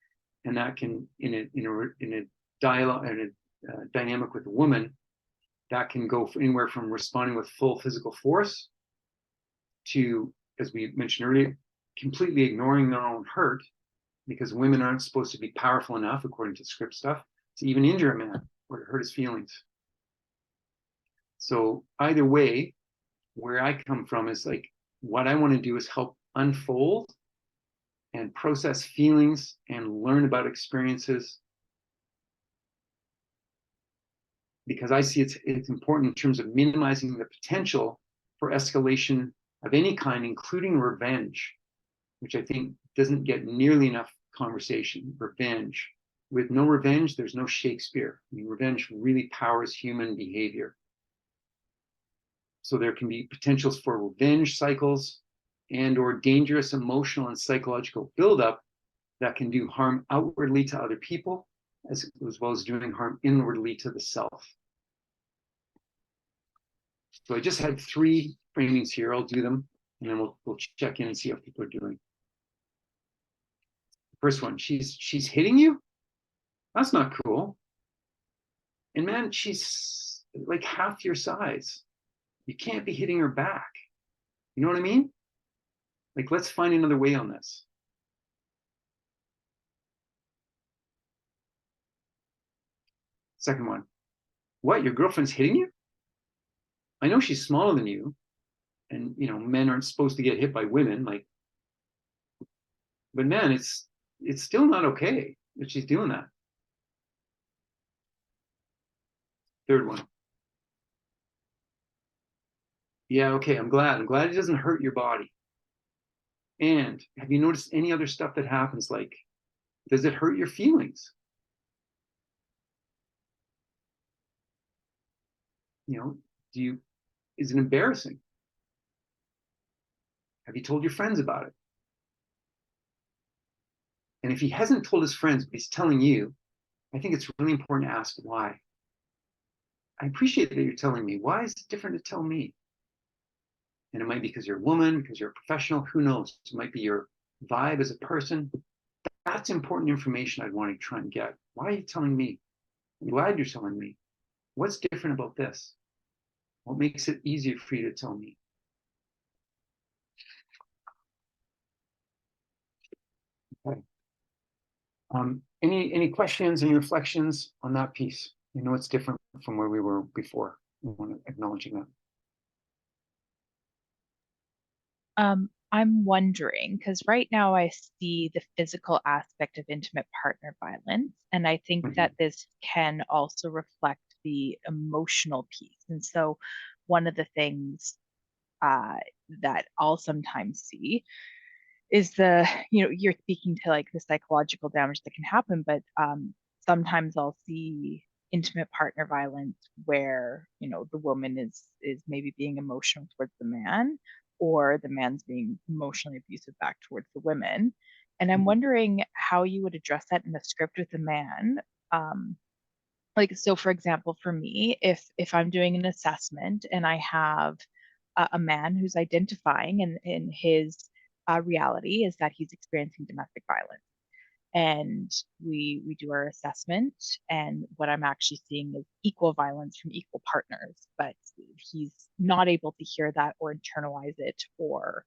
And that can, in a dialogue and a dynamic with a woman, that can go anywhere from responding with full physical force to, as we mentioned earlier, completely ignoring their own hurt, because women aren't supposed to be powerful enough, according to script stuff, to even injure a man or to hurt his feelings. So either way, where I come from is like, what I want to do is help unfold and process feelings and learn about experiences. Because I see it's important in terms of minimizing the potential for escalation of any kind, including revenge, which I think doesn't get nearly enough conversation. Revenge. With no revenge, there's no Shakespeare. I mean, revenge really powers human behavior. So there can be potentials for revenge cycles and or dangerous emotional and psychological buildup that can do harm outwardly to other people, as well as doing harm inwardly to the self. So I just had 3 framings here. I'll do them, and then we'll check in and see how people are doing. First one, she's hitting you? That's not cool. And man, she's like half your size. You can't be hitting her back. You know what I mean? Like, let's find another way on this. Second one, what, your girlfriend's hitting you? I know she's smaller than you, and you know, men aren't supposed to get hit by women, like, but man, it's still not okay that she's doing that. Third one. Yeah, okay, I'm glad it doesn't hurt your body. And have you noticed any other stuff that happens? Like, does it hurt your feelings? You know, is it embarrassing? Have you told your friends about it? And if he hasn't told his friends, but he's telling you, I think it's really important to ask why. I appreciate that you're telling me. Why is it different to tell me? And it might be because you're a woman, because you're a professional, who knows? It might be your vibe as a person. That's important information I'd want to try and get. Why are you telling me? I'm glad you're telling me. What's different about this? What makes it easier for you to tell me? Okay. Any questions, any reflections on that piece? You know, it's different from where we were before. I want to acknowledging that. I'm wondering, because right now I see the physical aspect of intimate partner violence, and I think that this can also reflect the emotional piece. And so one of the things that I'll sometimes see is you're speaking to like the psychological damage that can happen, but sometimes I'll see intimate partner violence where, you know, the woman is maybe being emotional towards the man, or the man's being emotionally abusive back towards the women. And I'm wondering how you would address that in a script with a man. Like, so for example, for me, if I'm doing an assessment and I have a man who's identifying in his reality is that he's experiencing domestic violence, and we do our assessment, and what I'm actually seeing is equal violence from equal partners, but he's not able to hear that or internalize it or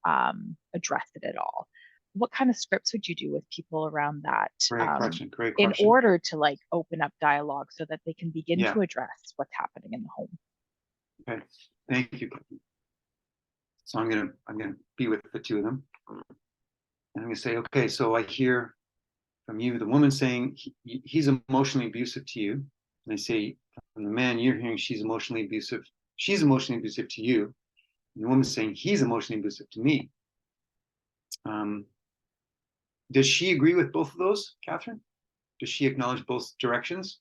address it at all. What kind of scripts would you do with people around that? Great question. In order to like open up dialogue so that they can begin to address what's happening in the home. Okay, thank you. So I'm gonna be with the two of them, and I'm gonna say, okay, so I hear from you, the woman saying he's emotionally abusive to you, and I say from the man, you're hearing she's emotionally abusive to you, and the woman's saying he's emotionally abusive to me. Does she agree with both of those, Catherine? Does she acknowledge both directions?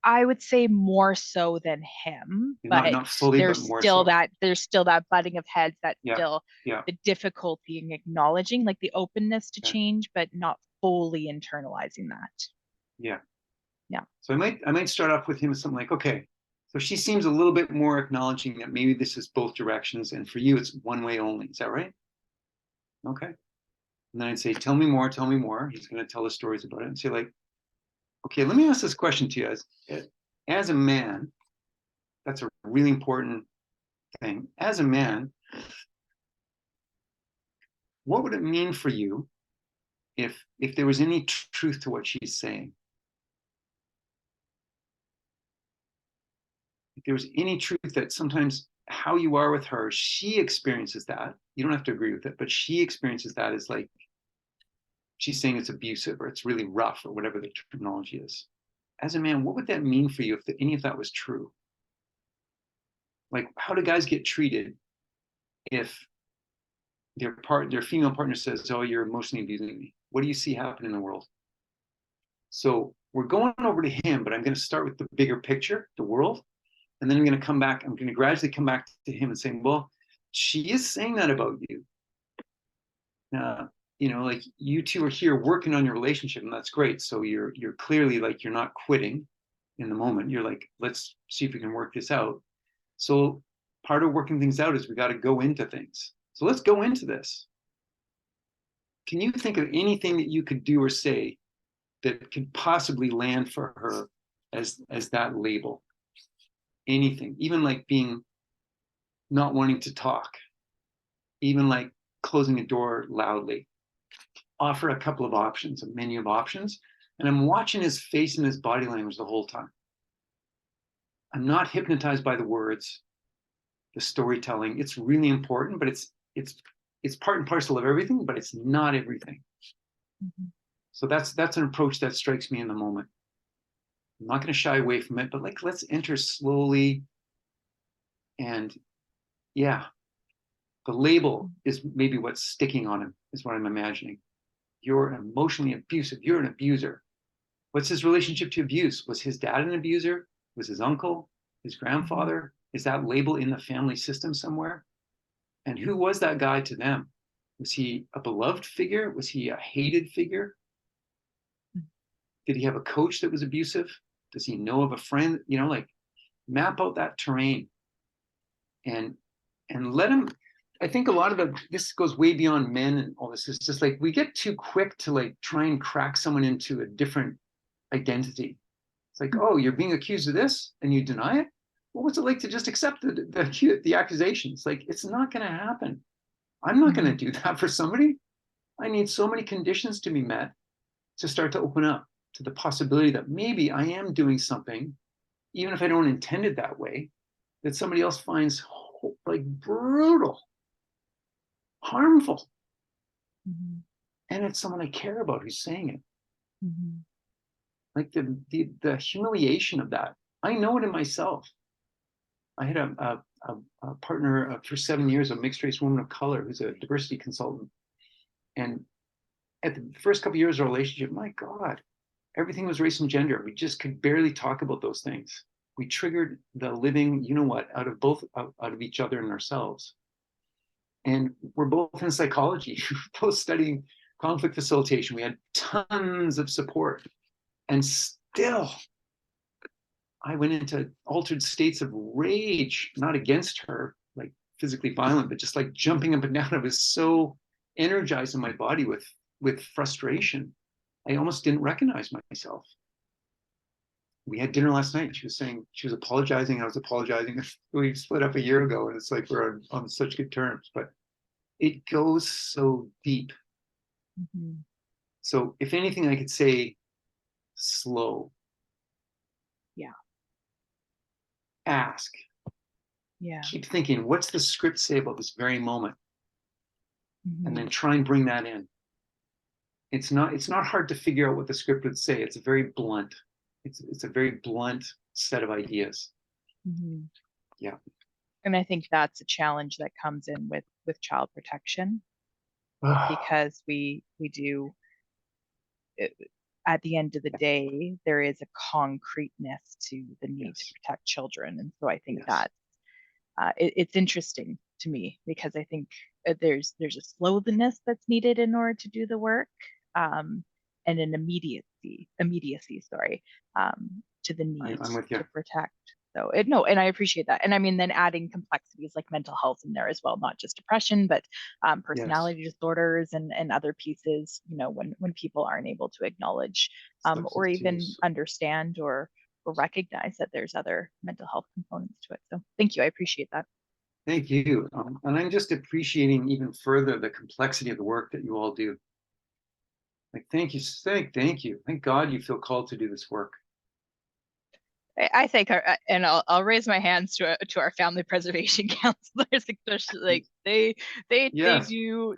I would say more so than him, but not fully, there's but more still so. there's still that butting of heads, that still the difficulty in acknowledging, like the openness to change, but not fully internalizing that. Yeah. Yeah. So I might start off with him with something like, okay, so she seems a little bit more acknowledging that maybe this is both directions, and for you it's one way only. Is that right? Okay. And then I'd say, tell me more, tell me more. He's going to tell us stories about it, and say like, okay, let me ask this question to you. As a man, that's a really important thing. As a man, what would it mean for you if there was any truth to what she's saying? If there was any truth that sometimes how you are with her, she experiences that. You don't have to agree with it, but she experiences that as like, she's saying it's abusive or it's really rough or whatever the terminology is. As a man, what would that mean for you if any of that was true? Like, how do guys get treated if their female partner says, oh, you're emotionally abusing me? What do you see happen in the world? So we're going over to him, but I'm going to start with the bigger picture, the world. And then I'm going to come back. I'm going to gradually come back to him and saying, well, she is saying that about you. You know, like you two are here working on your relationship, and that's great. So you're clearly like, you're not quitting in the moment. You're like, let's see if we can work this out. So part of working things out is we got to go into things. So let's go into this. Can you think of anything that you could do or say that could possibly land for her as that label? Anything, even like being not wanting to talk, even like closing a door loudly. Offer a couple of options, a menu of options, and I'm watching his face and his body language the whole time. I'm not hypnotized by the words, the storytelling. It's really important, but it's part and parcel of everything, but it's not everything. Mm-hmm. So that's an approach that strikes me in the moment. I'm not going to shy away from it, but like, let's enter slowly. And yeah, the label is maybe what's sticking on him, is what I'm imagining. You're emotionally abusive. You're an abuser. What's his relationship to abuse? Was his dad an abuser? Was his uncle, his grandfather? Is that label in the family system somewhere? And who was that guy to them? Was he a beloved figure? Was he a hated figure? Did he have a coach that was abusive? Does he know of a friend? You know, like map out that terrain and let him. I think a lot of this goes way beyond men and all this. It's just like we get too quick to like try and crack someone into a different identity. It's like, oh, you're being accused of this and you deny it? Well, what's it like to just accept the accusations? Like, it's not going to happen. I'm not going to do that for somebody. I need so many conditions to be met to start to open up to the possibility that maybe I am doing something, even if I don't intend it that way, that somebody else finds like brutal, harmful. Mm-hmm. And it's someone I care about who's saying it. Mm-hmm. Like the humiliation of that. I know it in myself. I had a partner for 7 years, a mixed race woman of color who's a diversity consultant. And at the first couple of years of our relationship, my God, everything was race and gender. We just could barely talk about those things. We triggered the living, you know what, out of each other and ourselves. And we're both in psychology, both studying conflict facilitation. We had tons of support. And still, I went into altered states of rage, not against her, like physically violent, but just like jumping up and down. I was so energized in my body with frustration. I almost didn't recognize myself. We had dinner last night. She was saying, she was apologizing. I was apologizing. We split up a year ago, and it's like we're on such good terms, but it goes so deep. Mm-hmm. So if anything, I could say slow. Yeah. Ask. Yeah. Keep thinking, what's the script say about this very moment? Mm-hmm. And then try and bring that in. It's not hard to figure out what the script would say. It's very blunt. It's a very blunt set of ideas. Mm-hmm. Yeah. And I think that's a challenge that comes in with child protection, because we do, at the end of the day, there is a concreteness to the need to protect children. And so I think that it's interesting to me, because I think there's a slowness that's needed in order to do the work, and an immediacy, to the need to protect. So and I appreciate that. And I mean, then adding complexities like mental health in there as well, not just depression, but personality disorders and other pieces, you know, when people aren't able to acknowledge or even understand or recognize that there's other mental health components to it. So thank you. I appreciate that. Thank you. And I'm just appreciating even further the complexity of the work that you all do. Like, thank you. Thank you. Thank God you feel called to do this work. I think, and I'll raise my hands to our family preservation counselors, especially like they Yes. do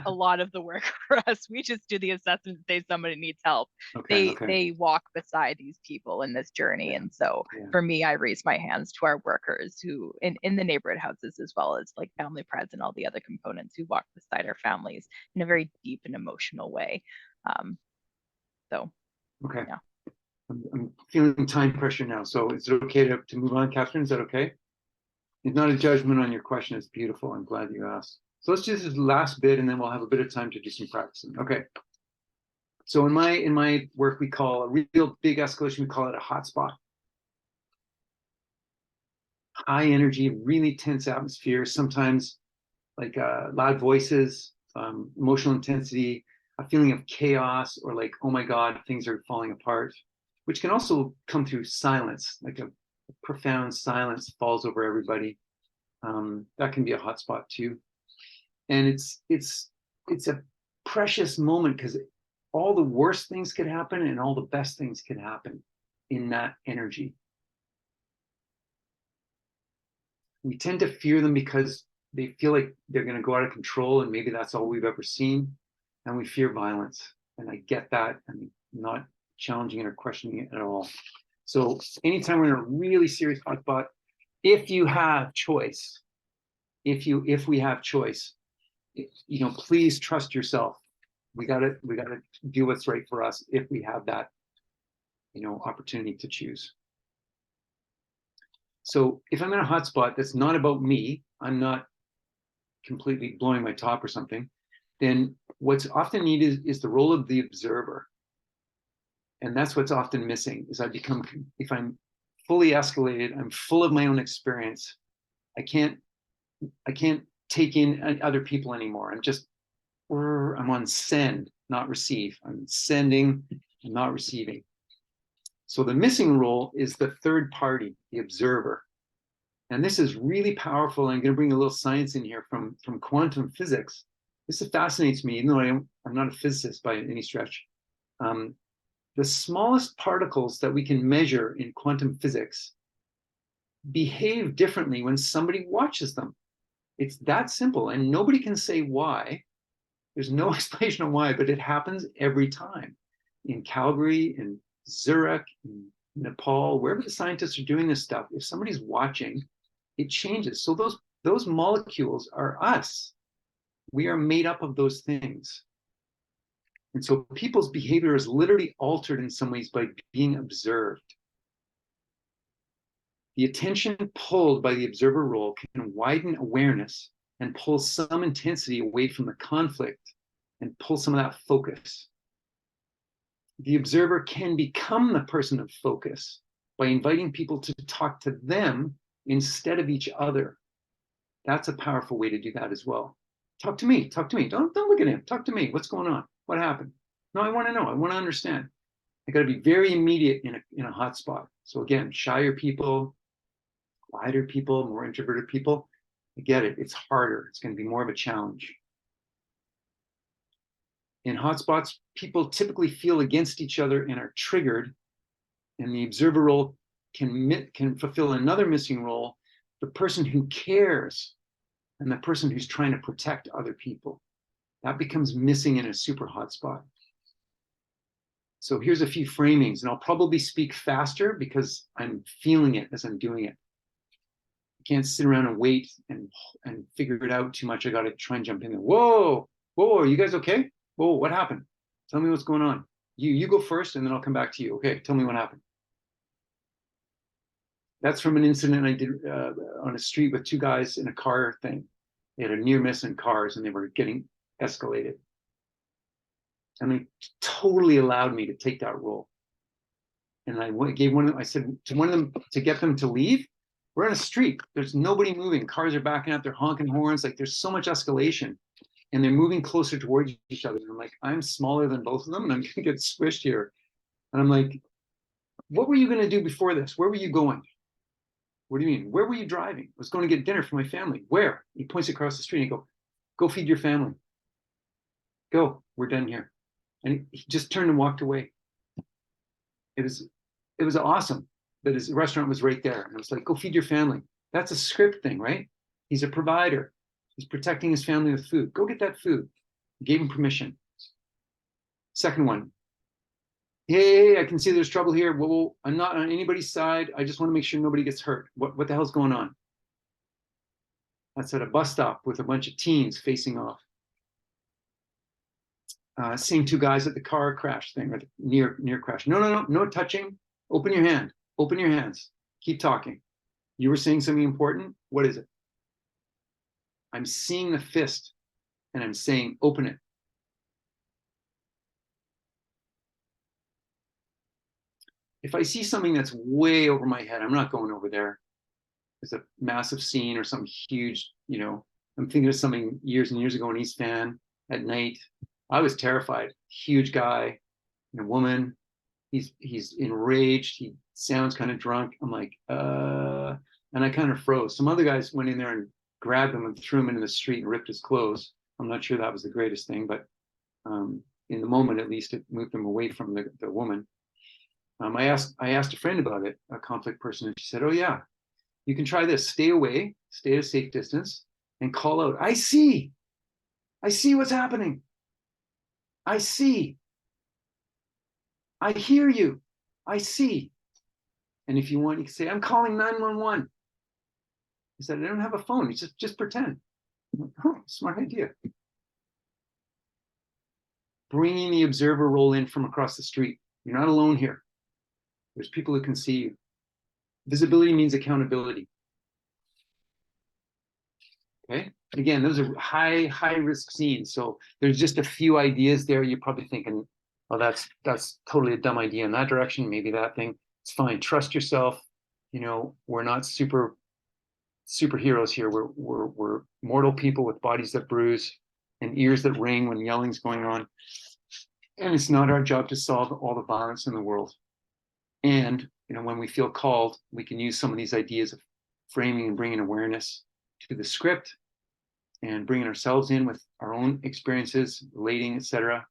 a lot of the work for us. We just do the assessment, say somebody needs help. Okay. They walk beside these people in this journey, and so for me, I raise my hands to our workers who in the neighborhood houses, as well as like family pres and all the other components who walk beside our families in a very deep and emotional way. So Okay. Yeah. I'm feeling time pressure now, so is it okay to move on, Catherine? Is that okay? It's not a judgment on your question. It's beautiful. I'm glad you asked. So let's do this last bit, and then we'll have a bit of time to do some practicing. Okay. So in my work, we call a real big escalation, we call it a hotspot. High energy, really tense atmosphere, sometimes like loud voices, emotional intensity, a feeling of chaos, or like, oh my God, things are falling apart, which can also come through silence, like a profound silence falls over everybody. That can be a hotspot too. And it's a precious moment because all the worst things could happen and all the best things could happen in that energy. We tend to fear them because they feel like they're going to go out of control, and maybe that's all we've ever seen. And we fear violence. And I get that. I'm not challenging it or questioning it at all. So anytime we're in a really serious hotspot, if you have choice, if we have choice, please trust yourself. We gotta do what's right for us if we have that, opportunity to choose. So if I'm in a hotspot that's not about me, I'm not completely blowing my top or something, then what's often needed is the role of the observer. And that's what's often missing, is if I'm fully escalated, I'm full of my own experience, I can't take in other people anymore. I'm on send, not receive. I'm sending and not receiving. So the missing role is the third party, the observer. And this is really powerful. I'm going to bring a little science in here from quantum physics. This fascinates me, even though I'm not a physicist by any stretch. The smallest particles that we can measure in quantum physics behave differently when somebody watches them. It's that simple, and nobody can say why. There's no explanation of why, but it happens every time. In Calgary, in Zurich, in Nepal, wherever the scientists are doing this stuff, if somebody's watching, it changes. So those molecules are us. We are made up of those things. And so people's behavior is literally altered in some ways by being observed. The attention pulled by the observer role can widen awareness and pull some intensity away from the conflict and pull some of that focus. The observer can become the person of focus by inviting people to talk to them instead of each other. That's a powerful way to do that as well. Talk to me, talk to me. Don't look at him, talk to me. What's going on? What happened? No, I want to know, I want to understand. I got to be very immediate in a hot spot. So again, shyer people, quieter people, more introverted people, I get it. It's harder. It's going to be more of a challenge. In hotspots, people typically feel against each other and are triggered, and the observer role can fulfill another missing role, the person who cares and the person who's trying to protect other people. That becomes missing in a super hotspot. So here's a few framings, and I'll probably speak faster because I'm feeling it as I'm doing it. I can't sit around and wait and figure it out too much. I got to try and jump in there. Whoa, are you guys okay? Whoa, what happened? Tell me what's going on. You go first, and then I'll come back to you. Okay, tell me what happened. That's from an incident I did on a street with two guys in a car thing. They had a near miss in cars, and they were getting escalated. And they totally allowed me to take that role. And I gave one of them, I said to one of them to get them to leave. We're on a street. There's nobody moving. Cars are backing up. They're honking horns. Like there's so much escalation. And they're moving closer towards each other. And I'm like, I'm smaller than both of them, and I'm going to get squished here. And I'm like, what were you going to do before this? Where were you going? What do you mean? Where were you driving? I was going to get dinner for my family. Where? He points across the street and he goes, go feed your family. Go. We're done here. And he just turned and walked away. It was awesome. that his restaurant was right there. And I was like, go feed your family. That's a script thing, right? He's a provider. He's protecting his family with food. Go get that food. Gave him permission. Second one. Hey, I can see there's trouble here. Well, I'm not on anybody's side. I just want to make sure nobody gets hurt. What the hell's going on? That's at a bus stop with a bunch of teens facing off. Seeing two guys at the car crash thing, or near crash. No touching. Open your hand. Open your hands. Keep talking. You were saying something important. What is it? I'm seeing the fist, and I'm saying, open it. If I see something that's way over my head, I'm not going over there. There's a massive scene or something huge, you know. I'm thinking of something years and years ago in East Van at night. I was terrified. Huge guy and a woman. He's enraged. He sounds kind of drunk. I'm like, and I kind of froze. Some other guys went in there and grabbed him and threw him into the street and ripped his clothes. I'm not sure that was the greatest thing, but in the moment, at least, it moved him away from the woman. I asked a friend about it, a conflict person, and she said, oh yeah, you can try this. Stay away, stay at a safe distance, and call out, I see what's happening. I see. I hear you. I see. And if you want, you can say, I'm calling 911. He said, I don't have a phone. He said, just pretend. I'm like, oh, smart idea. Bringing the observer role in from across the street. You're not alone here. There's people who can see you. Visibility means accountability. Okay. Again, those are high risk scenes. So there's just a few ideas there. You're probably thinking, oh, that's totally a dumb idea in that direction. Maybe that thing. It's fine. Trust yourself. You know, we're not superheroes here. We're mortal people with bodies that bruise and ears that ring when yelling's going on. And it's not our job to solve all the violence in the world. And you know, when we feel called, we can use some of these ideas of framing and bringing awareness to the script and bringing ourselves in with our own experiences, relating, etc.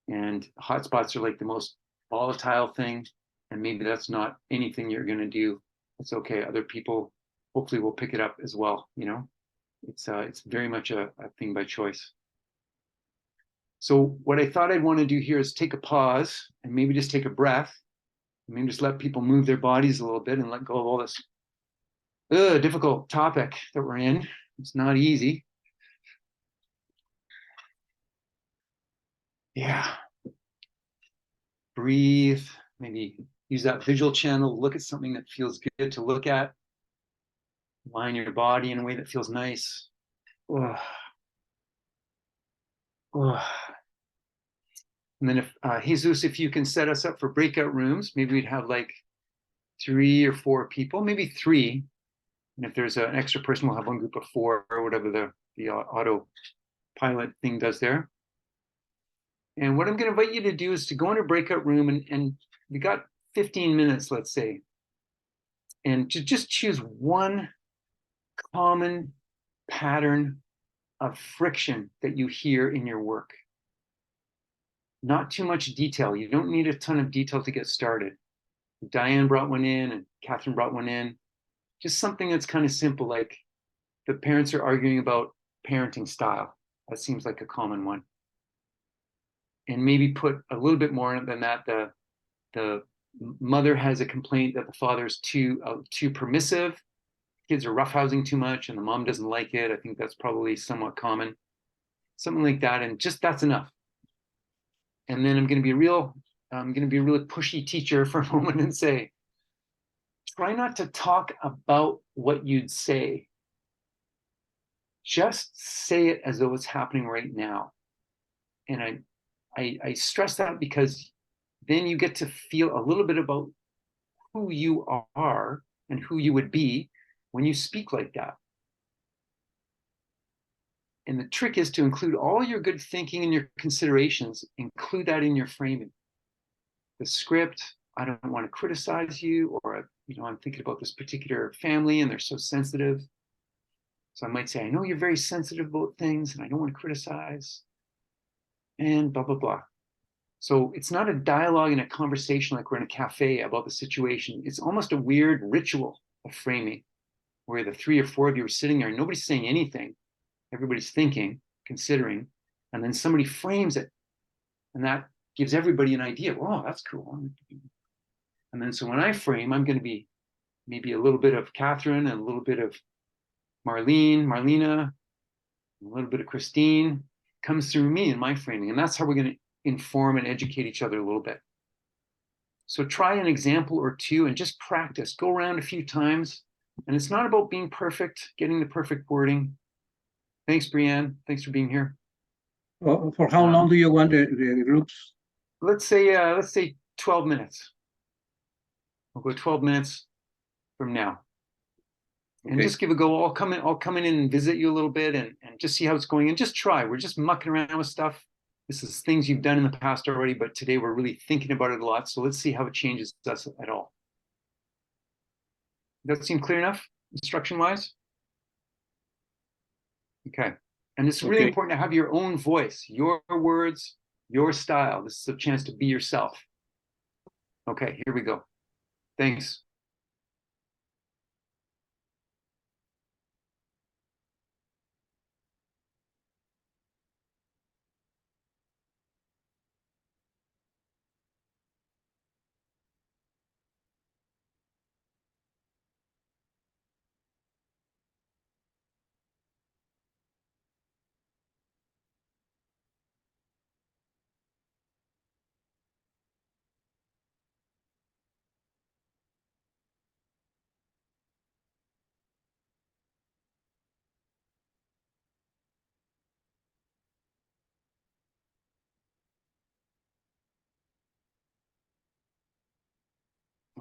And hotspots are like the most volatile thing. And maybe that's not anything you're going to do. It's okay. Other people hopefully will pick it up as well. You know, it's very much a thing by choice. So what I thought I'd want to do here is take a pause and maybe just take a breath. Maybe just let people move their bodies a little bit and let go of all this difficult topic that we're in. It's not easy. Yeah. Breathe. Maybe use that visual channel. Look at something that feels good to look at. Line your body in a way that feels nice. Oh. Oh. And then if Jesus, if you can set us up for breakout rooms, maybe we'd have like 3 or 4 people, maybe 3. And if there's an extra person, we'll have one group of 4 or whatever the autopilot thing does there. And what I'm going to invite you to do is to go in a breakout room and we got 15 minutes, let's say, and to just choose one common pattern of friction that you hear in your work. Not too much detail. You don't need a ton of detail to get started. Diane brought one in and Catherine brought one in. Just something that's kind of simple, like the parents are arguing about parenting style. That seems like a common one. And maybe put a little bit more than that. The mother has a complaint that the father's too permissive. Kids are roughhousing too much and the mom doesn't like it. I think that's probably somewhat common. Something like that, and just that's enough. And then I'm going to be a really pushy teacher for a moment and say, try not to talk about what you'd say. Just say it as though it's happening right now. And I stress that because then you get to feel a little bit about who you are and who you would be when you speak like that. And the trick is to include all your good thinking and your considerations, include that in your framing. The script, I don't want to criticize you, or, you know, I'm thinking about this particular family and they're so sensitive. So I might say, I know you're very sensitive about things and I don't want to criticize, and blah, blah, blah. So it's not a dialogue and a conversation like we're in a cafe about the situation. It's almost a weird ritual of framing where the 3 or 4 of you are sitting there and nobody's saying anything. Everybody's thinking, considering, and then somebody frames it. And that gives everybody an idea. Oh, that's cool. And then so when I frame, I'm going to be maybe a little bit of Catherine and a little bit of Marlena, a little bit of Christine comes through me in my framing. And that's how we're going to inform and educate each other a little bit. So try an example or two and just practice. Go around a few times. And it's not about being perfect, getting the perfect wording. Thanks, Brianne. Thanks for being here. For how long do you want the groups? Let's say 12 minutes. We'll go 12 minutes from now. And just give a go. I'll come in and visit you a little bit and just see how it's going and just try. We're just mucking around with stuff. This is things you've done in the past already, but today we're really thinking about it a lot. So let's see how it changes us at all. Does that seem clear enough, instruction-wise? Okay. And it's really important to have your own voice, your words, your style. This is a chance to be yourself. Okay, here we go. Thanks.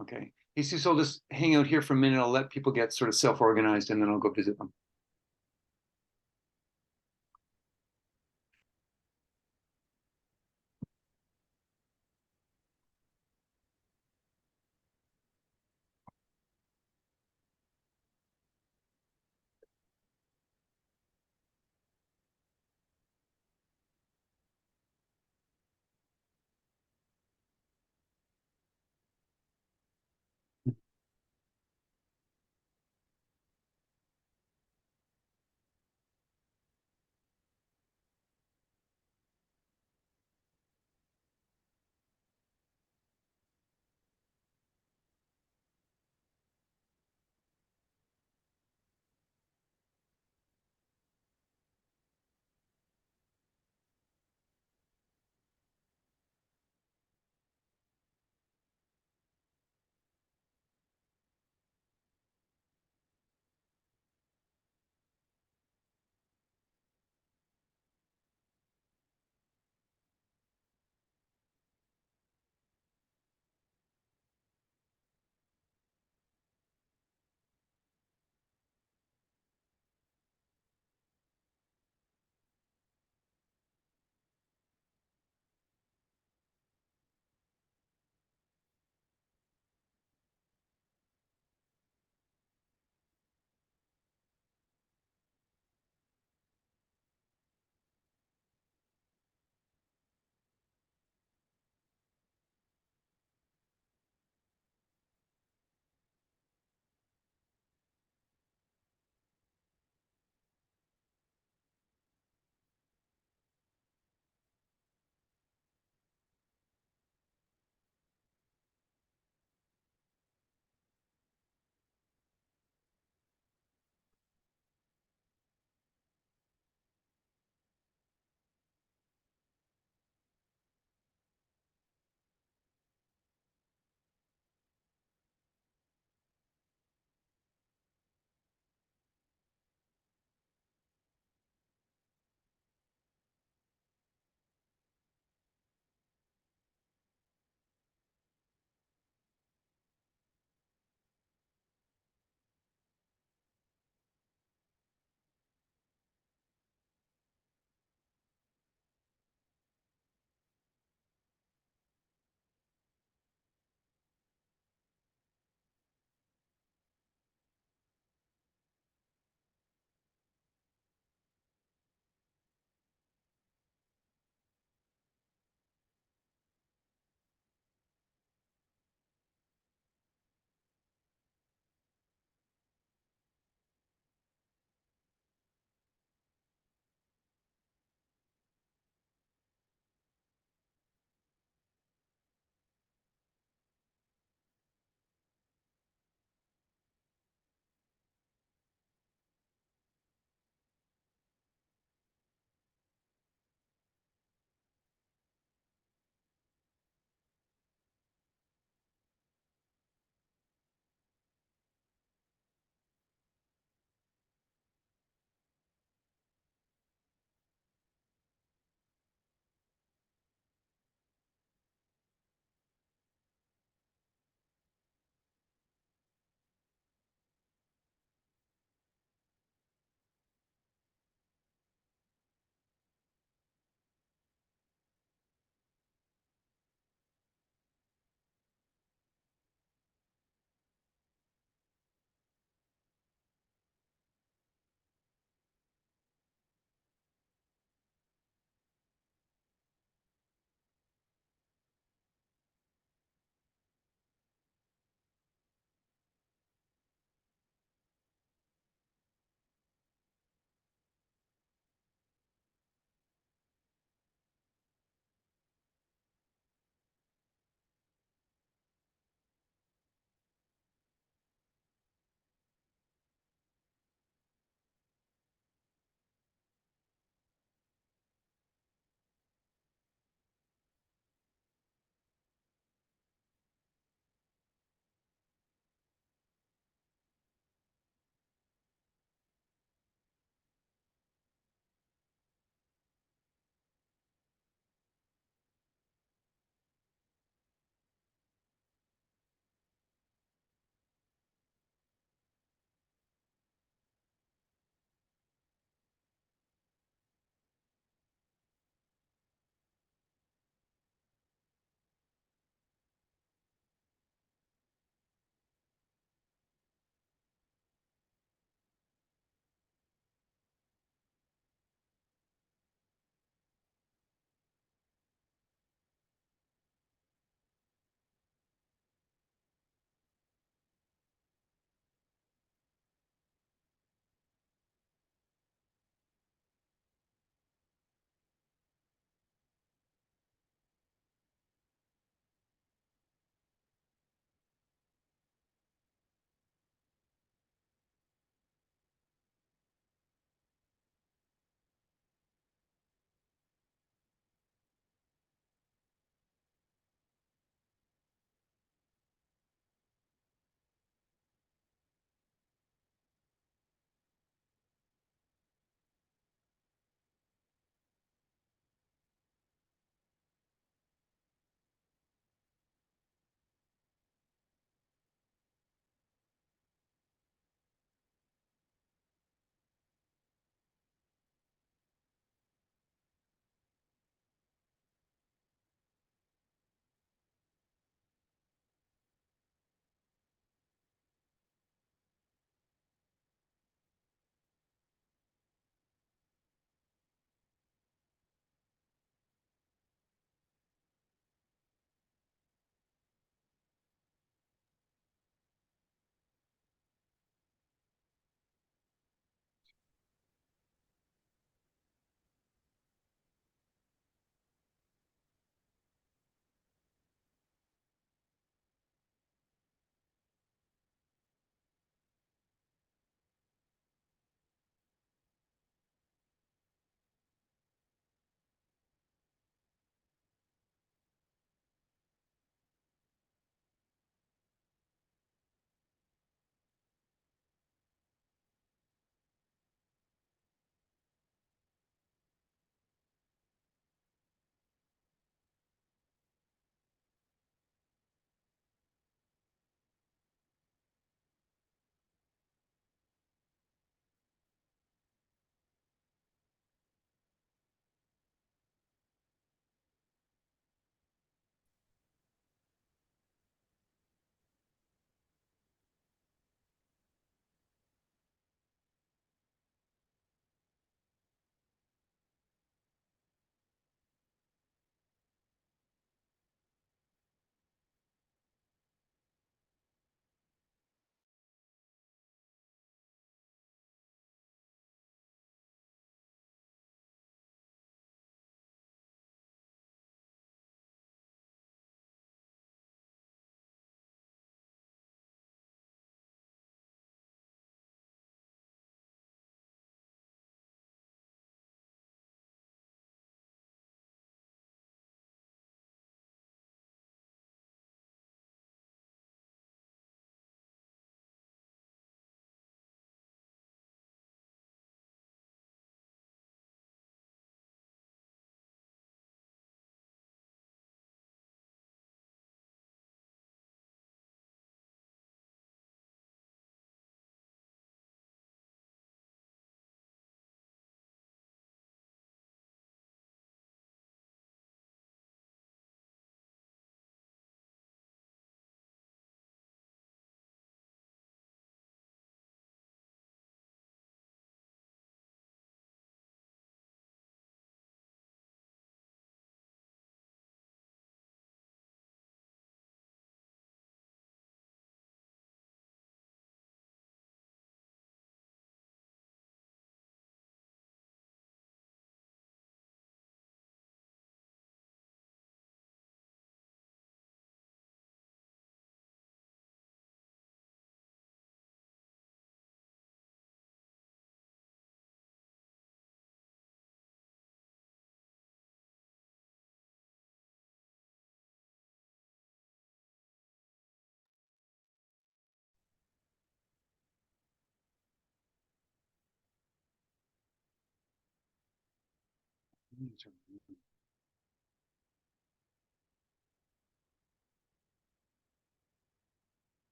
Okay. Jesus, I'll just hang out here for a minute. I'll let people get sort of self-organized and then I'll go visit them.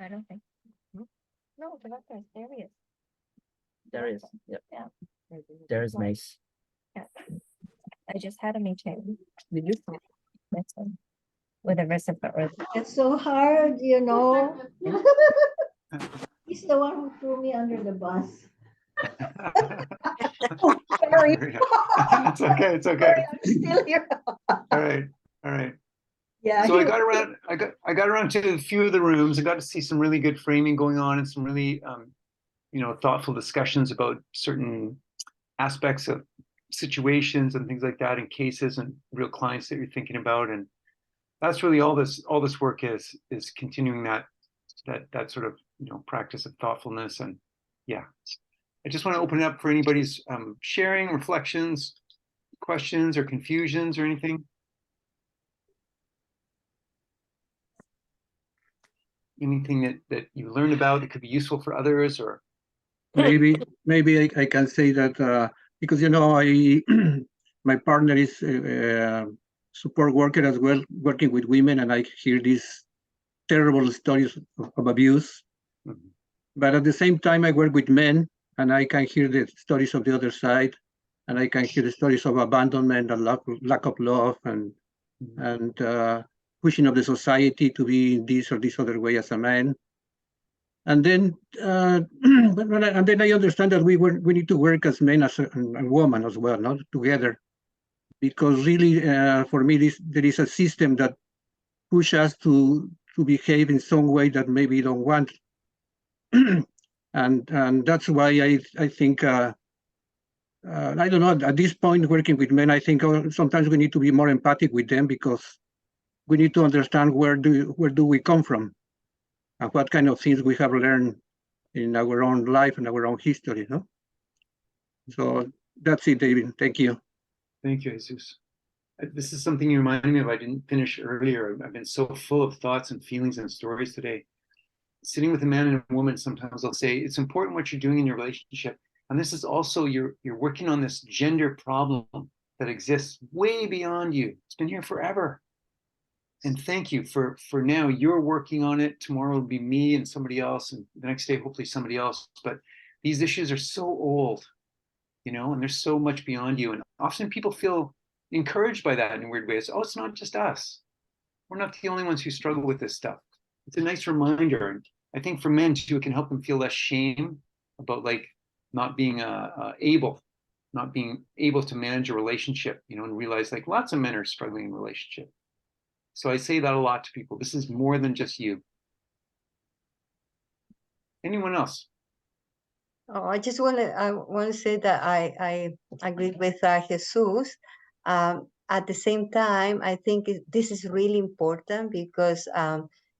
I don't think. No, the doctor, there he is. There is. Yep. Yeah. There is Mace. Yeah. I just had a meeting. With you? With the rest of the earth. It's so hard, you know. He's the one who threw me under the bus. Sorry. It's okay. It's okay. I'm still here. All right. All right. Yeah. So I got around to a few of the rooms. I got to see some really good framing going on and some really thoughtful discussions about certain aspects of situations and things like that in cases and real clients that you're thinking about. And that's really all this work is continuing that sort of practice of thoughtfulness. And yeah, I just want to open it up for anybody's sharing, reflections, questions, or confusions or anything. Anything that you learned about that could be useful for others, or maybe I can say that because I my partner is a support worker as well, working with women, and I hear these terrible stories of abuse. Mm-hmm. But at the same time, I work with men, and I can hear the stories of the other side, and I can hear the stories of abandonment and lack of love, and pushing of the society to be in this or this other way as a man. And then, and then I understand that we need to work as men and women as well, not together, because really, for me, there is a system that pushes us to behave in some way that maybe we don't want, and that's why I think. I don't know. At this point, working with men, I think sometimes we need to be more empathic with them, because we need to understand where do we come from, and what kind of things we have learned in our own life and our own history. No. So that's it, David. Thank you. Thank you, Jesus. This is something you reminded me of. I didn't finish earlier. I've been so full of thoughts and feelings and stories today. Sitting with a man and a woman, sometimes I'll say, it's important what you're doing in your relationship. And this is also, you're working on this gender problem that exists way beyond you. It's been here forever. And thank you for now. You're working on it. Tomorrow will be me and somebody else. And the next day, hopefully somebody else. But these issues are so old, and there's so much beyond you. And often people feel encouraged by that in weird ways. Oh, it's not just us. We're not the only ones who struggle with this stuff. It's a nice reminder. And I think for men too, it can help them feel less shame about not being able to manage a relationship, and realize lots of men are struggling in relationship. So I say that a lot to people. This is more than just you. Anyone else? Oh, I want to say that I agree with Jesus. At the same time, I think this is really important, because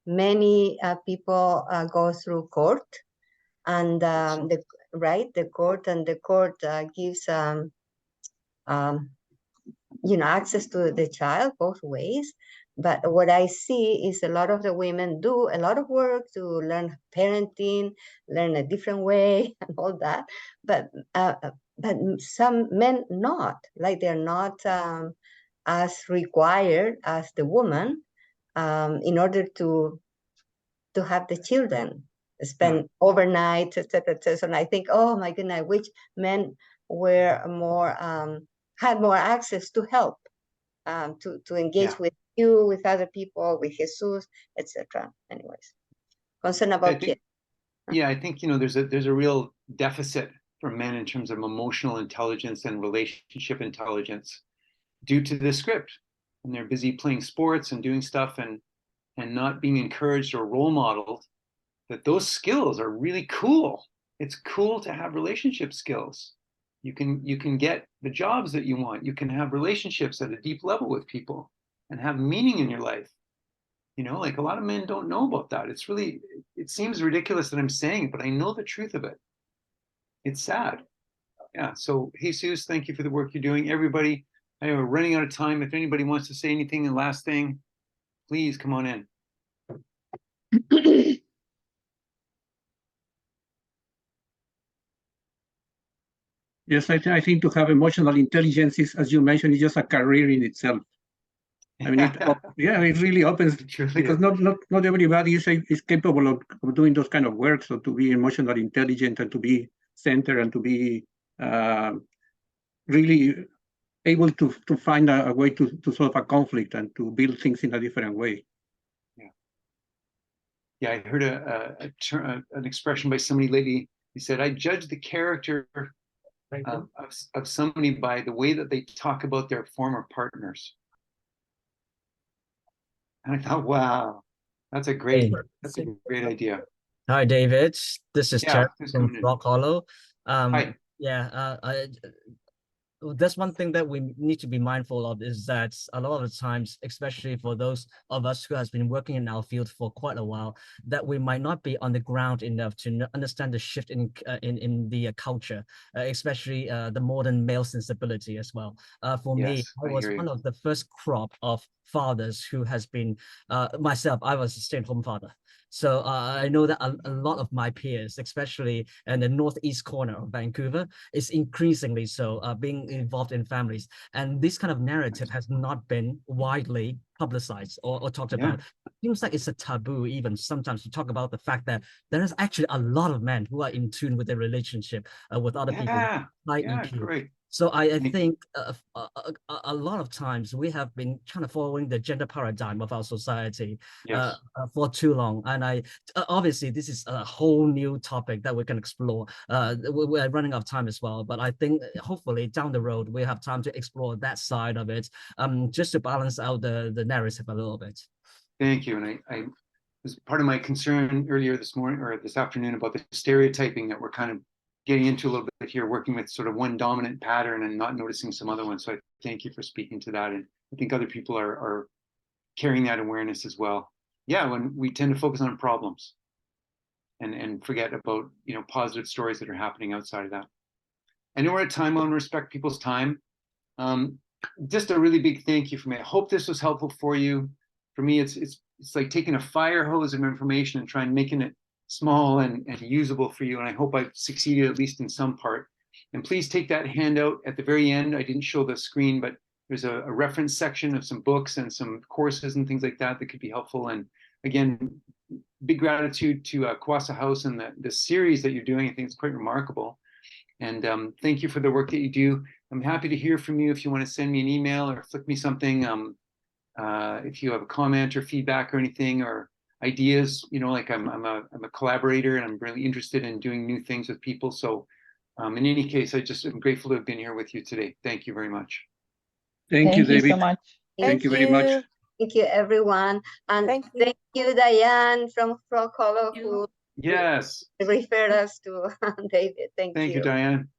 many people go through court, and the court gives access to the child both ways. But what I see is a lot of the women do a lot of work to learn parenting, learn a different way and all that. But some men not, like they're not as required as the woman in order to have the children, spend overnight, etc., etc. And I think, oh my goodness, I wish men were more had more access to help, to engage with you, with other people, with Jesus, etc. Anyways, concern about kids. Yeah, I think there's a real deficit for men in terms of emotional intelligence and relationship intelligence due to the script, and they're busy playing sports and doing stuff and not being encouraged or role modeled that those skills are really cool. It's cool to have relationship skills. You can get the jobs that you want. You can have relationships at a deep level with people and have meaning in your life. Like a lot of men don't know about that. It seems ridiculous that I'm saying it, but I know the truth of it. It's sad. Yeah. So Jesus, thank you for the work you're doing. Everybody, I know we're running out of time. If anybody wants to say anything, the last thing, please come on in. Yes, I think to have emotional intelligence is, as you mentioned, is just a career in itself. I mean, it really opens, because not everybody is capable of doing those kind of work. So to be emotionally intelligent and to be centered and to be really able to find a way to solve a conflict and to build things in a different way. Yeah, I heard an expression by somebody lately. He said, "I judge the character of somebody by the way that they talk about their former partners." And I thought, wow, that's a great idea. Hi, David. This is Terry from Rock Hollow. Hi. Yeah, that's one thing that we need to be mindful of, is that a lot of the times, especially for those of us who has been working in our field for quite a while, that we might not be on the ground enough to understand the shift in the culture, especially the modern male sensibility as well. For me, I was one of the first crop of fathers who has been myself. I was a stay-at-home father. So I know that a lot of my peers, especially in the northeast corner of Vancouver, is increasingly so being involved in families. And this kind of narrative has not been widely publicized or talked about. It seems like it's a taboo even sometimes to talk about the fact that there is actually a lot of men who are in tune with their relationship with other people. High EQ. Great. So I think a lot of times we have been kind of following the gender paradigm of our society for too long. And obviously this is a whole new topic that we can explore. We're running out of time as well, but I think hopefully down the road we have time to explore that side of it, just to balance out the narrative a little bit. Thank you. And I was part of my concern earlier this morning or this afternoon about the stereotyping that we're kind of getting into a little bit here, working with sort of one dominant pattern and not noticing some other ones. So I thank you for speaking to that. And I think other people are carrying that awareness as well. Yeah, when we tend to focus on problems and forget about, positive stories that are happening outside of that. I know we're at time. I want to respect people's time. Just a really big thank you for me. I hope this was helpful for you. For me, it's like taking a fire hose of information and trying making it small and usable for you. And I hope I've succeeded at least in some part. And please take that handout at the very end. I didn't show the screen, but there's a reference section of some books and some courses and things like that that could be helpful. And again, big gratitude to Kwasa House and the series that you're doing. I think it's quite remarkable. And thank you for the work that you do. I'm happy to hear from you if you want to send me an email or flick me something. If you have a comment or feedback or anything or ideas, like I'm a collaborator and I'm really interested in doing new things with people. So in any case, I just am grateful to have been here with you today. Thank you very much. Thank you, David. So much. Thank you very much. Thank you, everyone. And thank you, Diane from Frog Hollow, who referred us to David. Thank you. Thank you, Diane.